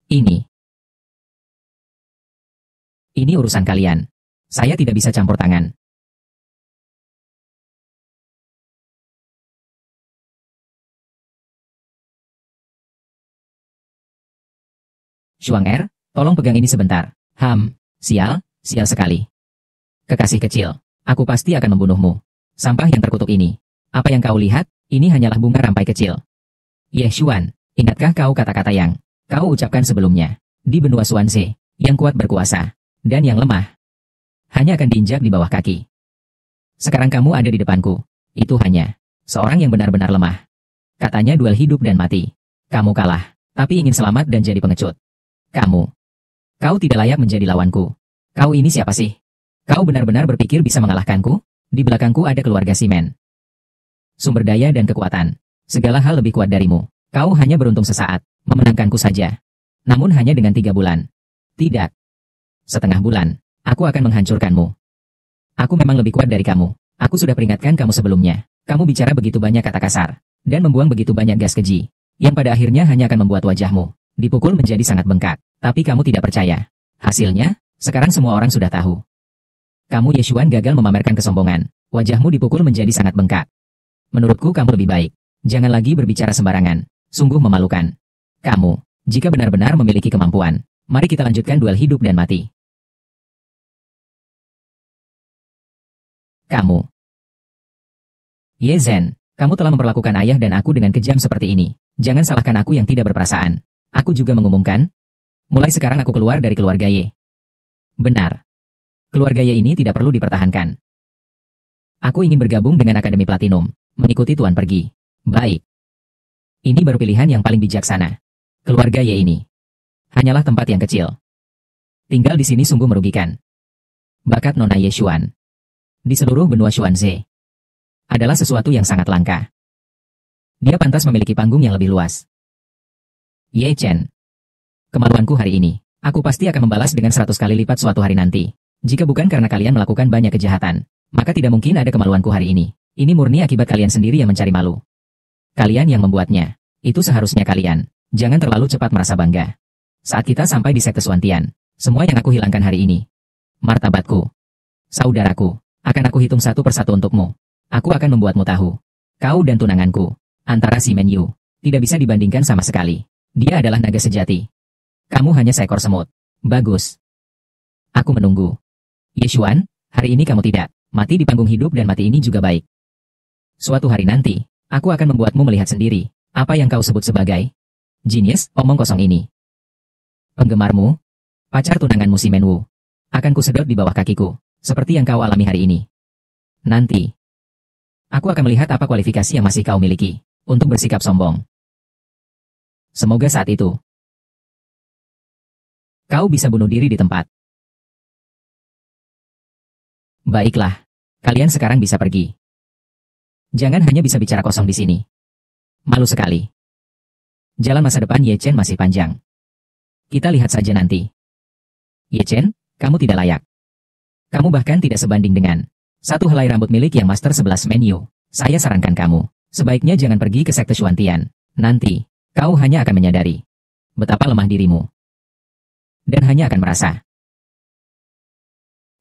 Ini urusan kalian. Saya tidak bisa campur tangan. Xuan Er, tolong pegang ini sebentar. Sial sekali. Kekasih kecil, aku pasti akan membunuhmu. Sampah yang terkutuk ini. Apa yang kau lihat, ini hanyalah bunga rampai kecil. Ye Xuan, ingatkah kau kata-kata yang kau ucapkan sebelumnya? Di benua Xuanze, yang kuat berkuasa, dan yang lemah hanya akan diinjak di bawah kaki. Sekarang kamu ada di depanku. Itu hanya seorang yang benar-benar lemah. Katanya duel hidup dan mati. Kamu kalah, tapi ingin selamat dan jadi pengecut. Kau tidak layak menjadi lawanku. Kau ini siapa sih? Kau benar-benar berpikir bisa mengalahkanku? Di belakangku ada keluarga Seaman. Sumber daya dan kekuatan. Segala hal lebih kuat darimu. Kau hanya beruntung sesaat, memenangkanku saja. Namun hanya dengan 3 bulan. Tidak. Setengah bulan, aku akan menghancurkanmu. Aku memang lebih kuat dari kamu. Aku sudah peringatkan kamu sebelumnya. Kamu bicara begitu banyak kata kasar, dan membuang begitu banyak gas keji, yang pada akhirnya hanya akan membuat wajahmu dipukul menjadi sangat bengkak. Tapi kamu tidak percaya. Hasilnya, sekarang semua orang sudah tahu. Kamu Ye Xuan gagal memamerkan kesombongan. Wajahmu dipukul menjadi sangat bengkak. Menurutku kamu lebih baik. Jangan lagi berbicara sembarangan. Sungguh memalukan. Kamu, jika benar-benar memiliki kemampuan, mari kita lanjutkan duel hidup dan mati. Kamu. Ye Zhen, Kamu telah memperlakukan ayah dan aku dengan kejam seperti ini. Jangan salahkan aku yang tidak berperasaan. Aku juga mengumumkan, mulai sekarang aku keluar dari keluarga Y. Benar. Keluarga Y ini tidak perlu dipertahankan. Aku ingin bergabung dengan Akademi Platinum, mengikuti Tuan pergi. Baik. Ini baru pilihan yang paling bijaksana. Keluarga Y ini hanyalah tempat yang kecil. Tinggal di sini sungguh merugikan. Bakat Nona Ye Xuan di seluruh benua Xuanze adalah sesuatu yang sangat langka. Dia pantas memiliki panggung yang lebih luas. Ye Chen, kemaluanku hari ini, aku pasti akan membalas dengan 100 kali lipat suatu hari nanti. Jika bukan karena kalian melakukan banyak kejahatan, maka tidak mungkin ada kemaluanku hari ini. Ini murni akibat kalian sendiri yang mencari malu. Kalian yang membuatnya. Itu seharusnya kalian. Jangan terlalu cepat merasa bangga. Saat kita sampai di Sekte Suantian, semua yang aku hilangkan hari ini, martabatku, saudaraku, akan aku hitung satu persatu untukmu. Aku akan membuatmu tahu. Kau dan tunanganku, antara si Menyu, tidak bisa dibandingkan sama sekali. Dia adalah naga sejati. Kamu hanya seekor semut. Bagus. Aku menunggu. Ye Xuan, hari ini kamu tidak mati di panggung hidup dan mati ini juga baik. Suatu hari nanti, aku akan membuatmu melihat sendiri apa yang kau sebut sebagai jenius, omong kosong ini. Penggemarmu, pacar tunanganmu si Menwu, akan kusedot di bawah kakiku, seperti yang kau alami hari ini. Nanti, aku akan melihat apa kualifikasi yang masih kau miliki untuk bersikap sombong. Semoga saat itu kau bisa bunuh diri di tempat. Baiklah, kalian sekarang bisa pergi. Jangan hanya bisa bicara kosong di sini. Malu sekali. Jalan masa depan Ye Chen masih panjang. Kita lihat saja nanti. Ye Chen, kamu tidak layak. Kamu bahkan tidak sebanding dengan satu helai rambut milik yang Master 11 Menyu. Saya sarankan kamu, sebaiknya jangan pergi ke Sekte Xuantian. Nanti, kau hanya akan menyadari betapa lemah dirimu. Dan hanya akan merasa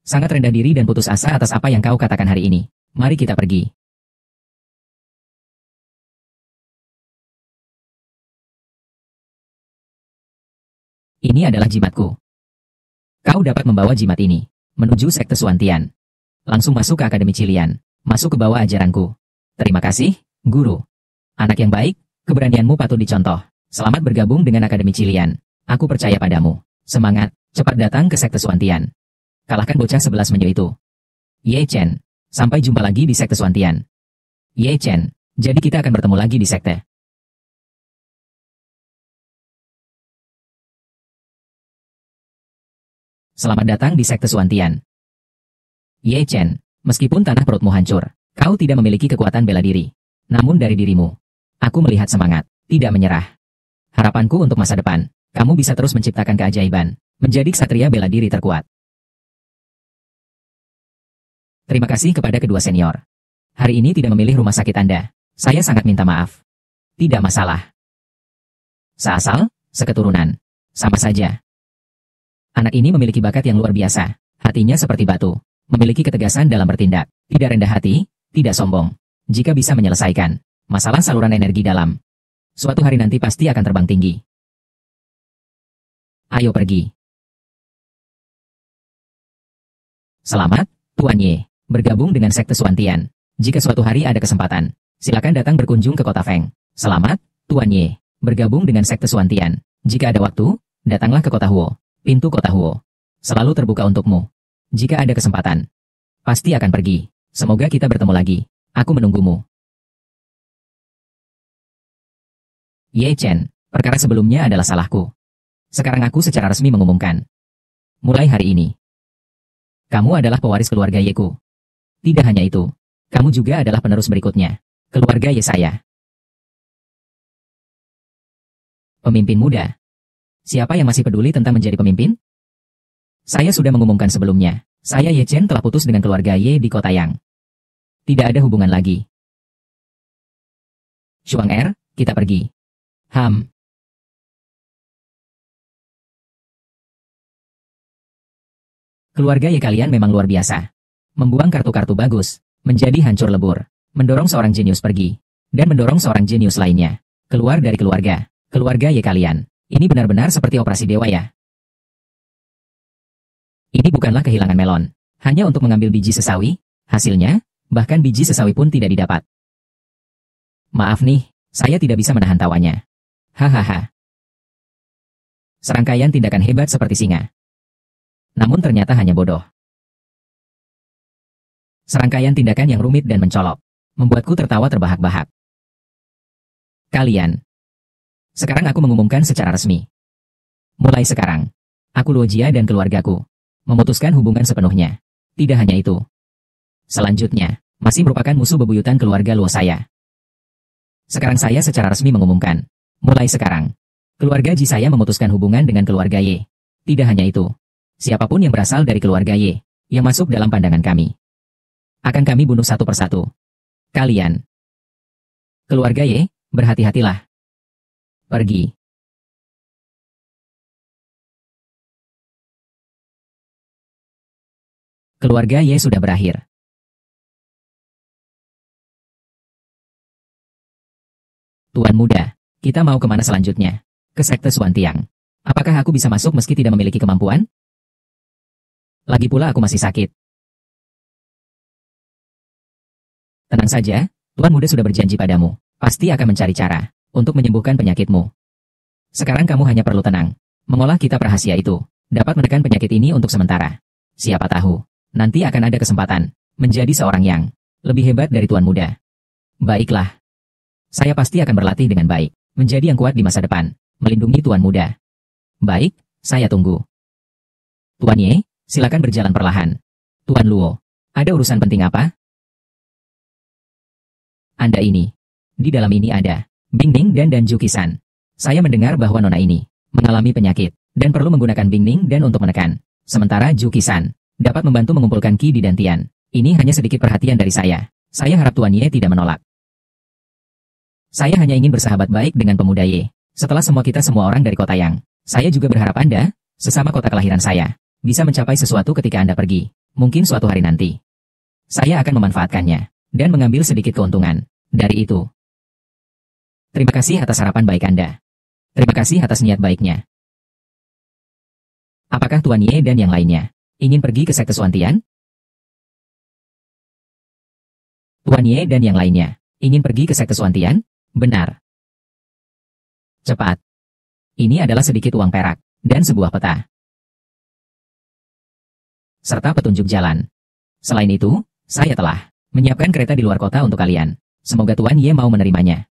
sangat rendah diri dan putus asa atas apa yang kau katakan hari ini. Mari kita pergi. Ini adalah jimatku. Kau dapat membawa jimat ini menuju Sekte Suantian. Langsung masuk ke Akademi Cilian. Masuk ke bawah ajaranku. Terima kasih, Guru. Anak yang baik, keberanianmu patut dicontoh. Selamat bergabung dengan Akademi Cilian. Aku percaya padamu. Semangat, cepat datang ke Sekte Suantian. Kalahkan bocah 11 Menyu itu. Ye Chen, sampai jumpa lagi di Sekte Suantian. Ye Chen, jadi kita akan bertemu lagi di Sekte. Selamat datang di Sekte Suantian. Ye Chen, meskipun tanah perutmu hancur, kau tidak memiliki kekuatan bela diri. Namun dari dirimu, aku melihat semangat, tidak menyerah. Harapanku untuk masa depan, kamu bisa terus menciptakan keajaiban, menjadi ksatria bela diri terkuat. Terima kasih kepada kedua senior. Hari ini tidak memilih rumah sakit Anda. Saya sangat minta maaf. Tidak masalah. Seasal, seketurunan. Sama saja. Anak ini memiliki bakat yang luar biasa. Hatinya seperti batu. Memiliki ketegasan dalam bertindak. Tidak rendah hati, tidak sombong. Jika bisa menyelesaikan masalah saluran energi dalam, suatu hari nanti pasti akan terbang tinggi. Ayo pergi. Selamat, Tuan Ye, bergabung dengan Sekte Suantian. Jika suatu hari ada kesempatan, silakan datang berkunjung ke kota Feng. Selamat, Tuan Ye, bergabung dengan Sekte Suantian. Jika ada waktu, datanglah ke kota Huo. Pintu kota Huo selalu terbuka untukmu. Jika ada kesempatan, pasti akan pergi. Semoga kita bertemu lagi. Aku menunggumu. Ye Chen, perkara sebelumnya adalah salahku. Sekarang aku secara resmi mengumumkan. Mulai hari ini, kamu adalah pewaris keluarga Yeku. Tidak hanya itu, kamu juga adalah penerus berikutnya. Keluarga Ye saya. Pemimpin muda. Siapa yang masih peduli tentang menjadi pemimpin? Saya sudah mengumumkan sebelumnya. Saya Ye Chen telah putus dengan keluarga Ye di kota Yang. Tidak ada hubungan lagi. Shuang Er, kita pergi. Keluarga Ye kalian memang luar biasa. Membuang kartu-kartu bagus, menjadi hancur lebur, mendorong seorang jenius pergi, dan mendorong seorang jenius lainnya keluar dari keluarga. Keluarga Ye kalian. Ini benar-benar seperti operasi dewa ya. Ini bukanlah kehilangan melon. Hanya untuk mengambil biji sesawi, hasilnya, bahkan biji sesawi pun tidak didapat. Maaf nih, saya tidak bisa menahan tawanya. Hahaha. Serangkaian tindakan hebat seperti singa. Namun ternyata hanya bodoh. Serangkaian tindakan yang rumit dan mencolok, membuatku tertawa terbahak-bahak. Kalian. Sekarang aku mengumumkan secara resmi. Mulai sekarang, aku Luo Jia dan keluargaku memutuskan hubungan sepenuhnya. Tidak hanya itu. Selanjutnya, masih merupakan musuh bebuyutan keluarga Luo saya. Sekarang saya secara resmi mengumumkan. Mulai sekarang, keluarga Ji saya memutuskan hubungan dengan keluarga Y. Tidak hanya itu. Siapapun yang berasal dari keluarga Y, yang masuk dalam pandangan kami, akan kami bunuh satu persatu. Kalian. Keluarga Y, berhati-hatilah. Pergi. Keluarga Y sudah berakhir. Tuan muda, kita mau kemana selanjutnya? Ke Sekte Suantiang. Apakah aku bisa masuk meski tidak memiliki kemampuan? Lagi pula aku masih sakit. Tenang saja, Tuan muda sudah berjanji padamu, pasti akan mencari cara untuk menyembuhkan penyakitmu. Sekarang kamu hanya perlu tenang. Mengolah kitab rahasia itu dapat menekan penyakit ini untuk sementara. Siapa tahu, nanti akan ada kesempatan menjadi seorang yang lebih hebat dari Tuan muda. Baiklah. Saya pasti akan berlatih dengan baik, menjadi yang kuat di masa depan, melindungi Tuan muda. Baik, saya tunggu. Tuan Ye, silakan berjalan perlahan. Tuan Luo, ada urusan penting apa? Anda ini. Di dalam ini ada Bingning dan Jukisan. Saya mendengar bahwa nona ini mengalami penyakit dan perlu menggunakan Bingning dan untuk menekan. Sementara Jukisan dapat membantu mengumpulkan Ki di Dantian. Ini hanya sedikit perhatian dari saya. Saya harap Tuan Ye tidak menolak. Saya hanya ingin bersahabat baik dengan pemuda Ye. Setelah kita semua orang dari kota Yang, saya juga berharap Anda, sesama kota kelahiran saya, bisa mencapai sesuatu ketika Anda pergi. Mungkin suatu hari nanti. Saya akan memanfaatkannya dan mengambil sedikit keuntungan dari itu. Terima kasih atas harapan baik Anda. Terima kasih atas niat baiknya. Apakah Tuan Ye dan yang lainnya ingin pergi ke Sekte Suantian? Tuan Ye dan yang lainnya ingin pergi ke Sekte Suantian? Benar. Cepat. Ini adalah sedikit uang perak dan sebuah peta, serta petunjuk jalan. Selain itu, saya telah menyiapkan kereta di luar kota untuk kalian. Semoga Tuan Ye mau menerimanya.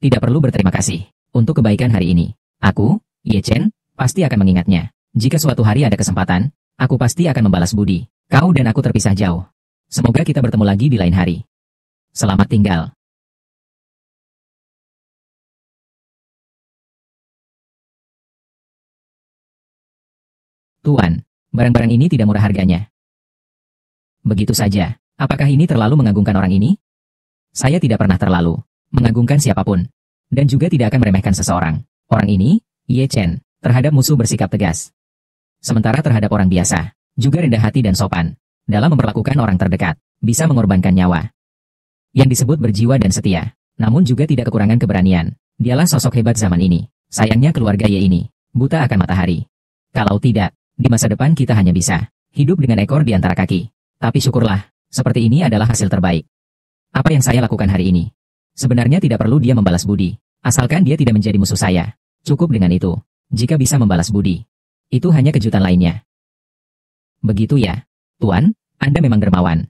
Tidak perlu berterima kasih untuk kebaikan hari ini. Aku, Ye Chen, pasti akan mengingatnya. Jika suatu hari ada kesempatan, aku pasti akan membalas budi. Kau dan aku terpisah jauh. Semoga kita bertemu lagi di lain hari. Selamat tinggal. Tuan, barang-barang ini tidak murah harganya. Begitu saja. Apakah ini terlalu mengagungkan orang ini? Saya tidak pernah terlalu mengagungkan siapapun. Dan juga tidak akan meremehkan seseorang. Orang ini, Ye Chen, terhadap musuh bersikap tegas. Sementara terhadap orang biasa, juga rendah hati dan sopan. Dalam memperlakukan orang terdekat, bisa mengorbankan nyawa. Yang disebut berjiwa dan setia, namun juga tidak kekurangan keberanian. Dialah sosok hebat zaman ini. Sayangnya keluarga Ye ini buta akan matahari. Kalau tidak, di masa depan kita hanya bisa hidup dengan ekor di antara kaki. Tapi syukurlah, seperti ini adalah hasil terbaik. Apa yang saya lakukan hari ini? Sebenarnya tidak perlu dia membalas budi, asalkan dia tidak menjadi musuh saya. Cukup dengan itu. Jika bisa membalas budi, itu hanya kejutan lainnya. Begitu ya, Tuan, Anda memang dermawan.